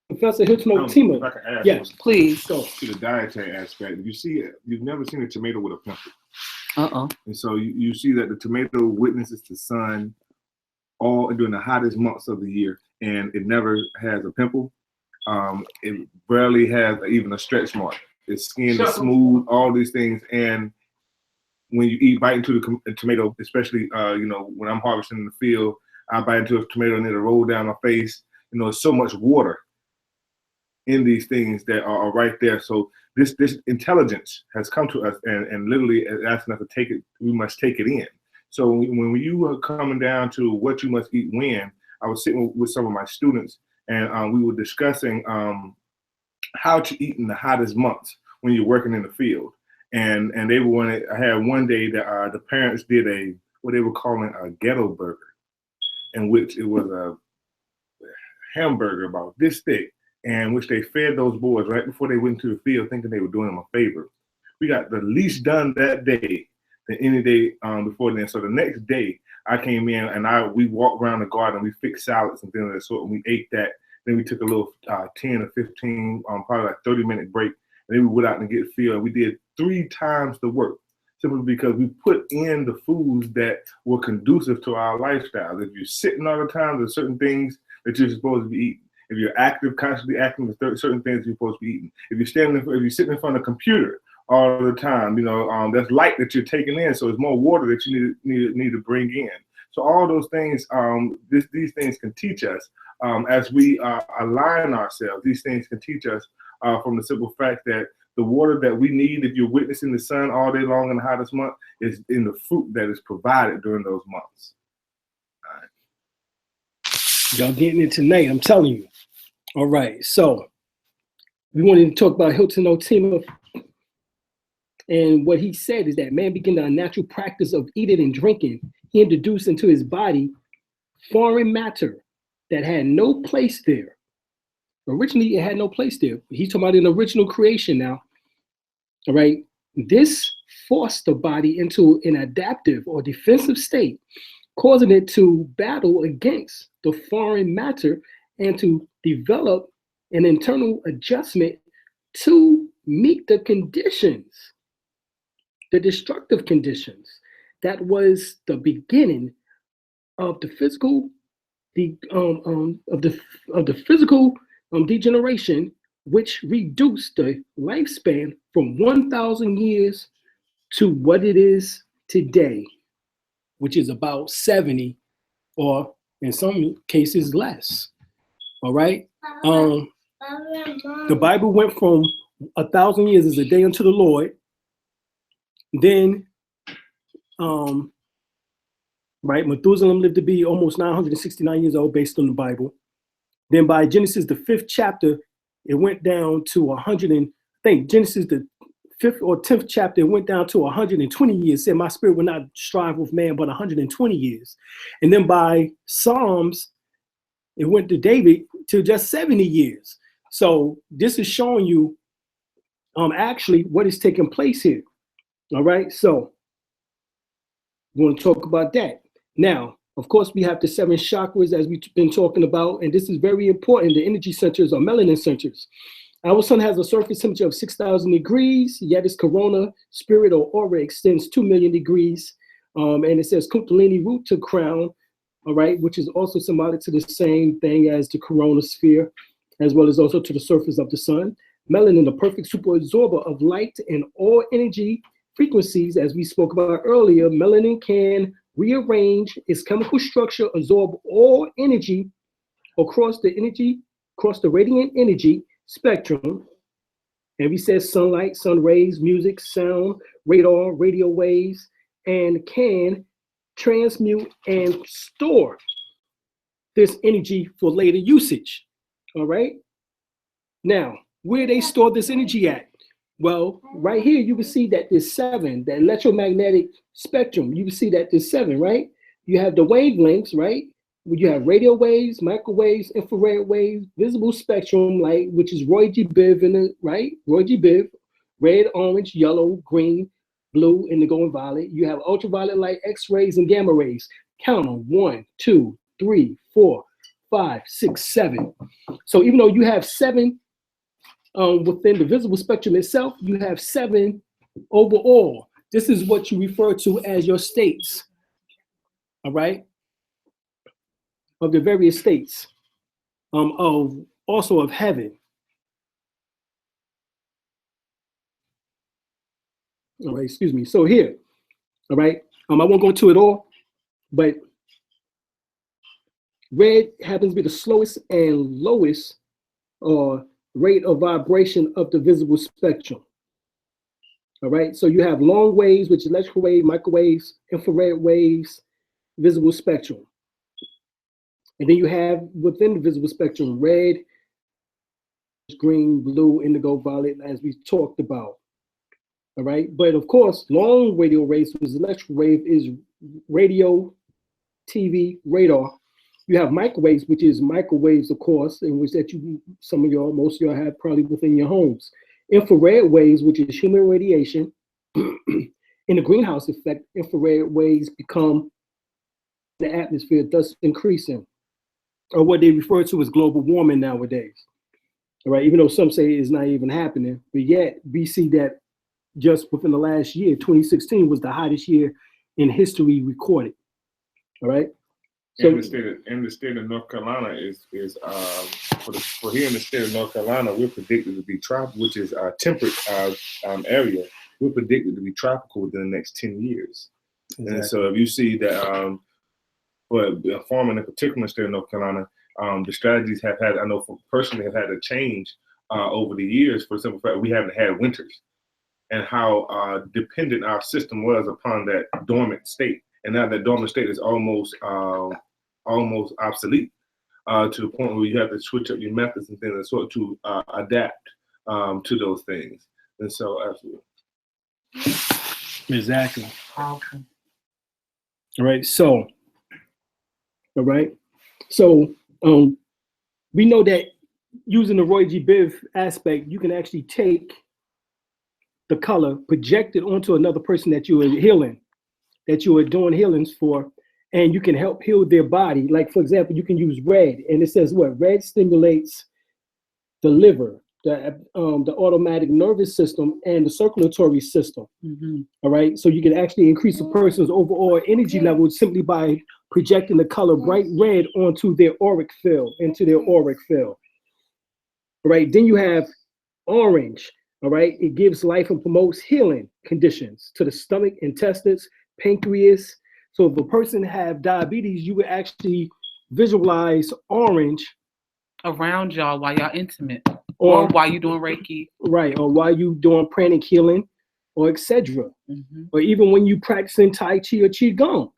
Professor Hitchmo-Tima. If I can add Yes, please. go. to the dietary aspect. You see it, you've never seen a tomato with a pimple. And so you see that the tomato witnesses the sun all during the hottest months of the year, and it never has a pimple. It barely has even a stretch mark. Its skin is smooth, all these things. And when you bite into the tomato, especially when I'm harvesting in the field, I bite into a tomato and it'll roll down my face. There's so much water in these things that are right there. So this intelligence has come to us and literally asking us to take it. We must take it in. So when you were coming down to what you must eat when, I was sitting with some of my students and we were discussing how to eat in the hottest months when you're working in the field. And they I had one day that the parents did what they were calling a ghetto burger, in which it was a hamburger about this thick, and which they fed those boys right before they went to the field, thinking they were doing them a favor. We got the least done that day than any day before then. So the next day, I came in and we walked around the garden. We fixed salads and things of that sort, and we ate that. Then we took a little 10 or 15, probably like 30-minute break. And then we went out and get field. And we did 3 times the work, simply because we put in the foods that were conducive to our lifestyle. If you're sitting all the time, there's certain things that you're supposed to be eating. If you're active, constantly acting, there's certain things you're supposed to be eating. If you're sitting in front of a computer all the time, that's light that you're taking in. So it's more water that you need to bring in. So all those things, these things can teach us as we align ourselves. These things can teach us from the simple fact that the water that we need, if you're witnessing the sun all day long in the hottest month, is in the fruit that is provided during those months. All right. Y'all getting it tonight, I'm telling you. All right, so we wanted to talk about Hilton Otima, and what he said is that man began the unnatural practice of eating and drinking. He introduced into his body foreign matter that had no place there. Originally, it had no place there. He's talking about an original creation now. All right, this forced the body into an adaptive or defensive state, causing it to battle against the foreign matter and to develop an internal adjustment to meet the conditions, the destructive conditions. That was the beginning of the physical, physical degeneration, which reduced the lifespan from 1,000 years to what it is today, which is about 70, or in some cases less. All right. The Bible went from 1,000 years as a day unto the Lord. Then, Methuselah lived to be almost 969 years old based on the Bible. Then by Genesis, the 5th chapter, it went down to 100 and I think Genesis, the 5th or 10th chapter, it went down to 120 years. Said, my spirit will not strive with man, but 120 years. And then by Psalms, it went to David to just 70 years. So this is showing you actually what is taking place here. All right, so we want to talk about that. Now, of course, we have the 7 chakras as we've been talking about, and this is very important. The energy centers are melanin centers. Our sun has a surface temperature of 6,000 degrees, yet its corona, spirit, or aura extends 2 million degrees. And it says Kundalini root to crown, all right, which is also symbolic to the same thing as the corona sphere, as well as also to the surface of the sun. Melanin, the perfect super absorber of light and all energy frequencies, as we spoke about earlier. Melanin can rearrange its chemical structure, absorb all energy across the radiant energy spectrum. And we said sunlight, sun rays, music, sound, radar, radio waves, and can transmute and store this energy for later usage. All right. Now, where they store this energy at? Well, right here, you can see that there's 7, the electromagnetic spectrum. You can see that there's 7, right? You have the wavelengths, right? You have radio waves, microwaves, infrared waves, visible spectrum light, which is Roy G. Biv, right? Roy G. Biv, red, orange, yellow, green, blue, indigo, and violet. You have ultraviolet light, X-rays, and gamma rays. Count them: 1, 2, 3, 4, 5, 6, 7. So even though you have 7 within the visible spectrum itself, you have 7 overall. This is what you refer to as your states, all right, of the various states of also of heaven. All right, excuse me. So here, all right, I won't go into it all, but red happens to be the slowest and lowest rate of vibration of the visible spectrum. All right, so you have long waves, which is electrical wave, microwaves, infrared waves, visible spectrum. And then you have within the visible spectrum, red, green, blue, indigo, violet, as we talked about. All right, but of course, long radio waves, which is electrical wave, is radio, TV, radar. You have microwaves, which is microwaves, of course, in which that most of y'all have probably within your homes. Infrared waves, which is human radiation. In the greenhouse effect, infrared waves become the atmosphere, thus increasing, or what they refer to as global warming nowadays. All right, even though some say it's not even happening, but yet we see that just within the last year, 2016 was the hottest year in history recorded. All right. So in the state of North Carolina for here in the state of North Carolina, we're predicted to be tropical, which is a temperate area. We're predicted to be tropical within the next 10 years. Exactly. And so if you see that for a farmer in particular in the state of North Carolina, the strategies have had, I know personally have had to change over the years for the simple fact we haven't had winters, and how dependent our system was upon that dormant state. And now that dormant state is almost obsolete to the point where you have to switch up your methods and things of the sort to adapt to those things. And so, absolutely. Exactly. All right. So, all right. So, we know that using the Roy G. Biv aspect, you can actually take the color, project it onto another person that you are healing, that you are doing healings for, and you can help heal their body. Like, for example, you can use red, and it says what? Red stimulates the liver, the automatic nervous system, and the circulatory system. Mm-hmm. All right, so you can actually increase a person's overall energy level simply by projecting the color bright red onto their auric field, All right, then you have orange. All right, it gives life and promotes healing conditions to the stomach, intestines, pancreas. So if a person have diabetes, you would actually visualize orange around y'all while y'all intimate, or while you doing Reiki, right, or while you doing pranic healing, or etc. Mm-hmm. Or even when you practicing Tai Chi or Qigong,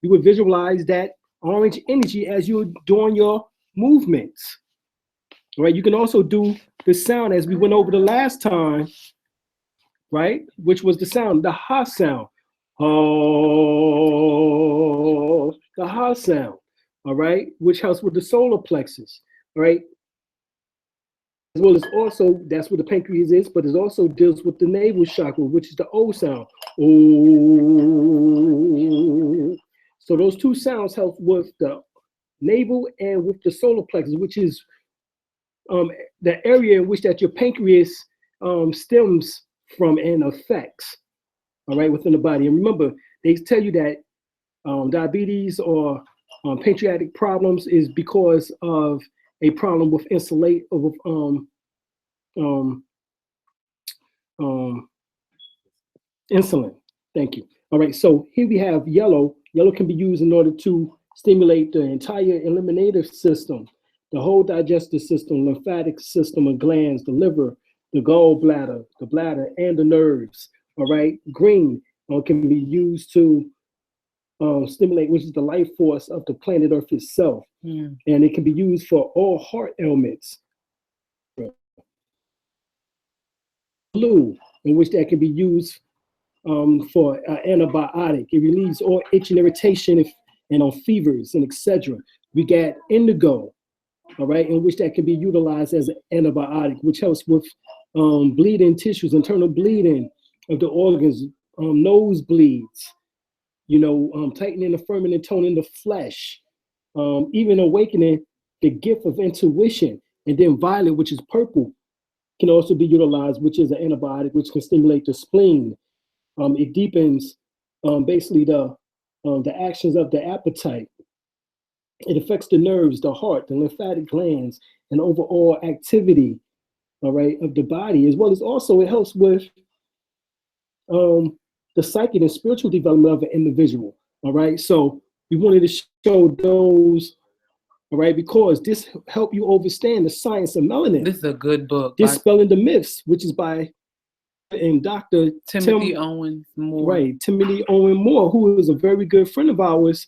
you would visualize that orange energy as you're doing your movements. Right, you can also do the sound as we went over the last time, right? Which was the sound, the ha sound. Oh, the ha sound. All right, which helps with the solar plexus. All right, as well as also that's where the pancreas is, but it also deals with the navel chakra, which is the O sound. Oh. So those two sounds help with the navel and with the solar plexus, which is the area in which that your pancreas stems from and affects, all right, within the body. And remember, they tell you that diabetes or pancreatic problems is because of a problem with insulin. Thank you. All right, so here we have yellow, Yellow can be used in order to stimulate the entire eliminative system, the whole digestive system, lymphatic system of glands, the liver, the gallbladder, the bladder, and the nerves. All right. Green can be used to stimulate, which is the life force of the planet Earth itself. And it can be used for all heart ailments. Blue, in which that can be used for antibiotic. It relieves all itch and irritation and on fevers and etc. We got indigo, all right, in which that can be utilized as an antibiotic, which helps with bleeding tissues, internal bleeding of the organs, nosebleeds, tightening, affirming, and toning the flesh, even awakening the gift of intuition. And then violet, which is purple, can also be utilized, which is an antibiotic, which can stimulate the spleen. It deepens basically the actions of the appetite. It affects the nerves, the heart, the lymphatic glands, and overall activity, all right, of the body, as well as also it helps with the psychic and spiritual development of an individual, all right? So we wanted to show those, all right, because this help you understand the science of melanin. This is a good book. Dispelling the Myths, which is by Dr. Timothy Owen Moore. Right, Timothy Owen Moore, who is a very good friend of ours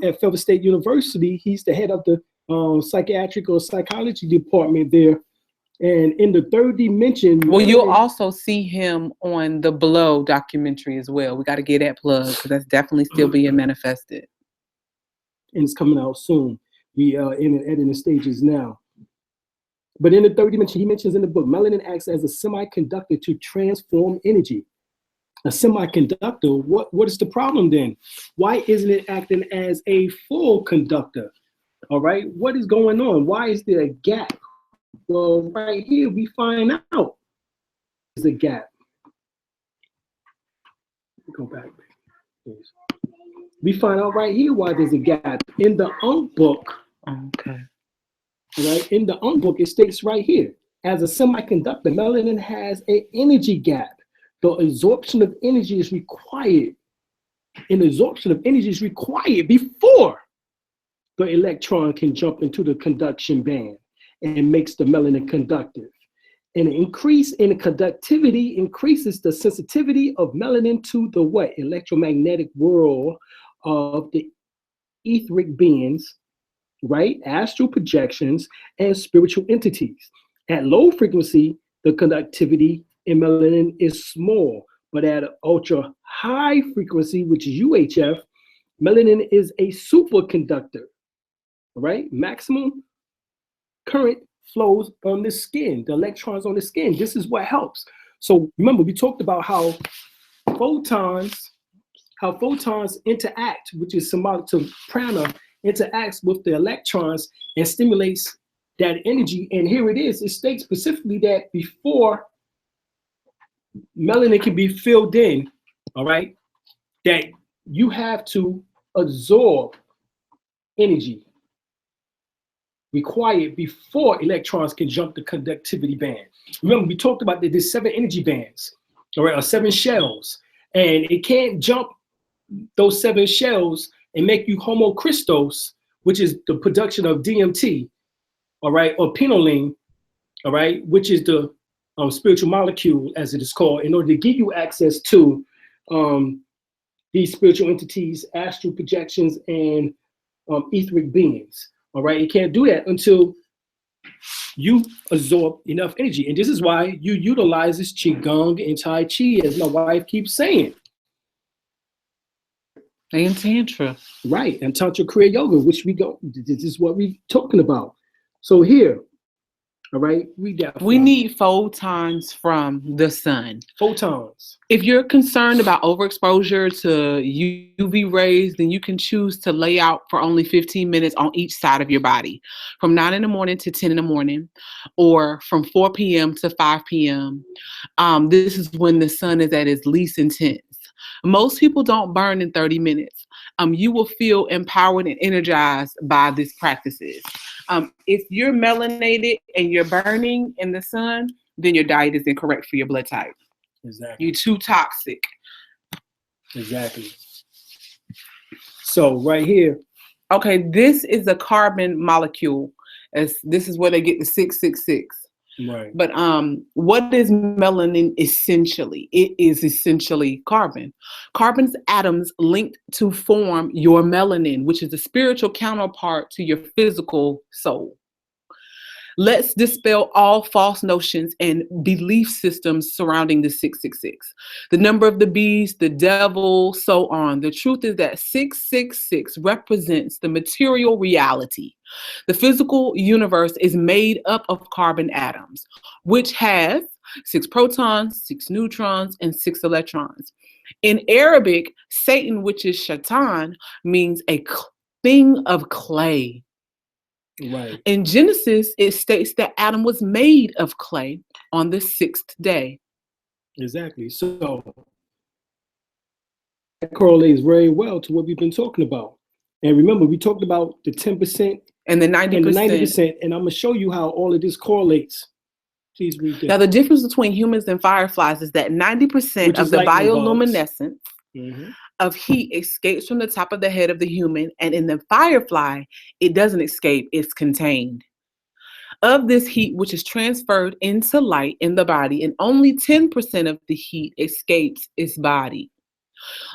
at Feather State University. He's the head of the psychiatric or psychology department there. And in the third dimension. Well, you'll also see him on the Blow documentary as well. We got to get that plug because that's definitely still being manifested. And it's coming out soon. We are in the editing stages now. But in the third dimension, he mentions in the book, melanin acts as a semiconductor to transform energy. A semiconductor, what is the problem then? Why isn't it acting as a full conductor? All right, what is going on? Why is there a gap? Well, right here, we find out there's a gap. Go back, please. We find out right here why there's a gap. In the book, okay. Right, in the book, it states right here, as a semiconductor, melanin has an energy gap. The absorption of energy is required. An absorption of energy is required before the electron can jump into the conduction band and makes the melanin conductive. And an increase in conductivity increases the sensitivity of melanin to the what? Electromagnetic world of the etheric beings, right? Astral projections and spiritual entities. At low frequency, the conductivity in melanin is small, but at ultra high frequency, which is UHF, melanin is a superconductor, right? Maximum current flows on the skin, the electrons on the skin. This is what helps. So remember, we talked about how photons interact, which is symbolic to prana, interacts with the electrons and stimulates that energy. And here it is. It states specifically that before melanin can be filled in, all right, that you have to absorb energy required before electrons can jump the conductivity band. Remember, we talked about that there's 7 energy bands, all right, or 7 shells, and it can't jump those 7 shells and make you homo Christos, which is the production of DMT, all right, or pinoline, all right, which is the spiritual molecule, as it is called, in order to give you access to these spiritual entities, astral projections, and etheric beings. All right, you can't do that until you absorb enough energy. And this is why you utilize this Qigong and Tai Chi, as my wife keeps saying. And Tantra. Right, and Tantra Kriya Yoga, which this is what we're talking about. So here, all right, we need photons from the sun. Photons. If you're concerned about overexposure to UV rays, then you can choose to lay out for only 15 minutes on each side of your body, from 9 in the morning to 10 in the morning, or from 4 p.m. to 5 p.m. This is when the sun is at its least intense. Most people don't burn in 30 minutes. You will feel empowered and energized by these practices. If you're melanated and you're burning in the sun, then your diet is incorrect for your blood type. Exactly. You're too toxic. Exactly. So right here. Okay, this is a carbon molecule. This is where they get the 666. Right. But what is melanin essentially? It is essentially carbon. Carbon's atoms linked to form your melanin, which is the spiritual counterpart to your physical soul. Let's dispel all false notions and belief systems surrounding the 666. The number of the beast, the devil, so on. The truth is that 666 represents the material reality. The physical universe is made up of carbon atoms, which has 6 protons, 6 neutrons, and 6 electrons. In Arabic, Satan, which is Shaitan, means a thing of clay. Right. In Genesis, it states that Adam was made of clay on the 6th day. Exactly. So that correlates very well to what we've been talking about. And remember, we talked about the 10% and the 90%. And the 90%. And I'm going to show you how all of this correlates. Please read this. Now, the difference between humans and fireflies is that 90% of the bioluminescence of heat escapes from the top of the head of the human, and in the firefly, it doesn't escape, it's contained. Of this heat, which is transferred into light in the body, and only 10% of the heat escapes its body.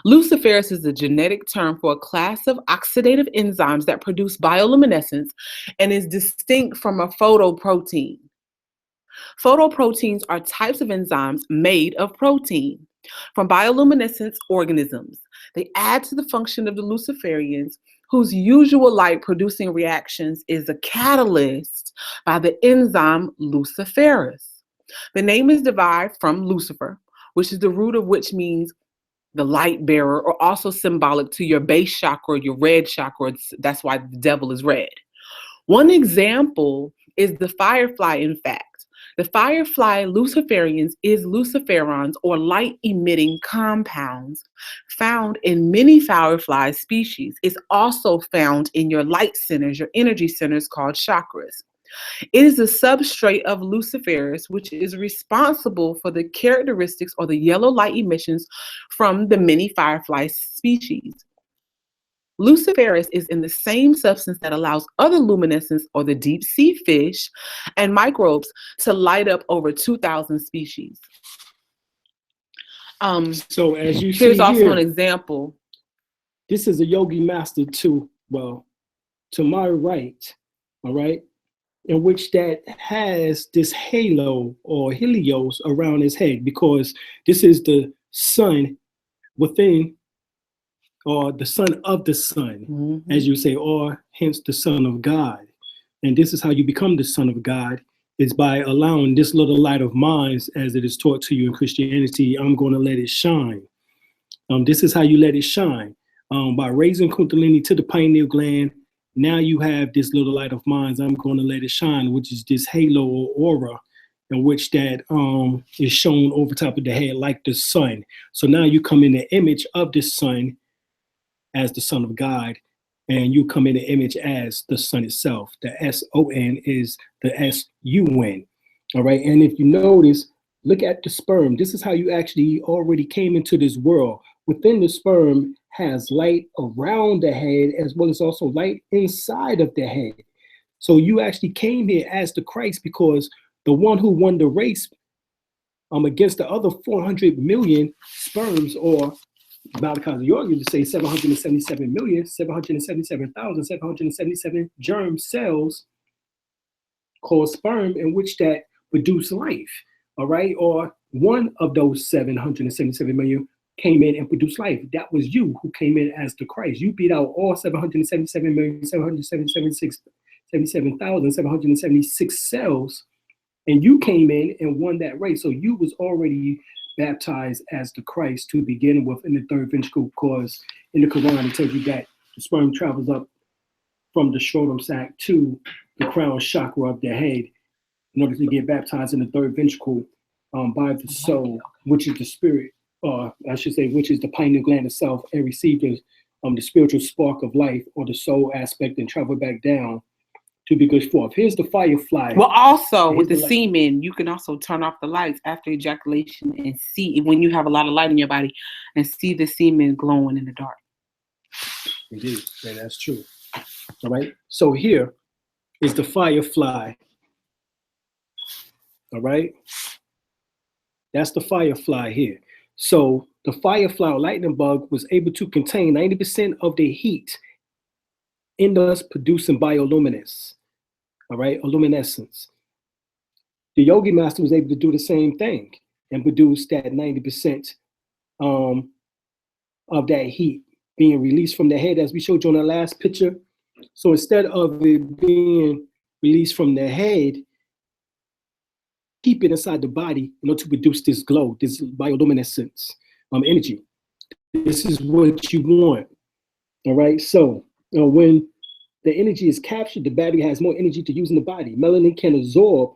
Luciferase is a genetic term for a class of oxidative enzymes that produce bioluminescence and is distinct from a photoprotein. Photoproteins are types of enzymes made of protein from bioluminescence organisms. They add to the function of the Luciferians, whose usual light-producing reactions is a catalyst by the enzyme luciferase. The name is derived from Lucifer, which is the root of which means the light bearer, or also symbolic to your base chakra, your red chakra. That's why the devil is red. One example is the firefly, in fact. The firefly Luciferians is luciferons, or light-emitting compounds, found in many firefly species. It's also found in your light centers, your energy centers called chakras. It is the substrate of luciferase, which is responsible for the characteristics or the yellow light emissions from the many firefly species. Luciferase is in the same substance that allows other luminescence, or the deep sea fish and microbes, to light up over 2,000 species. So as you see here's also here, an example. This is a yogi master to my right, all right, in which that has this halo or helios around his head, because this is the sun within, or the son of the sun, as you say, or hence the Son of God. And this is how you become the Son of God, is by allowing this little light of mine, as it is taught to you in Christianity. I'm going to let it shine. This is how you let it shine. By raising Kundalini to the pineal gland, now you have this little light of mine. I'm going to let it shine, which is this halo or aura, in which that is shown over top of the head like the sun. So now you come in the image of the sun as the Son of God, and you come in the image as the sun itself. The S-O-N is the S-U-N. All right. And if you notice, look at the sperm. This is how you actually already came into this world. Within the sperm has light around the head, as well as also light inside of the head. So you actually came here as the Christ, because the one who won the race against the other 400 million sperms, or Malachi York used to say 777,777,777 germ cells called sperm, in which that produce life, all right? Or one of those 777 million came in and produced life. That was you who came in as the Christ. You beat out all 777,776 cells, and you came in and won that race. So you was already baptized as the Christ to begin with in the third ventricle, because in the Quran it tells you that the sperm travels up from the scrotum sac to the crown chakra of the head in order to get baptized in the third ventricle by the soul, which is the spirit, I should say, which is the pineal gland itself, and receive the spiritual spark of life, or the soul aspect, and travel back down to be good forth. Here's the firefly. Well, also with the semen, you can also turn off the lights after ejaculation and see, when you have a lot of light in your body, and see the semen glowing in the dark. Indeed, and that's true. All right. So here is the firefly. All right. That's the firefly here. So the firefly or lightning bug was able to contain 90% of the heat in us producing bioluminescence. All right, or luminescence. The yogi master was able to do the same thing and produce that 90% of that heat being released from the head, as we showed you on the last picture. So instead of it being released from the head, keep it inside the body, to produce this glow, this bioluminescence energy. This is what you want. All right. So when the energy is captured, the battery has more energy to use in the body. Melanin can absorb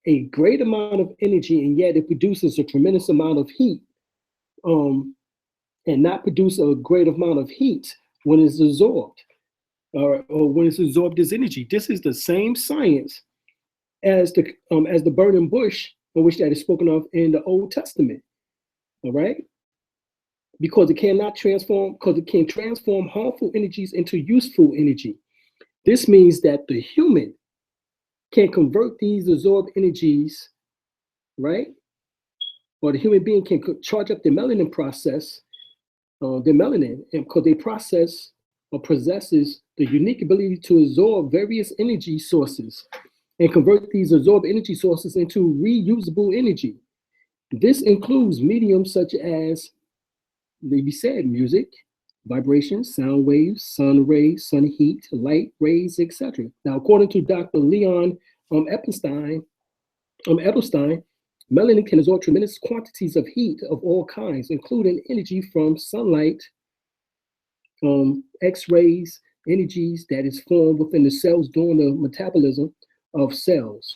a great amount of energy, and yet it produces a tremendous amount of heat, and not produce a great amount of heat when it's absorbed, or when it's absorbed as energy. This is the same science as the burning bush, for which that is spoken of in the Old Testament. All right, because it can transform harmful energies into useful energy. This means that the human can convert these absorbed energies, right? Or the human being can charge up the melanin process, and because they process or possesses the unique ability to absorb various energy sources and convert these absorbed energy sources into reusable energy. This includes mediums such as, we said, music, vibrations, sound waves, sun rays, sun heat, light rays, etc. Now, according to Dr. Leon Edelstein, melanin can absorb tremendous quantities of heat of all kinds, including energy from sunlight, X-rays, energies that is formed within the cells during the metabolism of cells.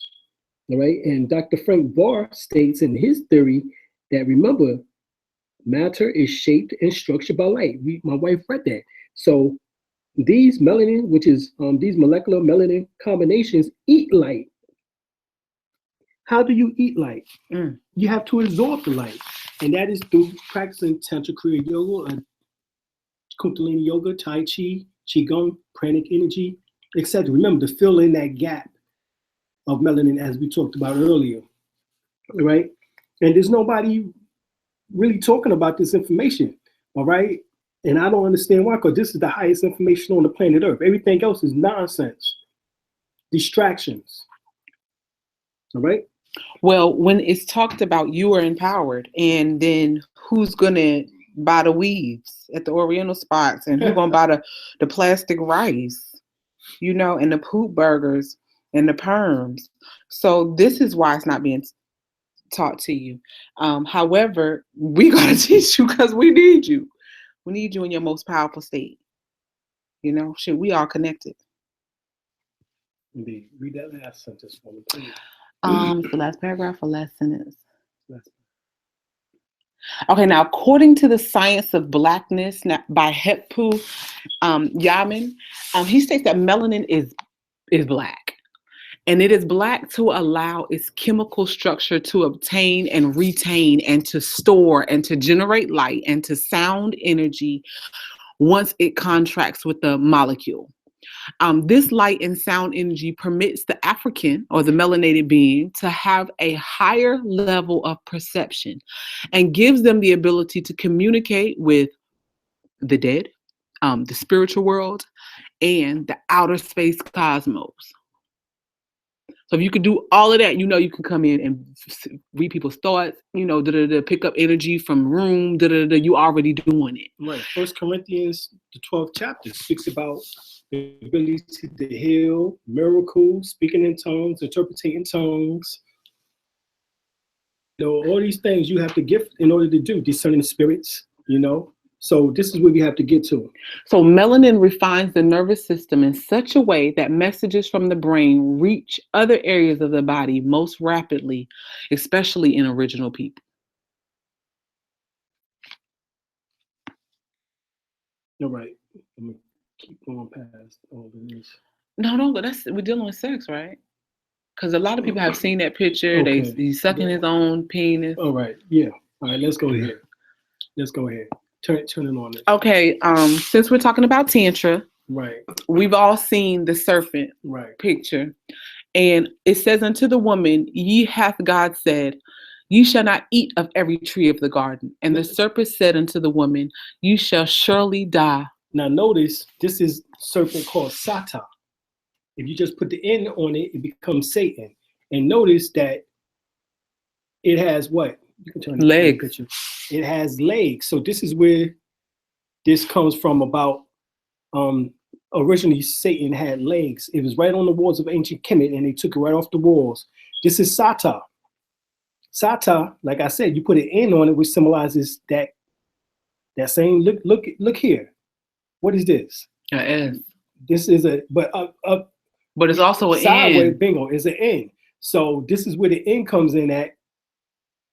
All right, and Dr. Frank Barr states in his theory that, remember, matter is shaped and structured by light. My wife read that. So these melanin, which is these molecular melanin combinations, eat light. How do you eat light? You have to absorb the light, and that is through practicing Tantra Kriya Yoga, Kundalini Yoga, Tai Chi, Qigong, pranic energy, etc. Remember to fill in that gap of melanin, as we talked about earlier, right? And there's nobody really talking about this information, all right? And I don't understand why, because this is the highest information on the planet Earth. Everything else is nonsense, distractions, all right? Well, when it's talked about, you are empowered, and then who's gonna buy the weaves at the Oriental spots, and who's gonna buy the plastic rice, and the poop burgers and the perms. So this is why it's not being taught to you. However, we gotta teach you because we need you. We need you in your most powerful state. Shit, we all connected. Indeed. Read that last sentence for me, please. The last paragraph or last sentence? Okay, now according to the Science of Blackness by Heppu Yamin, he states that melanin is black. And it is black to allow its chemical structure to obtain and retain and to store and to generate light and to sound energy once it contracts with the molecule. This light and sound energy permits the African or the melanated being to have a higher level of perception and gives them the ability to communicate with the dead, the spiritual world, and the outer space cosmos. So if you could do all of that, you can come in and read people's thoughts, pick up energy from room, you already doing it. Right. 1 Corinthians, the 12th chapter, speaks about the ability to heal, miracles, speaking in tongues, interpreting in tongues. All these things you have to give in order to do, discerning spirits, So this is where we have to get to. So melanin refines the nervous system in such a way that messages from the brain reach other areas of the body most rapidly, especially in original people. All right. I'm going to keep going past all of this. No, we're dealing with sex, right? Because a lot of people have seen that picture. Okay. He's sucking his own penis. All right. Yeah. All right. Let's go ahead. Turn it on. Okay, since we're talking about Tantra, Right. we've all seen the serpent picture. And it says unto the woman, ye hath God said, ye shall not eat of every tree of the garden. And the serpent said unto the woman, you shall surely die. Now notice, this is serpent called Satan. If you just put the N on it, it becomes Satan. And notice that it has what? You can turn legs. The picture. It has legs. So this is where this comes from about, originally Satan had legs. It was right on the walls of ancient Kemet, and they took it right off the walls. This is Sata. Sata, like I said, you put an N on it, which symbolizes that same, look here. What is this? N. This is but it's also an sideways, N. Bingo, is an N. So this is where the N comes in at.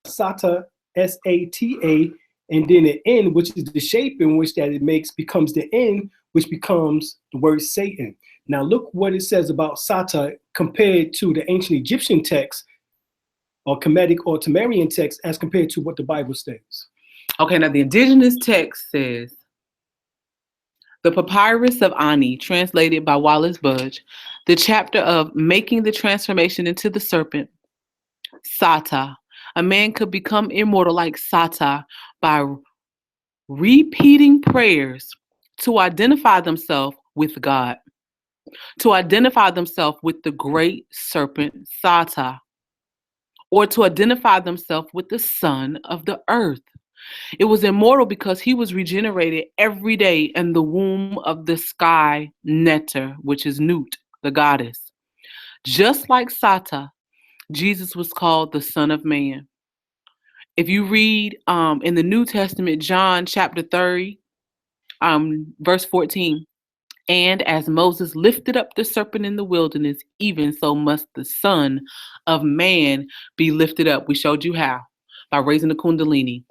Sata, S-A-T-A, and then the N, which is the shape in which that it makes, becomes the N, which becomes the word Satan. Now look what it says about Sata compared to the ancient Egyptian text or Kemetic or Sumerian text as compared to what the Bible says. Okay, now the indigenous text says, the Papyrus of Ani, translated by Wallace Budge, the chapter of making the transformation into the serpent, Sata. A man could become immortal like Sata by repeating prayers to identify themselves with God, to identify themselves with the great serpent Sata, or to identify themselves with the son of the earth. It was immortal because he was regenerated every day in the womb of the sky Neter, which is Nut, the goddess. Just like Sata, Jesus was called the Son of Man. If you read in the New Testament, John chapter 30, verse 14, and as Moses lifted up the serpent in the wilderness, even so must the Son of Man be lifted up. We showed you how, by raising the Kundalini.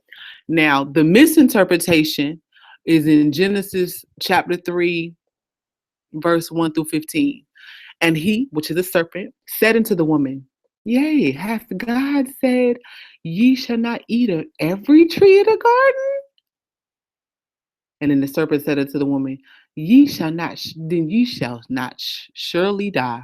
Now, the misinterpretation is in Genesis chapter 3, verse 1 through 15. And he, which is the serpent, said unto the woman, yea, hath God said, ye shall not eat of every tree of the garden? And then the serpent said unto the woman, ye shall not surely die.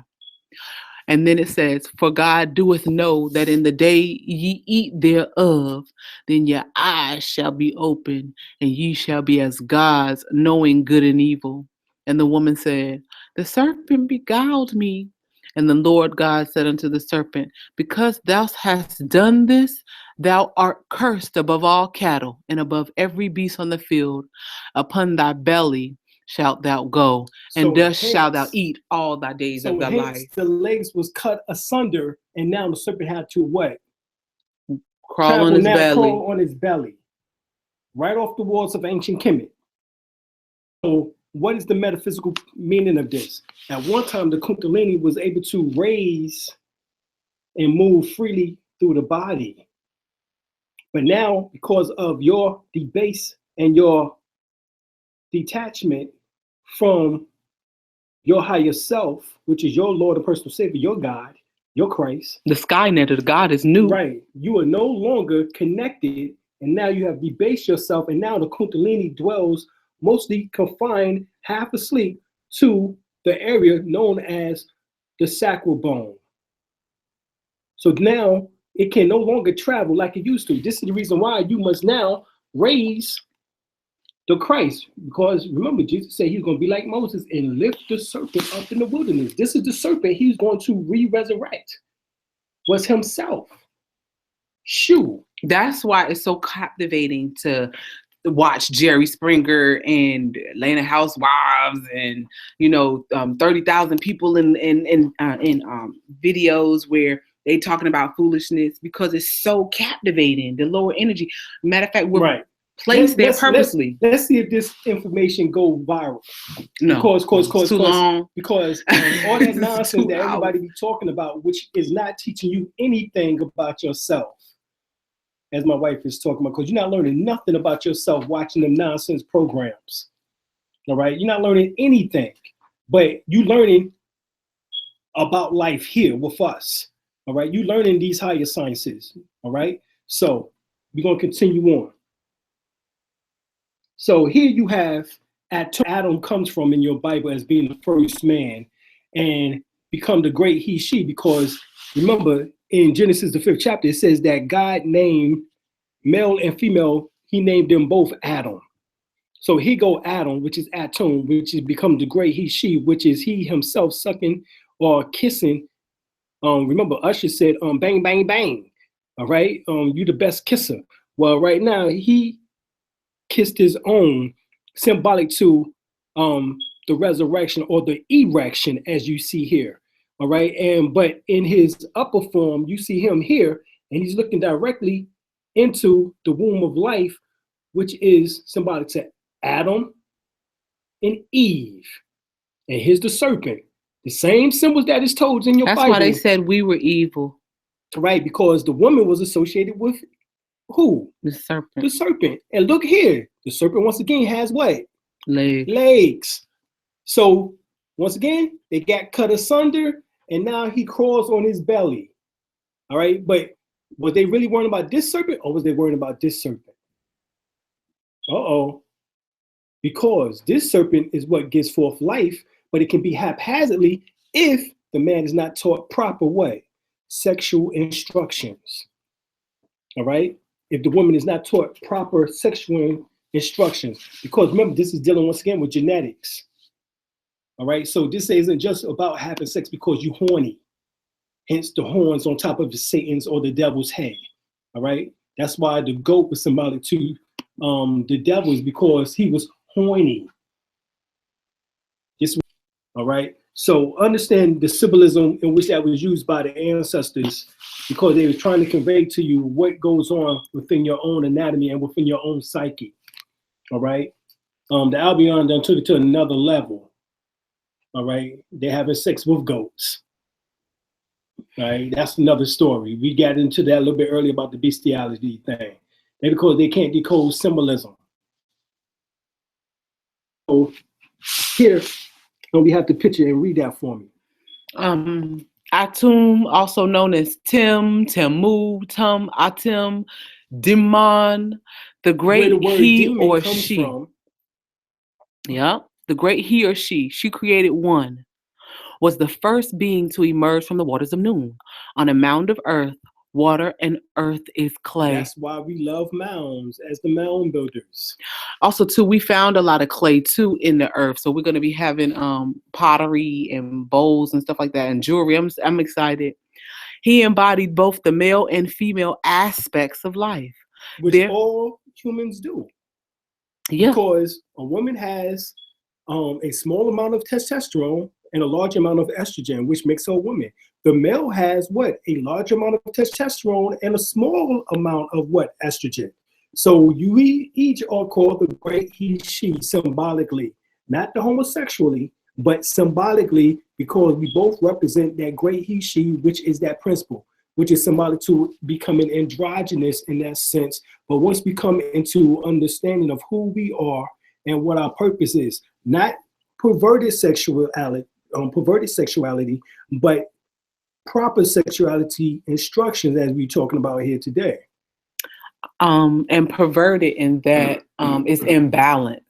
And then it says, for God doeth know that in the day ye eat thereof, then your eyes shall be open, and ye shall be as gods, knowing good and evil. And the woman said, the serpent beguiled me. And the Lord God said unto the serpent, because thou hast done this, thou art cursed above all cattle, and above every beast on the field. Upon thy belly shalt thou go, and thus shalt thou eat all thy days of thy life. The legs was cut asunder, and now the serpent had to what? Crawl on his belly. Right off the walls of ancient Kemet. So what is the metaphysical meaning of this? At one time, the Kundalini was able to raise and move freely through the body. But now, because of your debase and your detachment from your higher self, which is your Lord and personal Savior, your God, your Christ. The Skynet of the God is new. Right. You are no longer connected, and now you have debased yourself, and now the Kundalini dwells mostly confined, half asleep, to the area known as the sacral bone. So now it can no longer travel like it used to. This is the reason why you must now raise the Christ, because remember, Jesus said he's going to be like Moses and lift the serpent up in the wilderness. This is the serpent he's going to re-resurrect, was himself. Shoo. That's why it's so captivating to watch Jerry Springer and Atlanta Housewives and 30,000 people in videos where they talking about foolishness, because it's so captivating. The lower energy. Matter of fact, we're placed there purposely. Let's see if this information go viral. No, because too long. Because all that nonsense that everybody be talking about, which is not teaching you anything about yourself. As my wife is talking about, because you're not learning nothing about yourself watching them nonsense programs. All right, you're not learning anything, but you learning about life here with us. All right, you learning these higher sciences. All right, so we're gonna continue on. So here you have Adam comes from in your Bible as being the first man and become the great he, she, because remember in Genesis, the 5th chapter, it says that God named male and female, he named them both Adam. So he go Adam, which is Atum, which is become the great he, she, which is he himself sucking or kissing. Remember Usher said, bang, bang, bang. All right, you the best kisser. Well, right now he kissed his own, symbolic to the resurrection or the erection, as you see here. All right, but in his upper form, you see him here, and he's looking directly into the womb of life, which is symbolic to Adam and Eve. And here's the serpent, the same symbols that is told in your Bible. That's why they said we were evil. Right, because the woman was associated with who? The serpent. The serpent. And look here, the serpent once again has what? Legs. So once again, they got cut asunder, and now he crawls on his belly. All right, but was they really worrying about this serpent, or was they worrying about this serpent? Because this serpent is what gives forth life, but it can be haphazardly if the man is not taught proper way. Sexual instructions. All right, if the woman is not taught proper sexual instructions, because remember, this is dealing once again with genetics. All right, so this isn't just about having sex because you're horny, hence the horns on top of the Satan's or the devil's head. All right, that's why the goat was symbolic to the devil, is because he was horny. All right, so understand the symbolism in which that was used by the ancestors, because they were trying to convey to you what goes on within your own anatomy and within your own psyche. All right, the Albion done took it to another level. All right, they're having sex with goats. All right, that's another story. We got into that a little bit earlier about the bestiality thing. And because they can't decode symbolism. So here, we have the picture and read that for me. Atum, also known as Tim, Temu, Tum, Atim, Dimon, the great he or she. Yeah, the great he or she created one, was the first being to emerge from the waters of noon on a mound of earth. Water and earth is clay. That's why we love mounds as the mound builders. Also, too, we found a lot of clay, too, in the earth. So we're going to be having pottery and bowls and stuff like that and jewelry. I'm excited. He embodied both the male and female aspects of life. Which all humans do. Yeah. Because a woman has a small amount of testosterone and a large amount of estrogen, which makes her a woman. The male has what? A large amount of testosterone and a small amount of what? Estrogen. So you each are called the great he, she, symbolically, not the homosexually, but symbolically, because we both represent that great he, she, which is that principle, which is symbolic to becoming androgynous in that sense. But once we come into understanding of who we are and what our purpose is, not perverted sexuality, but proper sexuality instructions, as we're talking about here today. And perverted in that is imbalanced.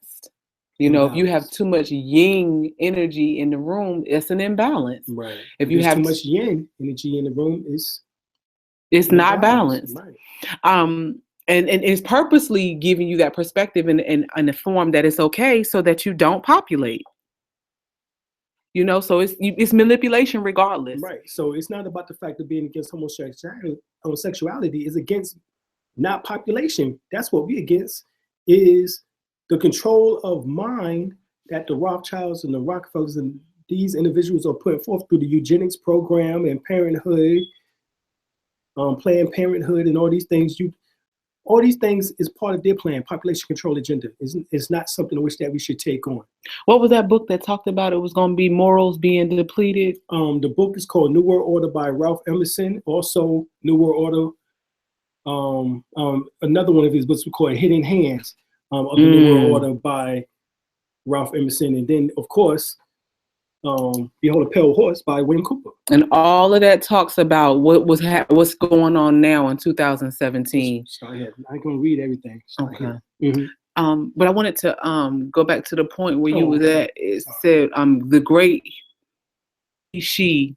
You know, if you have too much yin energy in the room, it's an imbalance. Right. If you have too much yin energy in the room, it's not balanced. Right. And it's purposely giving you that perspective in a form that it's okay, so that you don't populate. You know, so it's manipulation regardless. Right. So it's not about the fact of being against homosexuality. It's against not population. That's what we're against, is the control of mind that the Rothschilds and the Rockefellers and these individuals are putting forth through the eugenics program and parenthood, Planned Parenthood, and all these things. All these things is part of their plan, population control agenda. It's not something which that we should take on. What was that book that talked about it was going to be morals being depleted? The book is called New World Order by Ralph Emerson. Also, New World Order. Another one of his books was called Hidden Hands of the New World Order by Ralph Emerson. And then, of course, Behold a Pale Horse by William Cooper. And all of that talks about what's going on now in 2017. Start here. I'm going to read everything. Okay. Mm-hmm. But I wanted to go back to the point where you Oh, was at. It said the great she.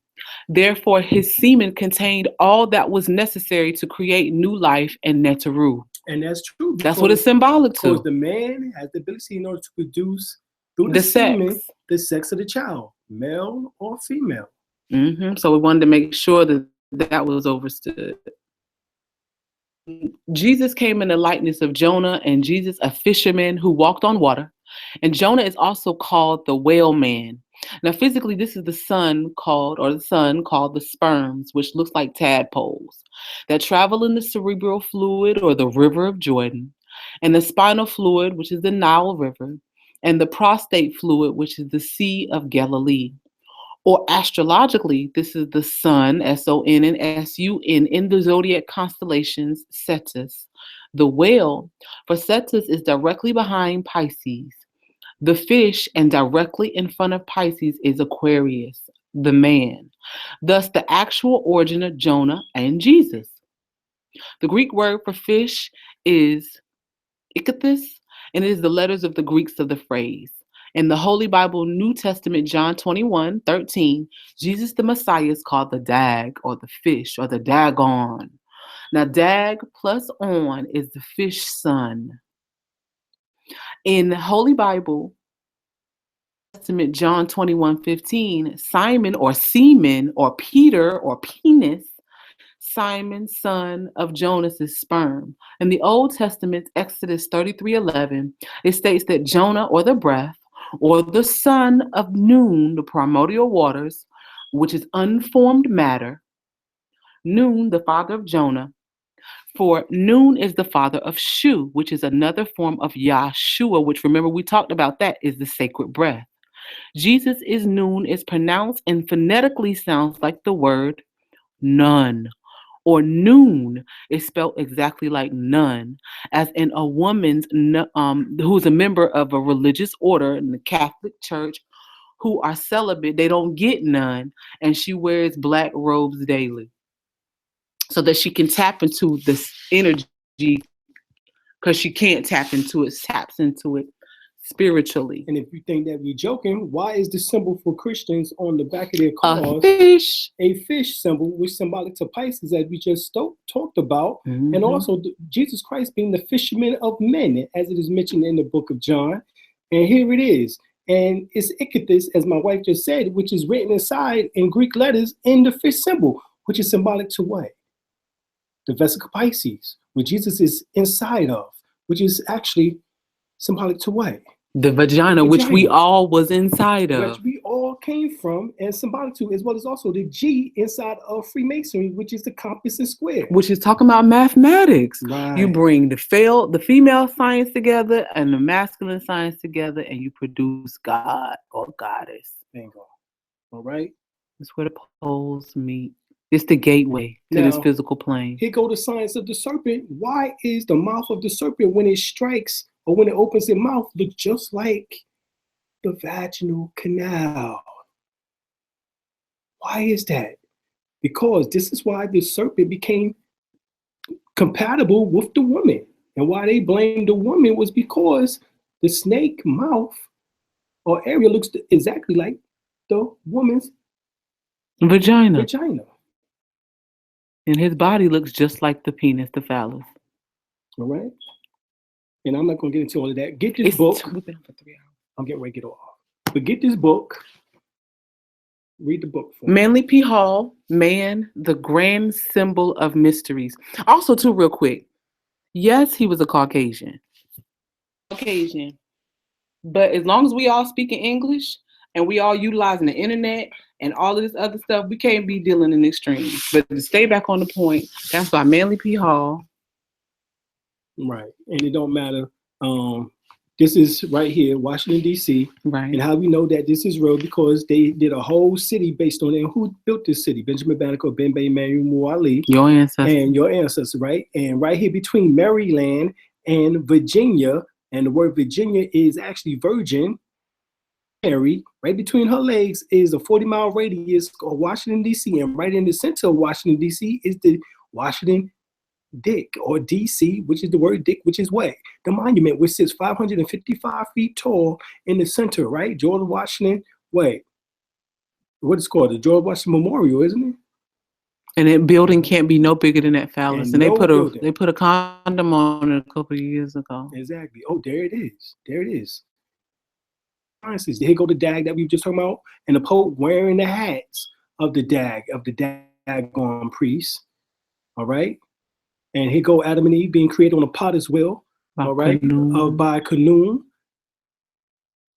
Therefore, his semen contained all that was necessary to create new life and Netaru. And that's true. That's what it's symbolic to. Because the man has the ability in order to produce through The semen, sex. the sex of the child, male or female. So we wanted to make sure that that was understood. Jesus came in the likeness of Jonah, and Jesus, a fisherman who walked on water. And Jonah is also called the whale man. Now, physically, this is the sun called the sperms, which looks like tadpoles that travel in the cerebral fluid or the river of Jordan, and the spinal fluid, which is the Nile River, and the prostate fluid, which is the Sea of Galilee. Or astrologically, this is the sun, S-O-N and S-U-N, in the zodiac constellations, Cetus. The whale, for Cetus, is directly behind Pisces. The fish, and directly in front of Pisces, is Aquarius, the man. Thus, the actual origin of Jonah and Jesus. The Greek word for fish is ichthys, and it is the letters of the Greeks of the phrase. In the Holy Bible, New Testament, John 21:13, Jesus the Messiah is called the dag, or the fish, or the dagon. Now, dag plus on is the fish son. In the Holy Bible, Testament, John 21:15, Simon or semen or Peter or penis, Simon, son of Jonas's sperm. In the Old Testament, Exodus 33:11, it states that Jonah, or the breath, or the son of Noon, the primordial waters, which is unformed matter. Noon, the father of Jonah. For Noon is the father of Shu, which is another form of Yahshua, which, remember, we talked about that, is the sacred breath. Jesus is Noon, is pronounced and phonetically sounds like the word none. Or noon is spelled exactly like none, as in a woman's who's a member of a religious order in the Catholic Church who are celibate. They don't get none, and she wears black robes daily so that she can tap into this energy, because she can't tap into it, taps into it spiritually. And if you think that we're joking, why is the symbol for Christians on the back of their cars A fish symbol, which is symbolic to Pisces, as we just talked about, and also Jesus Christ being the fisherman of men, as it is mentioned in the book of John. And here it is. And it's ichthys, as my wife just said, which is written inside in Greek letters in the fish symbol, which is symbolic to what? The vesica Pisces, where Jesus is inside of, which is actually symbolic to what? The vagina, which we all was inside of. Which we all came from, and symbolic to, as well as also the G inside of Freemasonry, which is the compass and square. Which is talking about mathematics. Right. You bring the female science together and the masculine science together, and you produce God or goddess. Bingo. All right. That's where the poles meet. It's the gateway to this physical plane. Here go the science of the serpent. Why is the mouth of the serpent, when it strikes or when it opens its mouth, look just like the vaginal canal? Why is that? Because this is why the serpent became compatible with the woman. And why they blamed the woman was because the snake mouth or area looks exactly like the woman's vagina. And his body looks just like the penis, the phallus. All right. And I'm not going to get into all of that. Get this book. We've been for 3 hours. I'm getting ready to get off. But get this book. Read the book for me. Manly P. Hall, Man, the Grand Symbol of Mysteries. Also, too, real quick. Yes, he was a Caucasian. But as long as we all speaking English and we all utilizing the internet and all of this other stuff, we can't be dealing in extremes. But to stay back on the point, that's by Manly P. Hall. Right. And it don't matter. This is right here, Washington, D.C. Right. And how we know that this is real, because they did a whole city based on it. And who built this city? Benjamin Banneker, Ben Bay, Emmanuel Ali. Your ancestor. And your ancestor, right? And right here between Maryland and Virginia, and the word Virginia is actually virgin, Mary, right between her legs is a 40-mile radius of Washington, D.C. And right in the center of Washington, D.C. is the Washington Dick, or DC, which is the word Dick, which is way. The monument, which sits 555 feet tall in the center, right? George Washington Way. What it's called? The George Washington Memorial, isn't it? And that building can't be no bigger than that phallus. And no they put a condom on it a couple of years ago. Exactly. Oh, there it is. There it is. Here go the dag that we were just talking about, and the Pope wearing the hats of the daggone priest. All right. And here go Adam and Eve being created on a potter's wheel. All right. By Canaan.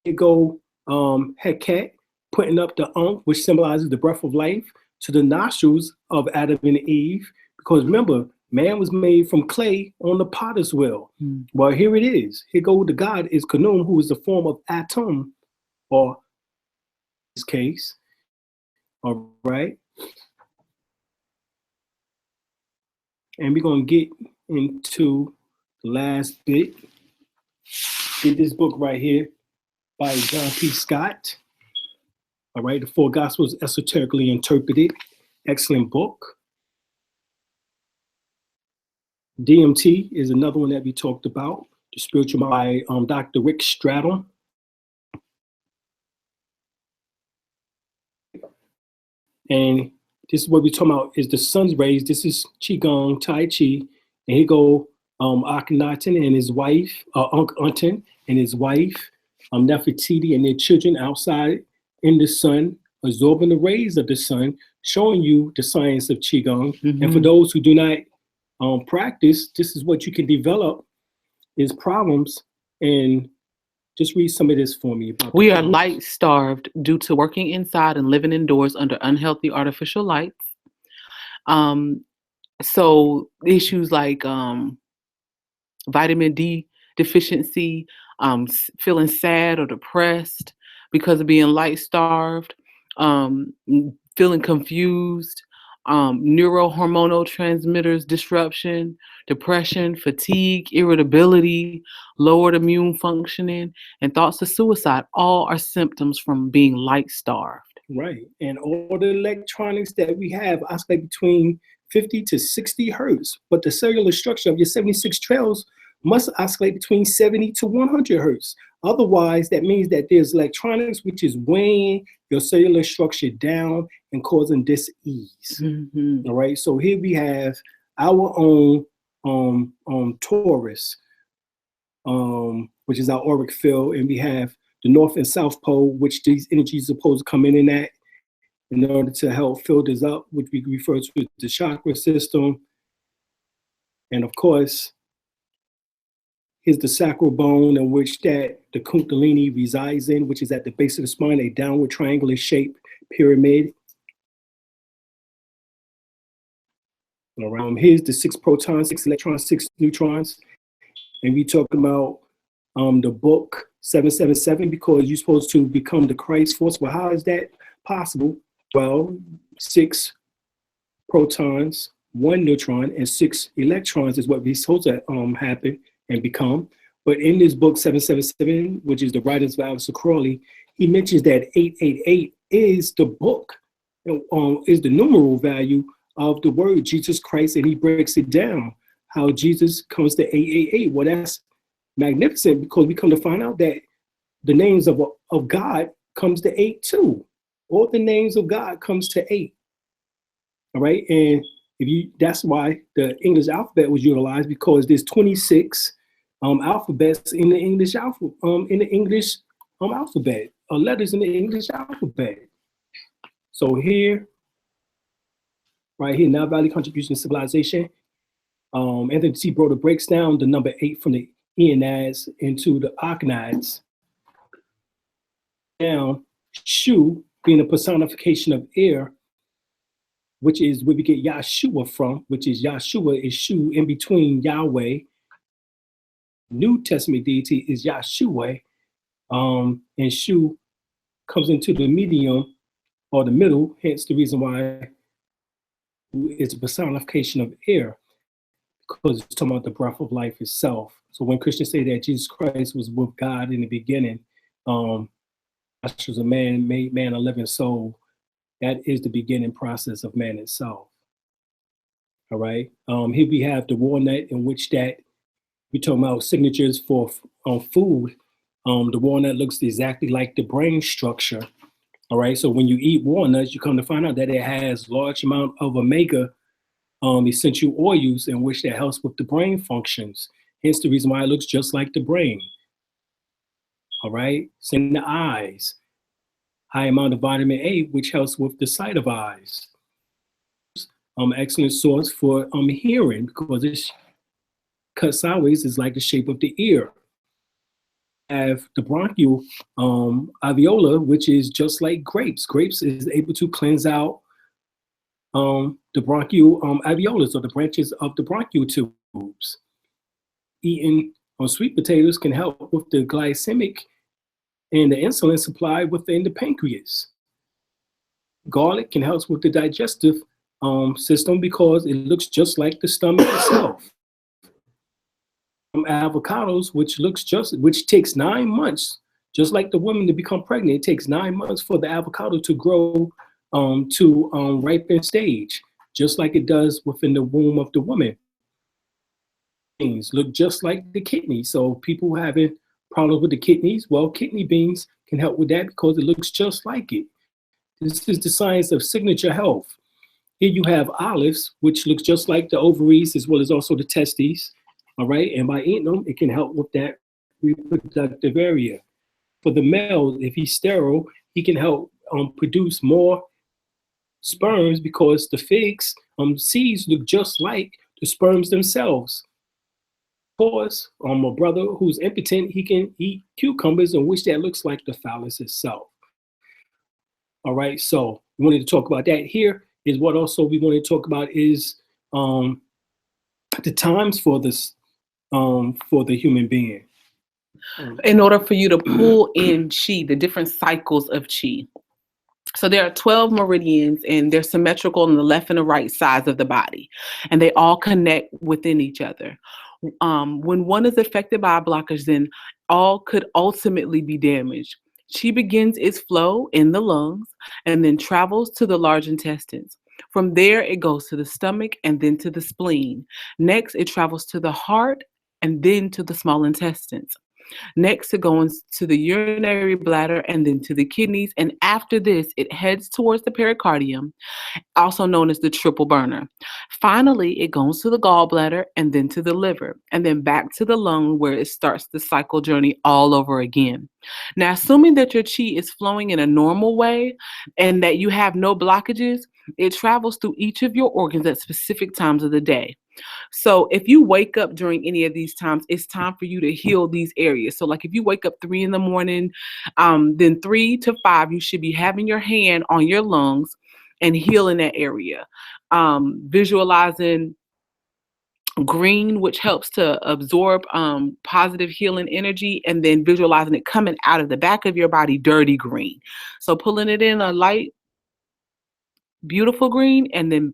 Here go Heket putting up the Ankh, which symbolizes the breath of life, to the nostrils of Adam and Eve. Because remember, man was made from clay on the potter's wheel. Well, here it is. Here go the God is Canaan, who is the form of Atom, or in this case. All right. And we're going to get into the last bit. Get this book right here by John P. Scott. All right, The Four Gospels Esoterically Interpreted. Excellent book. DMT is another one that we talked about. The Spiritual by Dr. Rick Stratum. And this is what we're talking about is the sun's rays. This is Qigong, Tai Chi. And here go Akhenaten and his wife, Unc Unten and his wife, Nefertiti and their children outside in the sun, absorbing the rays of the sun, showing you the science of Qigong. And for those who do not practice, this is what you can develop is problems. And just read some of this for me. We are light starved due to working inside and living indoors under unhealthy artificial lights. So issues like vitamin D deficiency, feeling sad or depressed because of being light starved, feeling confused, neurohormonal transmitters disruption, depression, fatigue, irritability, lowered immune functioning, and thoughts of suicide all are symptoms from being light starved. Right. And all the electronics that we have oscillate between 50 to 60 hertz, but the cellular structure of your 76 trails must oscillate between 70 to 100 hertz. Otherwise, that means that there's electronics which is weighing your cellular structure down and causing dis-ease. All right. So here we have our own Taurus, which is our auric field, and we have the North and South Pole, which these energies are supposed to come in at in order to help fill this up, which we refer to as the chakra system. And of course, here's the sacral bone in which that the Kundalini resides in, which is at the base of the spine, a downward triangular shaped pyramid. Around here's the 6 protons, 6 electrons, 6 neutrons. And we talk about the book 777 because you're supposed to become the Christ force. Well, how is that possible? Well, 6 protons, 1 neutron, and 6 electrons is what we're supposed to happen and become. But in this book 777, which is the writings of Alistair Crowley, he mentions that 888 is the book, is the numeral value of the word Jesus Christ, and he breaks it down how Jesus comes to 888. Well, that's magnificent because we come to find out that the names of God comes to 8 too. All the names of God comes to 8. All right, and that's why the English alphabet was utilized because there's 26 alphabets in the English alphabet, letters in the English alphabet. So here, right here, Nile Valley Contribution to Civilization. Anthony T. Broder breaks down the number 8 from the Eonids into the Akanids. Now, Shu being a personification of air, which is where we get Yahshua from, which is Yahshua is Shu in between Yahweh. New Testament deity is Yahshua, and Shu comes into the medium or the middle, hence the reason why it's a personification of air, because it's talking about the breath of life itself. So when Christians say that Jesus Christ was with God in the beginning, was a man, made man a living soul, that is the beginning process of man itself. All right. Here we have the walnut, in which that we're talking about signatures for food. The walnut looks exactly like the brain structure. All right. So when you eat walnuts, you come to find out that it has large amount of omega essential oils, in which that helps with the brain functions. Hence the reason why it looks just like the brain. All right. Same the eyes. High amount of vitamin A, which helps with the sight of eyes. Excellent source for hearing, because it's cut sideways is like the shape of the ear. Have the bronchial alveolar, which is just like grapes. Grapes is able to cleanse out the bronchial alveolus, or the branches of the bronchial tubes. Eating sweet potatoes can help with the glycemic and the insulin supply within the pancreas. Garlic can help with the digestive system, because it looks just like the stomach itself. Avocados, which takes 9 months, just like the woman to become pregnant, it takes 9 months for the avocado to grow to ripen stage, just like it does within the womb of the woman. Things look just like the kidney. So people having problems with the kidneys, well, kidney beans can help with that, because it looks just like it. This is the science of signature health. Here you have olives, which looks just like the ovaries, as well as also the testes. All right, and by eating them, it can help with that reproductive area. For the male, if he's sterile, he can help produce more sperms, because the figs seeds look just like the sperms themselves. Of course, a brother who's impotent, he can eat cucumbers, in which that looks like the phallus itself. All right, so we wanted to talk about that. Here is what also we want to talk about is the times for this for the human being. In order for you to pull in chi, the different cycles of chi. So there are 12 meridians, and they're symmetrical on the left and the right sides of the body, and they all connect within each other. When one is affected by a blockage, then all could ultimately be damaged. Chi begins its flow in the lungs and then travels to the large intestines. From there, it goes to the stomach and then to the spleen. Next, it travels to the heart and then to the small intestines. Next, it goes to the urinary bladder and then to the kidneys. And after this, it heads towards the pericardium, also known as the triple burner. Finally, it goes to the gallbladder and then to the liver, and then back to the lung, where it starts the cycle journey all over again. Now, assuming that your chi is flowing in a normal way and that you have no blockages, it travels through each of your organs at specific times of the day. So if you wake up during any of these times, it's time for you to heal these areas. So like if you wake up 3 a.m, then 3 to 5, you should be having your hand on your lungs and healing that area. Visualizing green, which helps to absorb positive healing energy, and then visualizing it coming out of the back of your body, dirty green. So pulling it in a light, beautiful green, and then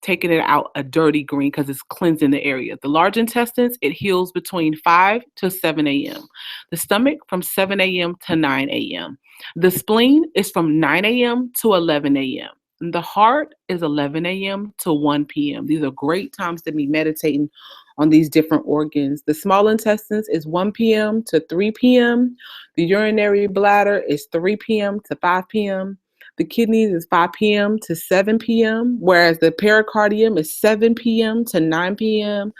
taking it out a dirty green, because it's cleansing the area. The large intestines, it heals between 5 to 7 a.m. The stomach from 7 a.m. to 9 a.m. The spleen is from 9 a.m. to 11 a.m. And the heart is 11 a.m. to 1 p.m. These are great times to be meditating on these different organs. The small intestines is 1 p.m. to 3 p.m. The urinary bladder is 3 p.m. to 5 p.m. The kidneys is 5 p.m. to 7 p.m., whereas the pericardium is 7 p.m. to 9 p.m.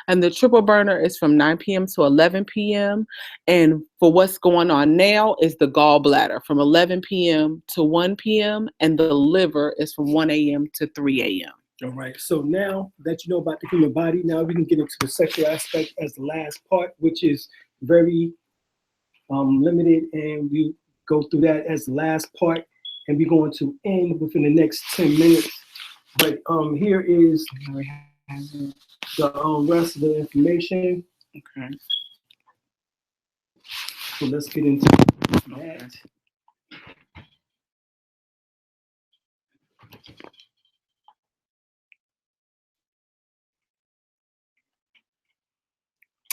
And the triple burner is from 9 p.m. to 11 p.m. And for what's going on now is the gallbladder from 11 p.m. to 1 p.m. And the liver is from 1 a.m. to 3 a.m. All right, so now that you know about the human body, now we can get into the sexual aspect as the last part, which is very limited, and we go through that as the last part. And we're going to end within the next 10 minutes. But here is the rest of the information. Okay. So let's get into that.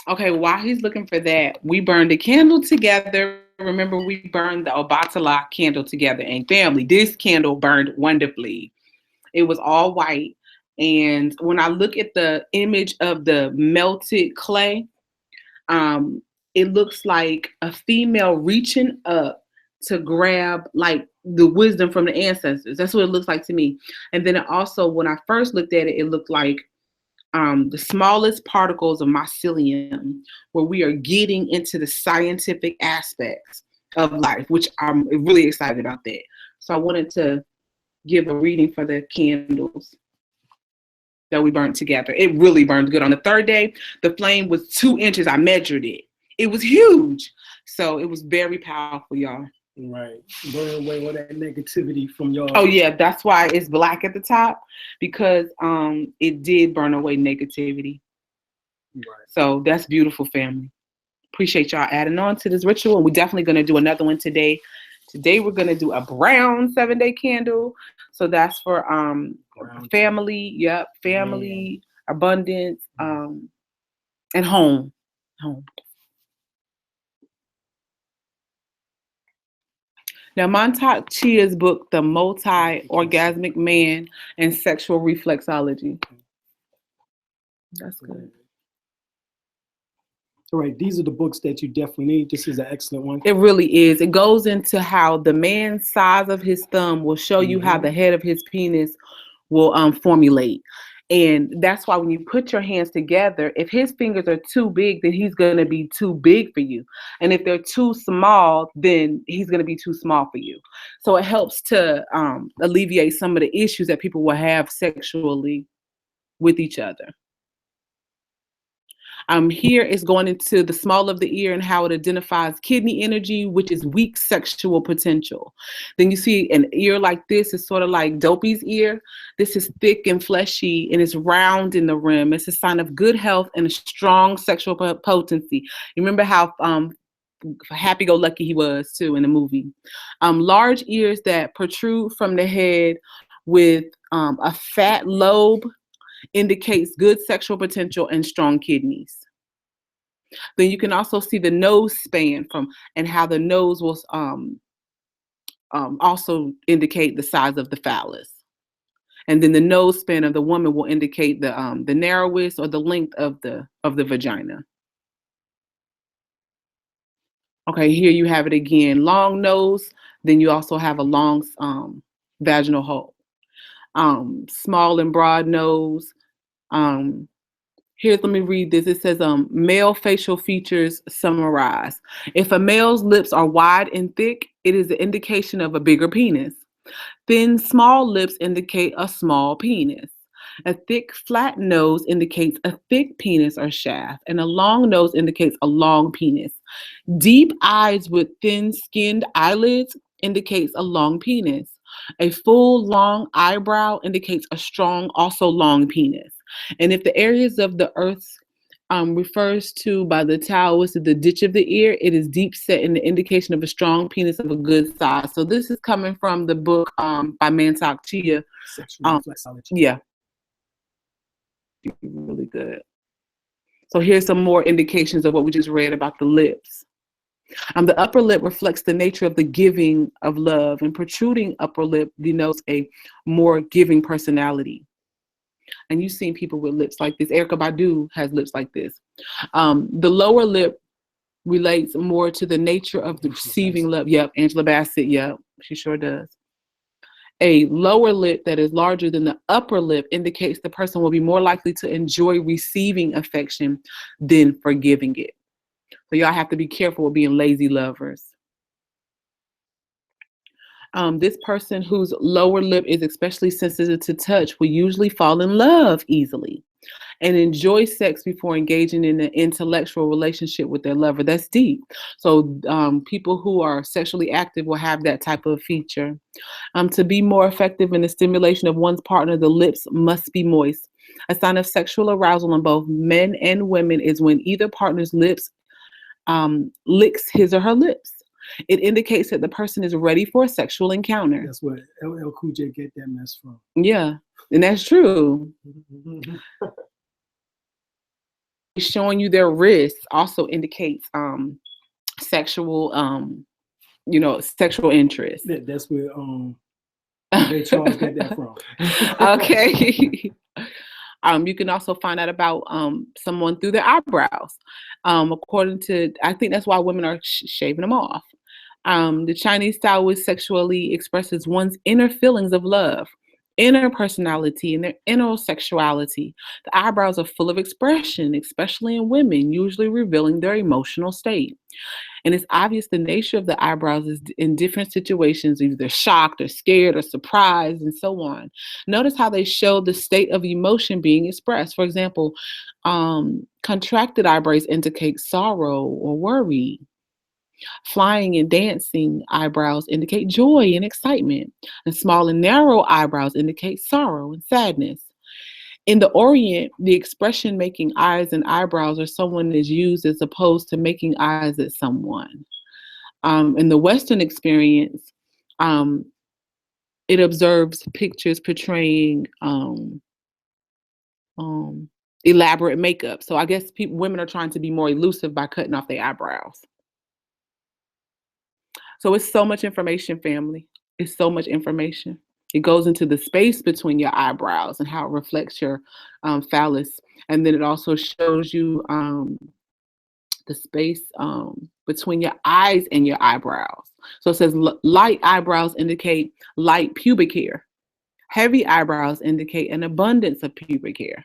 Okay, while he's looking for that, we burned a candle together. Remember, we burned the Obatala candle together. And family, this candle burned wonderfully. It was all white. And when I look at the image of the melted clay, it looks like a female reaching up to grab like the wisdom from the ancestors. That's what it looks like to me. And then it also, when I first looked at it, it looked like the smallest particles of mycelium, where we are getting into the scientific aspects of life, which I'm really excited about that. So I wanted to give a reading for the candles that we burned together. It really burned good. On the third day, the flame was 2 inches. I measured it. It was huge. So it was very powerful, y'all. Right. Burn away all that negativity from y'all. Oh yeah, that's why it's black at the top, because it did burn away negativity. Right. So that's beautiful, family. Appreciate y'all adding on to this ritual. And we're definitely going to do another one today. Today we're going to do a brown 7-day candle. So that's for family, yep, family, abundance, and home. Now, Montauk Chia's book, The Multi-Orgasmic Man and Sexual Reflexology. That's good. All right, these are the books that you definitely need. This is an excellent one. It really is. It goes into how the man's size of his thumb will show you how the head of his penis will formulate. And that's why when you put your hands together, if his fingers are too big, then he's going to be too big for you. And if they're too small, then he's going to be too small for you. So it helps to alleviate some of the issues that people will have sexually with each other. Here is going into the small of the ear and how it identifies kidney energy, which is weak sexual potential. Then you see an ear like this is sort of like Dopey's ear. This is thick and fleshy and it's round in the rim. It's a sign of good health and a strong sexual potency. You remember how happy-go-lucky he was too in the movie. Large ears that protrude from the head with a fat lobe indicates good sexual potential and strong kidneys. Then you can also see the nose span and how the nose will also indicate the size of the phallus. And then the nose span of the woman will indicate the narrowest or the length of the vagina. Okay, here you have it again. Long nose, then you also have a long vaginal hole. Small and broad nose. Let me read this. It says, male facial features summarized. If a male's lips are wide and thick, it is an indication of a bigger penis. Thin, small lips indicate a small penis. A thick, flat nose indicates a thick penis or shaft, and a long nose indicates a long penis. Deep eyes with thin-skinned eyelids indicates a long penis. A full, long eyebrow indicates a strong, also long penis. And if the areas of the earth refers to by the Taoists the ditch of the ear, it is deep set in the indication of a strong penis of a good size. So this is coming from the book by Montauk Chia. Sexual reflexology. Yeah. Really good. So here's some more indications of what we just read about the lips. The upper lip reflects the nature of the giving of love, and protruding upper lip denotes a more giving personality. And you've seen people with lips like this. Erykah Badu has lips like this. The lower lip relates more to the nature of the receiving love. Yep, Angela Bassett, yep, she sure does. A lower lip that is larger than the upper lip indicates the person will be more likely to enjoy receiving affection than forgiving it. So y'all have to be careful with being lazy lovers. This person whose lower lip is especially sensitive to touch will usually fall in love easily and enjoy sex before engaging in an intellectual relationship with their lover. That's deep. So people who are sexually active will have that type of feature. To be more effective in the stimulation of one's partner, the lips must be moist. A sign of sexual arousal in both men and women is when either partner's lips licks his or her lips. It indicates that the person is ready for a sexual encounter. That's where LL Cool J get that mess from. Yeah, and that's true. Showing you their wrists also indicates sexual, sexual interest. That's where Where Charles get that from? Okay. You can also find out about someone through their eyebrows. According to, I think that's why women are shaving them off. The Chinese Taoist sexually expresses one's inner feelings of love, inner personality, and their inner sexuality. The eyebrows are full of expression, especially in women, usually revealing their emotional state. And it's obvious the nature of the eyebrows is in different situations, either shocked or scared or surprised and so on. Notice how they show the state of emotion being expressed. For example, contracted eyebrows indicate sorrow or worry. Flying and dancing eyebrows indicate joy and excitement. And small and narrow eyebrows indicate sorrow and sadness. In the Orient, the expression making eyes and eyebrows or someone is used as opposed to making eyes at someone. In the Western experience, it observes pictures portraying elaborate makeup. So I guess women are trying to be more elusive by cutting off their eyebrows. So it's so much information, family. It's so much information. It goes into the space between your eyebrows and how it reflects your phallus. And then it also shows you the space between your eyes and your eyebrows. So it says light eyebrows indicate light pubic hair. Heavy eyebrows indicate an abundance of pubic hair.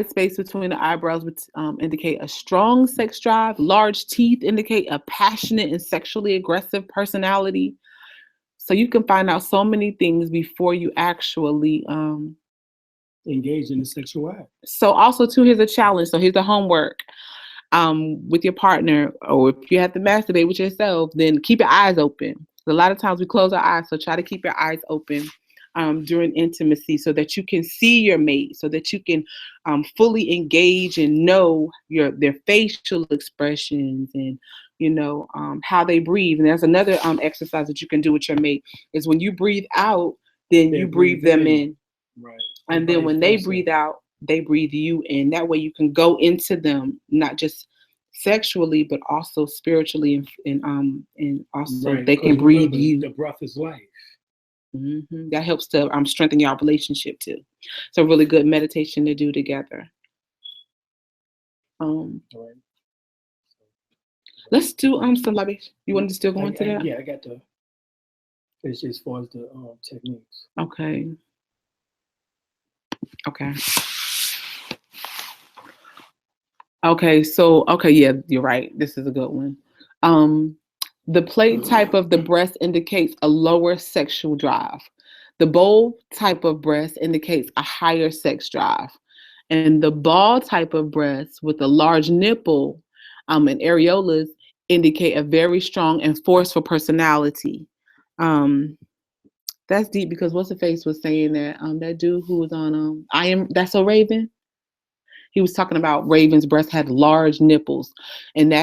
Space between the eyebrows would indicate a strong sex drive. Large teeth indicate a passionate and sexually aggressive personality. So you can find out so many things before you actually engage in the sexual act. So also too, here's a challenge. So here's the homework with your partner, or if you have to masturbate with yourself, then keep your eyes open. A lot of times we close our eyes, so try to keep your eyes open during intimacy so that you can see your mate, so that you can fully engage and know their facial expressions and how they breathe. And there's another exercise that you can do with your mate is when you breathe out, then you breathe them in. Right. And then when they breathe out, they breathe you in. That way you can go into them, not just sexually, but also spiritually, and also they can breathe you. The breath is life. Mm-hmm. That helps to strengthen your relationship too. It's a really good meditation to do together. Let's do some libation. You want to still go into that? Yeah, I got to finish as far as the techniques. Okay. Yeah, you're right. This is a good one. The plate type of the breast indicates a lower sexual drive. The bowl type of breast indicates a higher sex drive. And the ball type of breast with a large nipple and areolas indicate a very strong and forceful personality. That's deep because what's the face was saying that that dude who was on That's So Raven. He was talking about Raven's breast had large nipples, and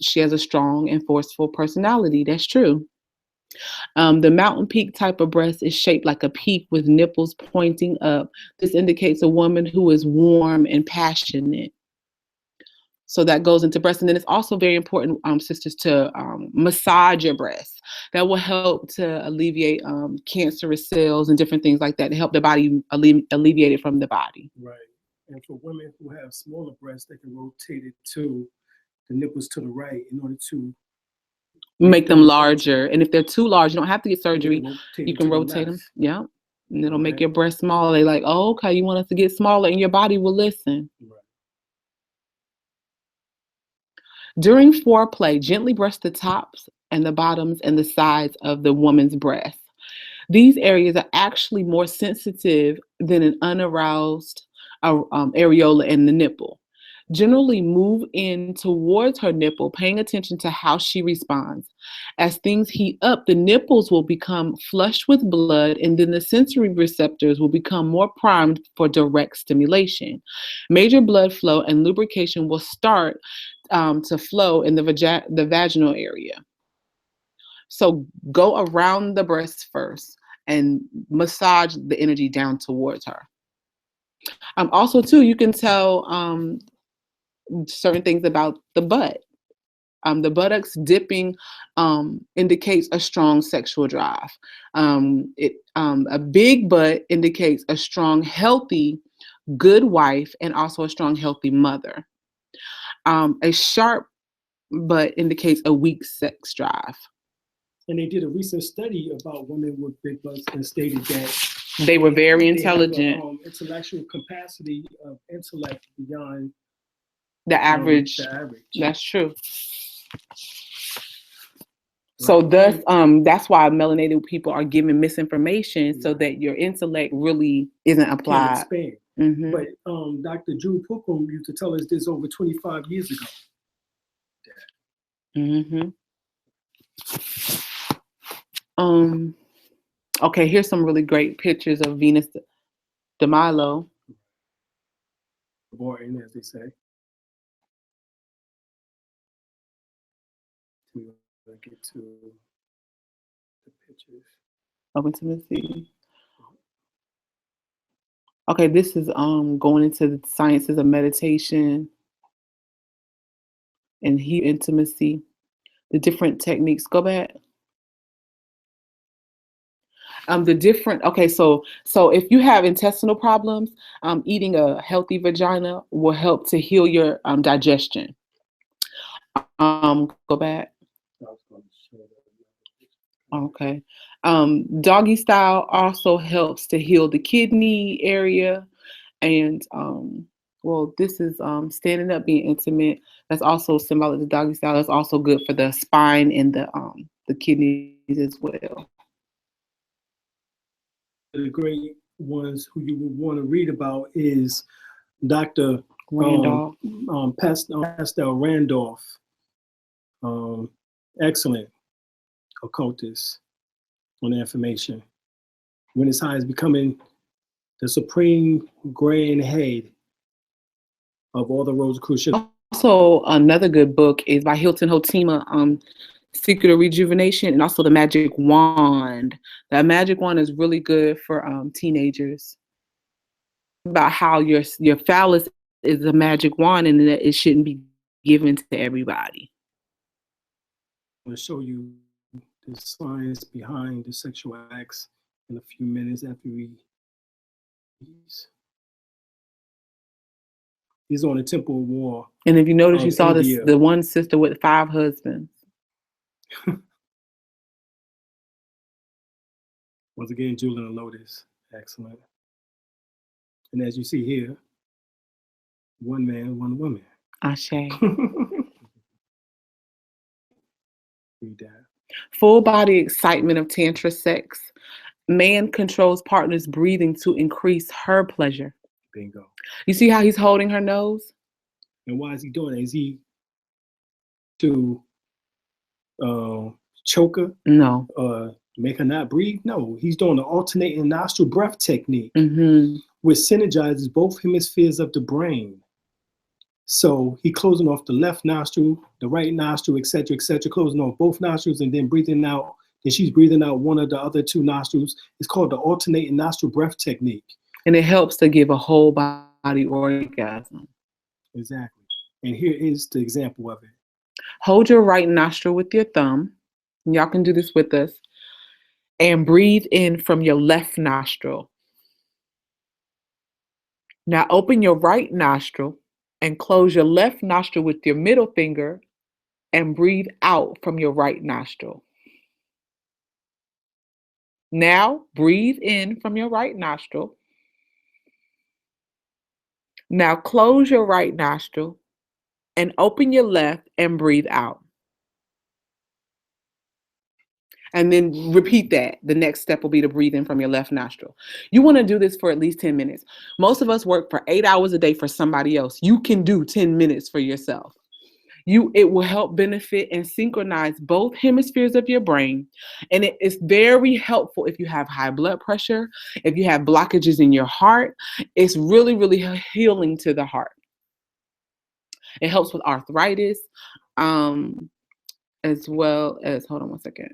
she has a strong and forceful personality. That's true. The mountain peak type of breast is shaped like a peak with nipples pointing up. This indicates a woman who is warm and passionate. So that goes into breast. And then it's also very important, sisters, to massage your breast. That will help to alleviate cancerous cells and different things like that, to help the body alleviate it from the body. Right. And for women who have smaller breasts, they can rotate it to the nipples to the right in order to make them larger. And if they're too large, you don't have to get surgery. You can rotate them. Yeah. And it'll make your breast smaller. They're like, oh, okay, you want us to get smaller, and your body will listen. Right. During foreplay, gently brush the tops and the bottoms and the sides of the woman's breast. These areas are actually more sensitive than an unaroused areola and the nipple. Generally move in towards her nipple, paying attention to how she responds. As things heat up, the nipples will become flushed with blood, and then the sensory receptors will become more primed for direct stimulation. Major blood flow and lubrication will start to flow in the vaginal area. So go around the breast first and massage the energy down towards her. Also, too, you can tell certain things about the butt. The buttocks dipping indicates a strong sexual drive. A big butt indicates a strong, healthy, good wife, and also a strong, healthy mother. A sharp butt indicates a weak sex drive. And they did a recent study about women with big butts and stated that they were very they intelligent. have a, intellectual capacity of intellect beyond the average. The average. That's true. So thus, that's why melanated people are given misinformation so that your intellect really isn't applied. Mm-hmm. But Dr. Drew Pookum used to tell us this over 25 years ago. Mm-hmm. Okay, here's some really great pictures of Venus de Milo. Boring, as they say. Get to the pictures. Open to the sea. Okay, this is going into the sciences of meditation and heat intimacy, the different techniques. Go back. So if you have intestinal problems, eating a healthy vagina will help to heal your digestion. Go back. Okay. Doggy style also helps to heal the kidney area. And this is standing up, being intimate. That's also symbolic of the doggy style. That's also good for the spine and the kidneys as well. The great ones who you would want to read about is Dr. Randolph. Pastel Randolph. Excellent occultist on the information. When his high is becoming the supreme grand head of all the Rosicrucian. Also, another good book is by Hilton Hotima, Secret of Rejuvenation, and also The Magic Wand. That Magic Wand is really good for teenagers. About how your phallus is a magic wand and that it shouldn't be given to everybody. I'm going to show you the science behind the sexual acts in a few minutes after we. He's on the Temple War. And if you notice, you saw India. the one sister with 5 husbands. Once again, Julian and Lotus. Excellent. And as you see here, one man, one woman. Ashe. Read that. Full body excitement of Tantra sex. Man controls partner's breathing to increase her pleasure. Bingo. You see how he's holding her nose? And why is he doing that? Is he to choke her? No. Make her not breathe? No. He's doing the alternating nostril breath technique, mm-hmm. which synergizes both hemispheres of the brain. So he closing off the left nostril, the right nostril, etc., closing off both nostrils and then breathing out. Then she's breathing out one of the other 2 nostrils. It's called the alternating nostril breath technique. And it helps to give a whole body orgasm. Exactly. And here is the example of it. Hold your right nostril with your thumb. Y'all can do this with us. And breathe in from your left nostril. Now open your right nostril and close your left nostril with your middle finger and breathe out from your right nostril. Now breathe in from your right nostril. Now close your right nostril and open your left and breathe out. And then repeat that. The next step will be to breathe in from your left nostril. You want to do this for at least 10 minutes. Most of us work for 8 hours a day for somebody else. You can do 10 minutes for yourself. It will help benefit and synchronize both hemispheres of your brain. And it is very helpful if you have high blood pressure, if you have blockages in your heart. It's really, really healing to the heart. It helps with arthritis, as well as, hold on one second.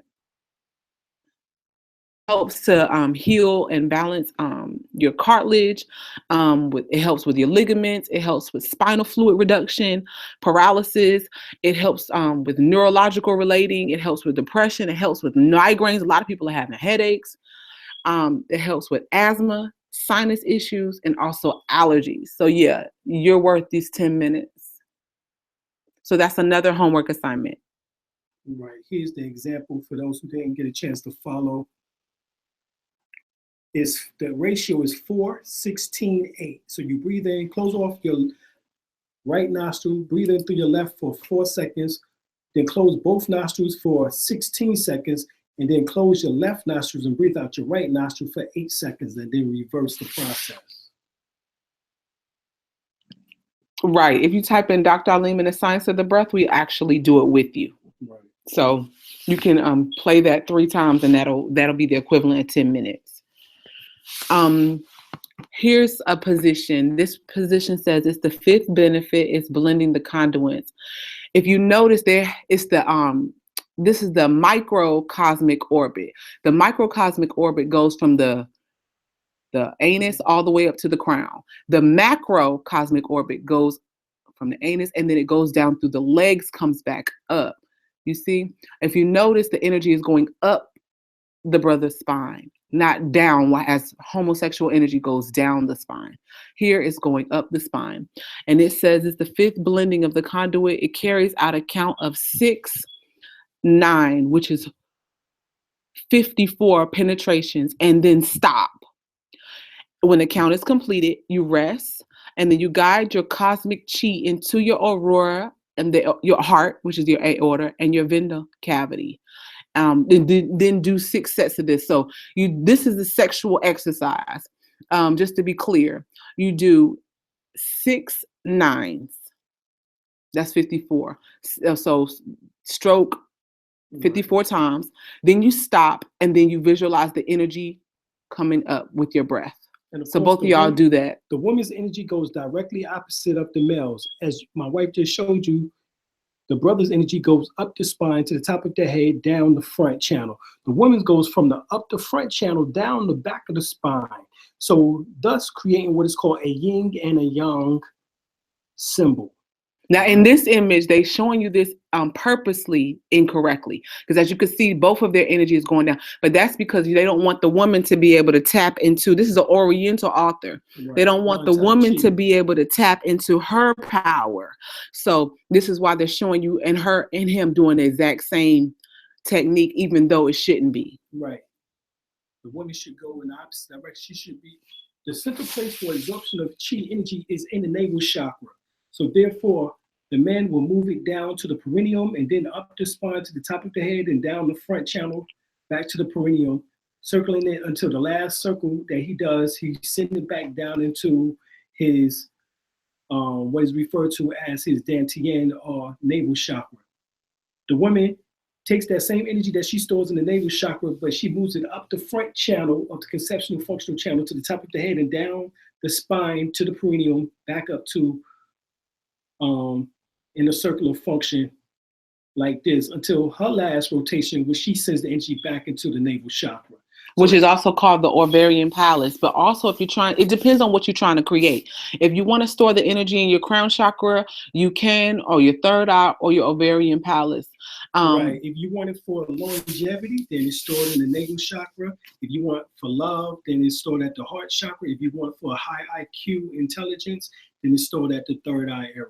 helps to heal and balance your cartilage. It helps with your ligaments. It helps with spinal fluid reduction, paralysis. It helps with neurological relating. It helps with depression. It helps with migraines. A lot of people are having headaches. It helps with asthma, sinus issues, and also allergies. So yeah, you're worth these 10 minutes. So that's another homework assignment. Right. Here's the example for those who didn't get a chance to follow. The ratio is 4-16-8. So you breathe in, close off your right nostril, breathe in through your left for 4 seconds, then close both nostrils for 16 seconds, and then close your left nostrils and breathe out your right nostril for 8 seconds, and then reverse the process. Right. If you type in Dr. Alim and the Science of the Breath, we actually do it with you. Right. So you can play that 3 times, and that'll be the equivalent of 10 minutes. Here's a position. This position says it's the 5th benefit is blending the conduits. If you notice there, it's this is the microcosmic orbit. The microcosmic orbit goes from the anus all the way up to the crown. The macrocosmic orbit goes from the anus and then it goes down through the legs, comes back up. You see, if you notice, the energy is going up the brother's spine, not down, as homosexual energy goes down the spine. Here it's going up the spine. And it says it's the 5th blending of the conduit. It carries out a count of 6-9, which is 54 penetrations, and then stop. When the count is completed, you rest, and then you guide your cosmic chi into your aurora and your heart, which is your aorta, and your vena cavity. Then do 6 sets of this. So this is a sexual exercise. Just to be clear, you do 6 9s. That's 54. So stroke 54 times. Then you stop, and then you visualize the energy coming up with your breath. So both of y'all do that. The woman's energy goes directly opposite of the male's. As my wife just showed you, the brother's energy goes up the spine to the top of the head, down the front channel. The woman's goes from the up the front channel down the back of the spine. So thus creating what is called a yin and a yang symbol. Now in this image, they're showing you this purposely incorrectly, because as you can see, both of their energy is going down. But that's because they don't want the woman to be able to tap into, this is an Oriental author. Right. They don't want the woman to be able to tap into her power. So this is why they're showing you and him doing the exact same technique, even though it shouldn't be. Right. The woman should go in the opposite direction. She should be, the central place for absorption of chi energy is in the navel chakra. So therefore, the man will move it down to the perineum and then up the spine to the top of the head and down the front channel back to the perineum, circling it until the last circle that he does, he sends it back down into his, what is referred to as his dantian or navel chakra. The woman takes that same energy that she stores in the navel chakra, but she moves it up the front channel of the conceptual functional channel to the top of the head and down the spine to the perineum, back up to in a circular function like this until her last rotation, where she sends the energy back into the navel chakra. Which is also called the ovarian palace. But also if you're trying, it depends on what you're trying to create. If you want to store the energy in your crown chakra, you can, or your 3rd eye, or your ovarian palace. Right. If you want it for longevity, then it's stored in the navel chakra. If you want for love, then it's stored at the heart chakra. If you want for a high IQ intelligence, then it's stored at the 3rd eye area.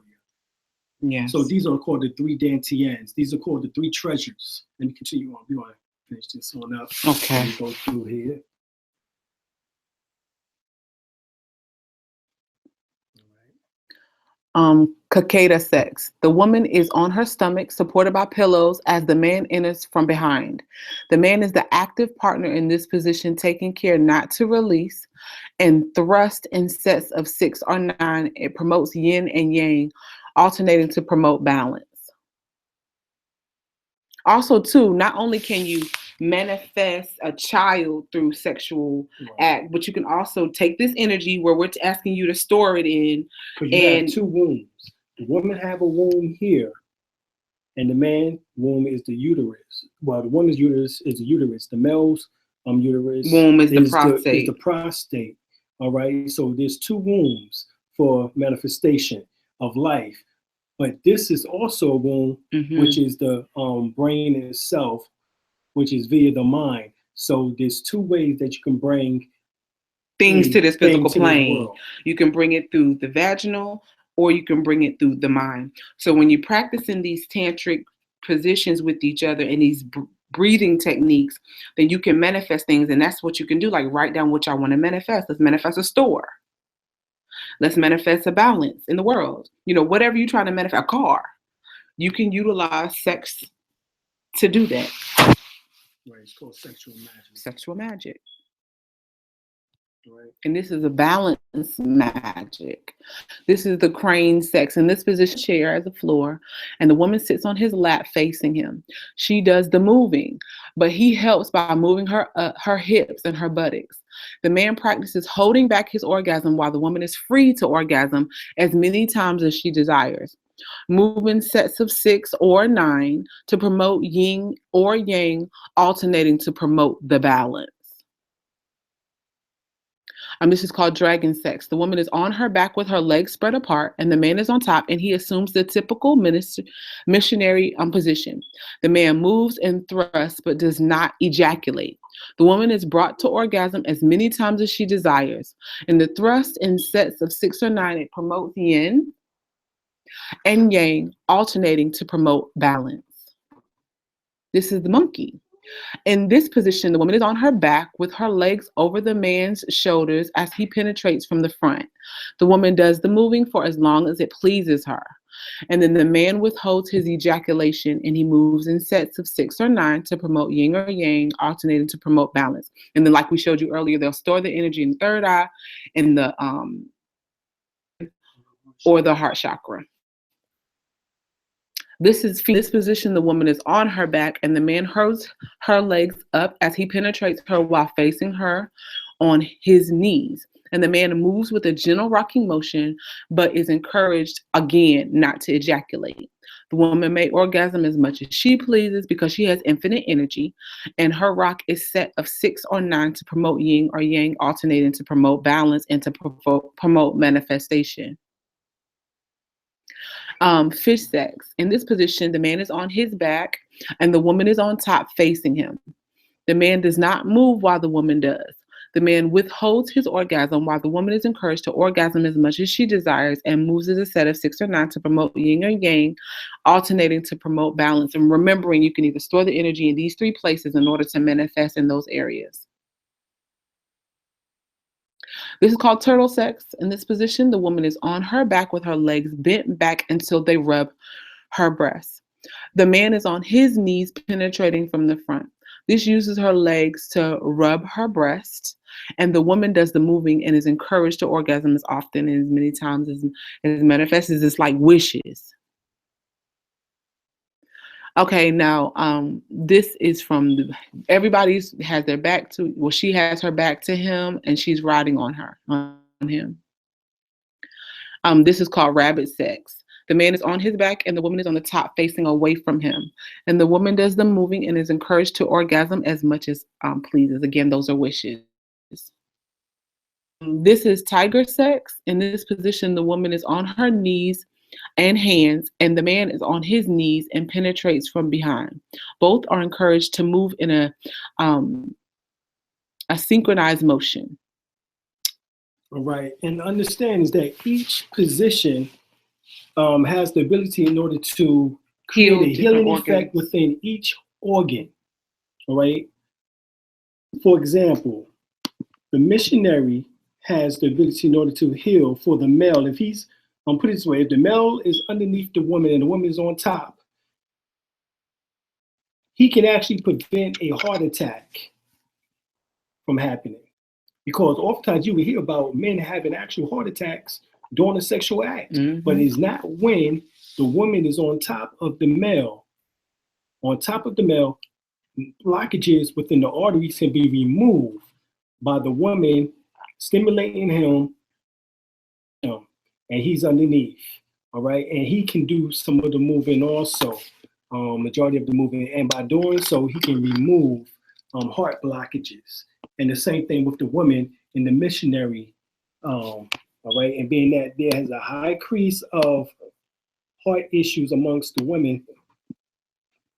Yeah. So these are called the 3 dantians. These are called the 3 treasures. Let me continue on. We want to finish this one up. Okay. Go through here. Cicada sex. The woman is on her stomach, supported by pillows, as the man enters from behind. The man is the active partner in this position, taking care not to release, and thrust in sets of 6 or 9. It promotes yin and yang, alternating to promote balance. Also, too, not only can you manifest a child through sexual act, but you can also take this energy where we're asking you to store it in. Because you have 2 wombs. The woman have a womb here, and the man womb is the uterus. Well, the woman's uterus is the uterus. The male's uterus. Womb is the Is prostate. the prostate. All right. So there's two wombs for manifestation of life. But this is also a womb, which is the brain itself, which is via the mind. So there's two ways that you can bring things to this physical plane. world. You can bring it through the vaginal, or you can bring it through the mind. So when you're practicing these tantric positions with each other and these breathing techniques, then you can manifest things. And that's what you can do. Like, write down what y'all want to manifest. Let's manifest a store. Let's manifest a balance in the world. You know, whatever you're trying to manifest, a car, you can utilize sex to do that. Right, it's called sexual magic. Sexual magic. Right. And this is a balance magic. This is the crane sex. In this position, chair as a floor, and the woman sits on his lap facing him. She does the moving, but he helps by moving her hips and her buttocks. The man practices holding back his orgasm while the woman is free to orgasm as many times as she desires. Moving sets of 6 or 9 to promote yin or yang, alternating to promote the balance. This is called dragon sex. The woman is on her back with her legs spread apart, and the man is on top, and he assumes the typical missionary position. The man moves and thrusts, but does not ejaculate. The woman is brought to orgasm as many times as she desires. In the thrust in sets of 6 or 9, it promotes yin and yang, alternating to promote balance. This is the monkey. In this position, the woman is on her back with her legs over the man's shoulders as he penetrates from the front. The woman does the moving for as long as it pleases her. And then the man withholds his ejaculation, and he moves in sets of 6 or 9 to promote yin or yang, alternating to promote balance. And then, like we showed you earlier, they'll store the energy in the third eye, in the or the heart chakra. This position, the woman is on her back, and the man holds her legs up as he penetrates her while facing her on his knees. And the man moves with a gentle rocking motion, but is encouraged, again, not to ejaculate. The woman may orgasm as much as she pleases because she has infinite energy, and her rock is set of 6 or 9 to promote yin or yang, alternating to promote balance and to promote manifestation. Fish sex. In this position, the man is on his back and the woman is on top facing him. The man does not move while the woman does. The man withholds his orgasm while the woman is encouraged to orgasm as much as she desires and moves as a set of 6 or 9 to promote yin or yang, alternating to promote balance. And remembering, you can either store the energy in these 3 places in order to manifest in those areas. This is called turtle sex. In this position, the woman is on her back with her legs bent back until they rub her breasts. The man is on his knees, penetrating from the front. This uses her legs to rub her breast, and the woman does the moving and is encouraged to orgasm as often and as many times as manifests. It's like wishes. Okay, now this is from everybody has their back to, well, she has her back to him and she's riding on him. This is called rabbit sex. The man is on his back and the woman is on the top facing away from him. And the woman does the moving and is encouraged to orgasm as much as pleases. Again, those are wishes. This is tiger sex. In this position, the woman is on her knees and hands, and the man is on his knees and penetrates from behind. Both are encouraged to move in a synchronized motion. All right, and understand is that each position has the ability in order to create a healing effect within each organ. All right. For example, the missionary has the ability in order to heal for the male. If he's put it this way, if the male is underneath the woman and the woman is on top, he can actually prevent a heart attack from happening. Because oftentimes you will hear about men having actual heart attacks during a sexual act, but it's not when the woman is on top of the male. On top of the male, blockages within the arteries can be removed by the woman stimulating him, and he's underneath, all right? And he can do some of the moving also, majority of the moving, and by doing so, he can remove heart blockages. And the same thing with the women in the missionary, all right? And being that there is a high increase of heart issues amongst the women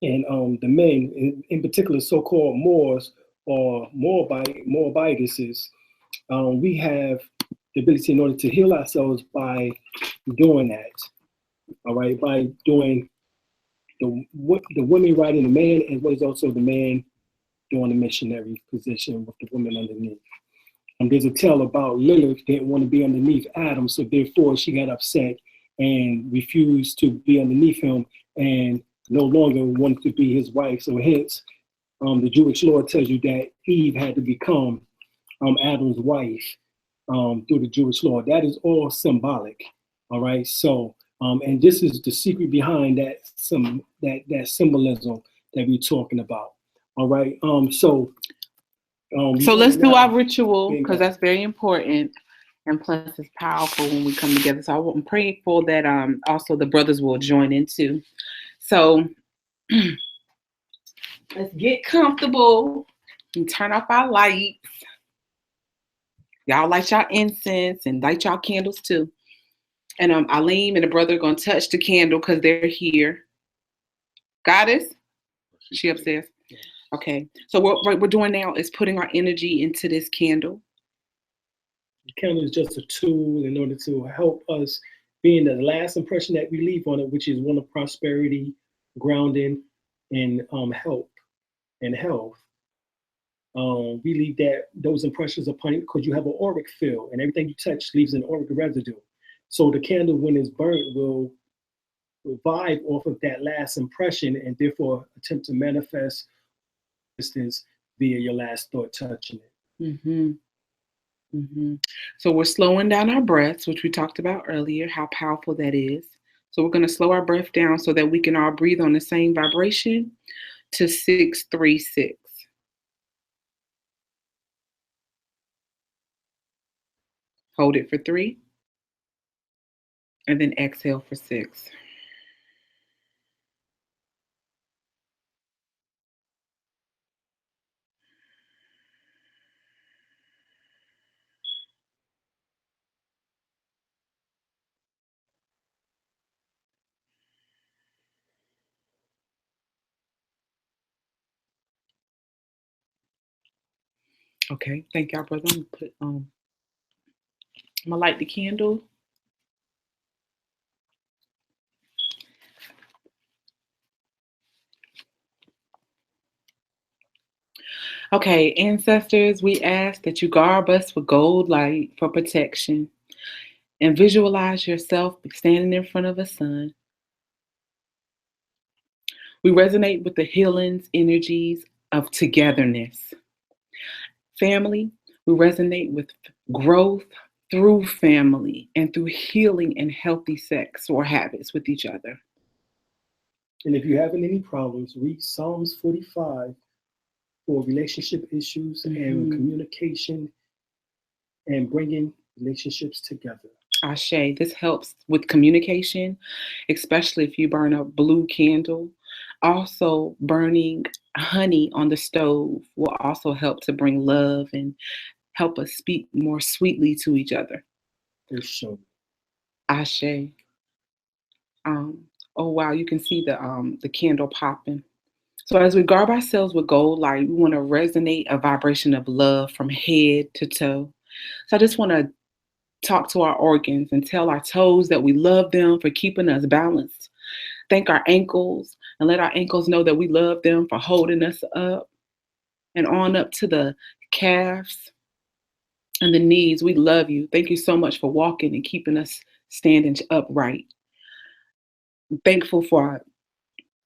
and the men, in particular so-called Moors or Moabitises, we have the ability in order to heal ourselves by doing that, all right? By doing the women riding the man, as well as also the man doing the missionary position with the women underneath. There's a tale about Lilith didn't want to be underneath Adam, so therefore she got upset and refused to be underneath him and no longer wanted to be his wife. So hence, the Jewish law tells you that Eve had to become Adam's wife through the Jewish law. That is all symbolic, all right? So, and this is the secret behind that symbolism that we're talking about, all right? So let's do our ritual, because that's very important. And plus, it's powerful when we come together. So I'm praying for that. Also, the brothers will join in too. So let's get comfortable and turn off our lights. Y'all light y'all incense and light y'all candles too. And Alim and the brother are gonna touch the candle because they're here. Goddess, she upstairs. Okay. So what we're doing now is putting our energy into this candle. The candle is just a tool in order to help us being the last impression that we leave on it, which is one of prosperity, grounding, and help and health. We leave those impressions upon it because you have an auric field, and everything you touch leaves an auric residue. So the candle, when it's burnt, will vibe off of that last impression and therefore attempt to manifest distance via your last thought touching it. Mm-hmm. Mm-hmm. So we're slowing down our breaths, which we talked about earlier, how powerful that is. So we're going to slow our breath down so that we can all breathe on the same vibration to 636. Hold it for 3. And then exhale for 6. Okay, thank y'all, brother. I'm gonna light the candle. Okay, ancestors, we ask that you garb us with gold light for protection and visualize yourself standing in front of a sun. We resonate with the healing's energies of togetherness. Family, we resonate with growth through family and through healing and healthy sex or habits with each other. And if you're having any problems, read Psalms 45 for relationship issues and communication and bringing relationships together. Ashe, this helps with communication, especially if you burn a blue candle. Also, burning honey on the stove will also help to bring love and help us speak more sweetly to each other. For sure. Ashe. Oh wow, you can see the candle popping. So as we garb ourselves with gold light, we want to resonate a vibration of love from head to toe. So I just want to talk to our organs and tell our toes that we love them for keeping us balanced. Thank our ankles and let our ankles know that we love them for holding us up. And on up to the calves and the knees, we love you. Thank you so much for walking and keeping us standing upright. I'm thankful for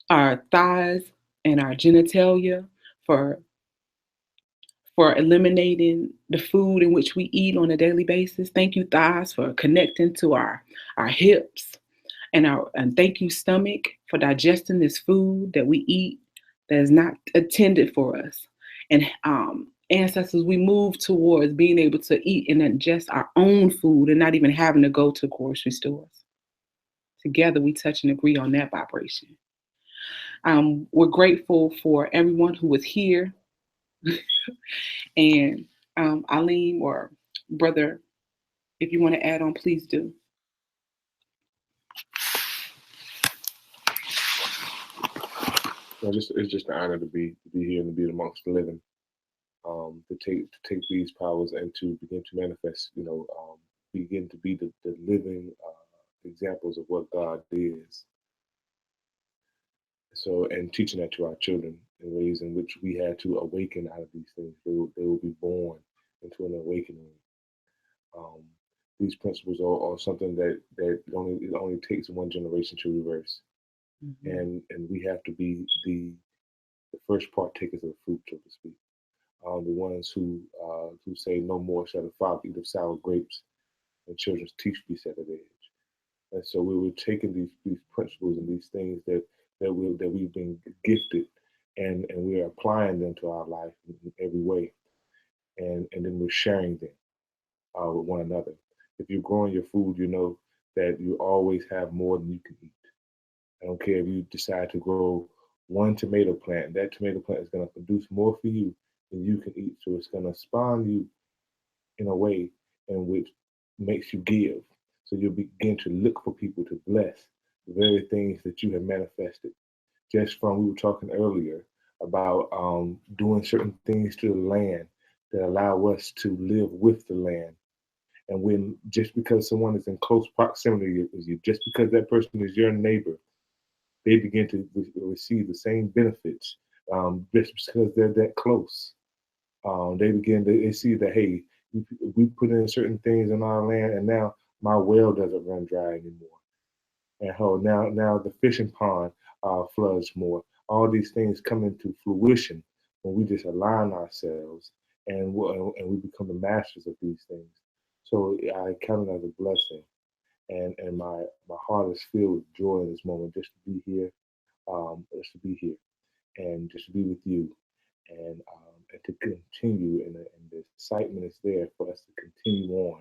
our thighs and our genitalia for eliminating the food in which we eat on a daily basis. Thank you, thighs, for connecting to our hips, and thank you, stomach, for digesting this food that we eat that is not intended for us. And ancestors, we move towards being able to eat and ingest our own food and not even having to go to grocery stores. Together, we touch and agree on that vibration. We're grateful for everyone who was here And Alim or brother, if you want to add on, please do. Well, it's just an honor to be here and to be amongst the living. To take these powers and to begin to manifest, begin to be the living examples of what God is. So, and teaching that to our children in ways in which we had to awaken out of these things. They will be born into an awakening. These principles are something that it only takes one generation to reverse. Mm-hmm. And we have to be the first partakers of the fruit, so to speak. The ones who say, "No more shall the father eat of sour grapes, and children's teeth be set at edge." And so we were taking these principles and these things that we've been gifted, and we're applying them to our life in every way, and then we're sharing them with one another. If you're growing your food, you know that you always have more than you can eat. I don't care if you decide to grow one tomato plant. That tomato plant is going to produce more for you than you can eat. So it's going to spawn you in a way in which makes you give. So you'll begin to look for people to bless the very things that you have manifested. Just from, we were talking earlier about doing certain things to the land that allow us to live with the land. And when just because someone is in close proximity with you, just because that person is your neighbor, they begin to receive the same benefits just because they're that close. They see that, hey, we put in certain things in our land, and now my well doesn't run dry anymore. And now the fishing pond floods more. All these things come into fruition when we just align ourselves and we become the masters of these things. So I count it as a blessing. And my heart is filled with joy in this moment just to be here, and just to be with you, and to continue, and the excitement is there for us to continue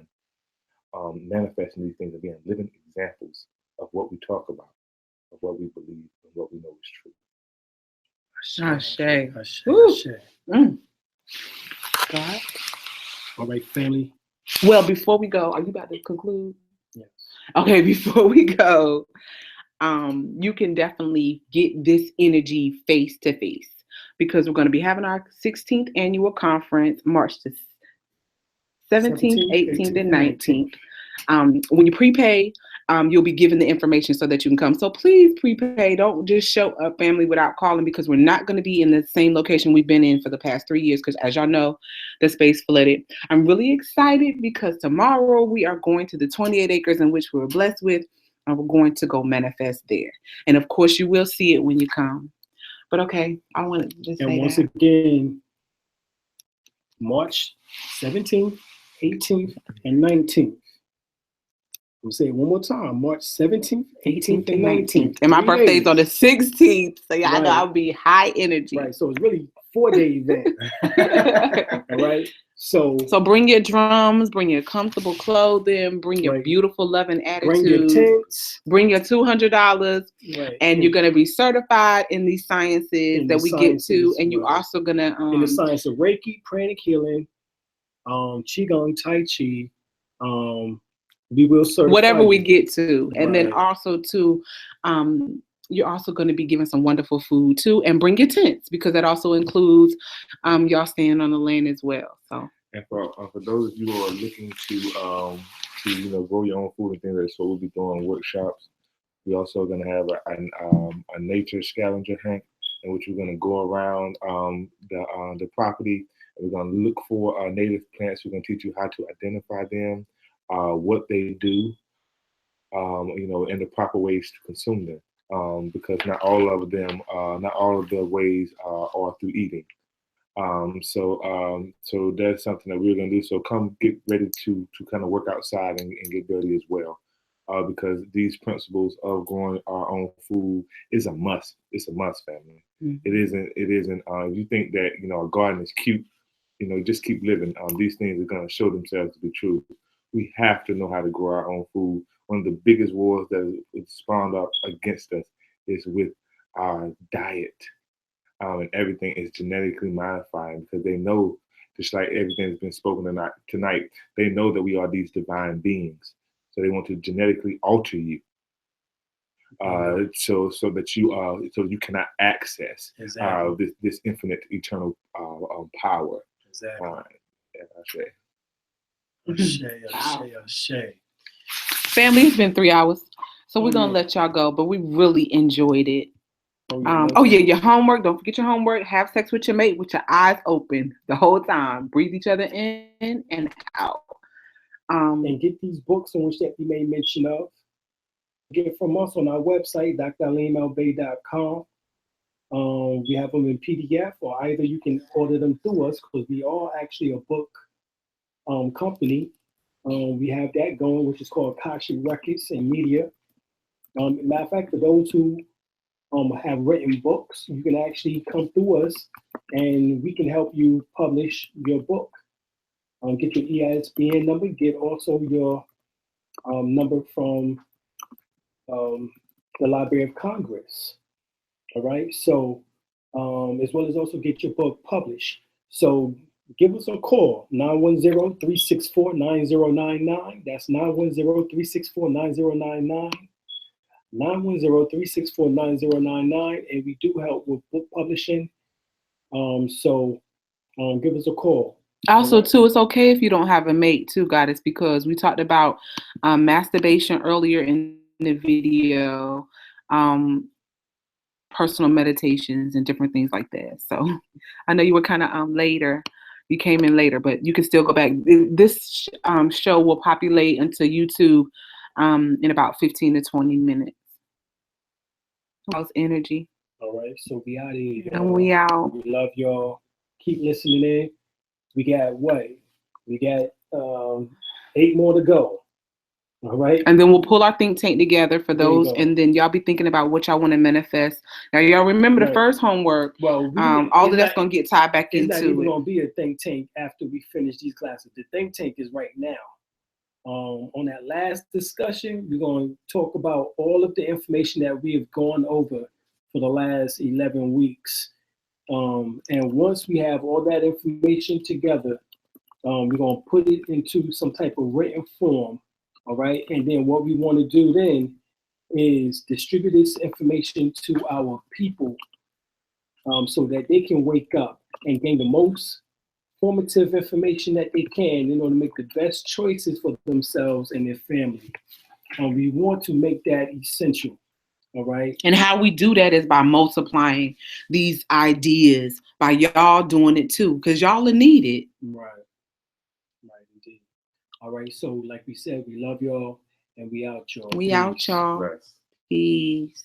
on manifesting these things again, living examples of what we talk about, of what we believe, and what we know is true. Ashe. God. All right, family. Well, before we go, are you about to conclude? Yes. Okay, before we go, you can definitely get this energy face to face, because we're going to be having our 16th annual conference, March the 17th, 18th, and 19th. When you prepay, you'll be given the information so that you can come. So please prepay. Don't just show up, family, without calling, because we're not going to be in the same location we've been in for the past 3 years, because as y'all know, the space flooded. I'm really excited because tomorrow we are going to the 28 acres in which we were blessed with, and we're going to go manifest there. And of course, you will see it when you come. But okay, I want to just say and once that. Again, March 17th, 18th, and 19th. We'll say it one more time. March 17th, 18th, and 19th. And my birthday's on the 16th. So y'all know I'll be high energy. Right. So it's really a 4-day event. All right. So bring your drums, bring your comfortable clothing, bring your beautiful loving attitude. Bring your tents. Bring your $200. And you're going to be certified in these sciences that we get to. And you're also going to... in the science of Reiki, pranic healing, Qigong, Tai Chi, we will certify whatever we get to. Right. And then also to, you're also going to be given some wonderful food too, and bring your tents, because that also includes y'all staying on the land as well. So. And for those of you who are looking to grow your own food and things like that, so we'll be doing workshops. We're also going to have a nature scavenger hunt, in which we're going to go around the property. We're going to look for native plants. We're going to teach you how to identify them, what they do, and the proper ways to consume them, because not all of the ways are through eating. So that's something that we're going to do. So come get ready to kind of work outside and get dirty as well, because these principles of growing our own food is a must. It's a must, family. Mm-hmm. It isn't. If you think that a garden is cute, just keep living. These things are going to show themselves to be true. We have to know how to grow our own food. One of the biggest wars that is spawned up against us is with our diet. and everything is genetically modifying, because they know, just like everything that's been spoken tonight, they know that we are these divine beings. So they want to genetically alter you, so that you cannot access this infinite, eternal power. Exactly. Family, it's been 3 hours, so we're gonna let y'all go, but we really enjoyed it. Your homework. Don't forget your homework. Have sex with your mate with your eyes open the whole time. Breathe each other in and out. And get these books in which that we made mention of. Get it from us on our website, dralimel-bey.com. We have them in PDF, or either you can order them through us, because we are actually a book company. We have that going, which is called Akashic Records and Media. Matter of fact, for those who have written books, you can actually come through us and we can help you publish your book. Get your EISBN number, get also your number from the Library of Congress. All right, so as well as also get your book published. So give us a call, 910-364-9099. That's 910-364-9099. 910-364-9099, and we do help with book publishing. So give us a call. Also, too, it's okay if you don't have a mate, too, Goddess, because we talked about masturbation earlier in the video, personal meditations and different things like that. So I know you were kind of later. You came in later, but you can still go back. This show will populate into YouTube in about 15 to 20 minutes. How's energy? All right, so we out of here. And we out. We love y'all. Keep listening in. We got what? We got 8 more to go. All right. And then we'll pull our think tank together for those, and then y'all be thinking about what y'all want to manifest. Now, y'all remember the first homework. Well, all of that's going to get tied back into it. It's not even going to be a think tank after we finish these classes. The think tank is right now. On that last discussion, we're going to talk about all of the information that we have gone over for the last 11 weeks. And once we have all that information together, we're going to put it into some type of written form. All right. And then what we want to do then is distribute this information to our people so that they can wake up and gain the most formative information that they can in order to make the best choices for themselves and their family. And we want to make that essential. All right. And how we do that is by multiplying these ideas, by y'all doing it too, because y'all will need it. Right. Right, indeed. All right. So like we said, we love y'all and we out, y'all. We out, y'all. Peace.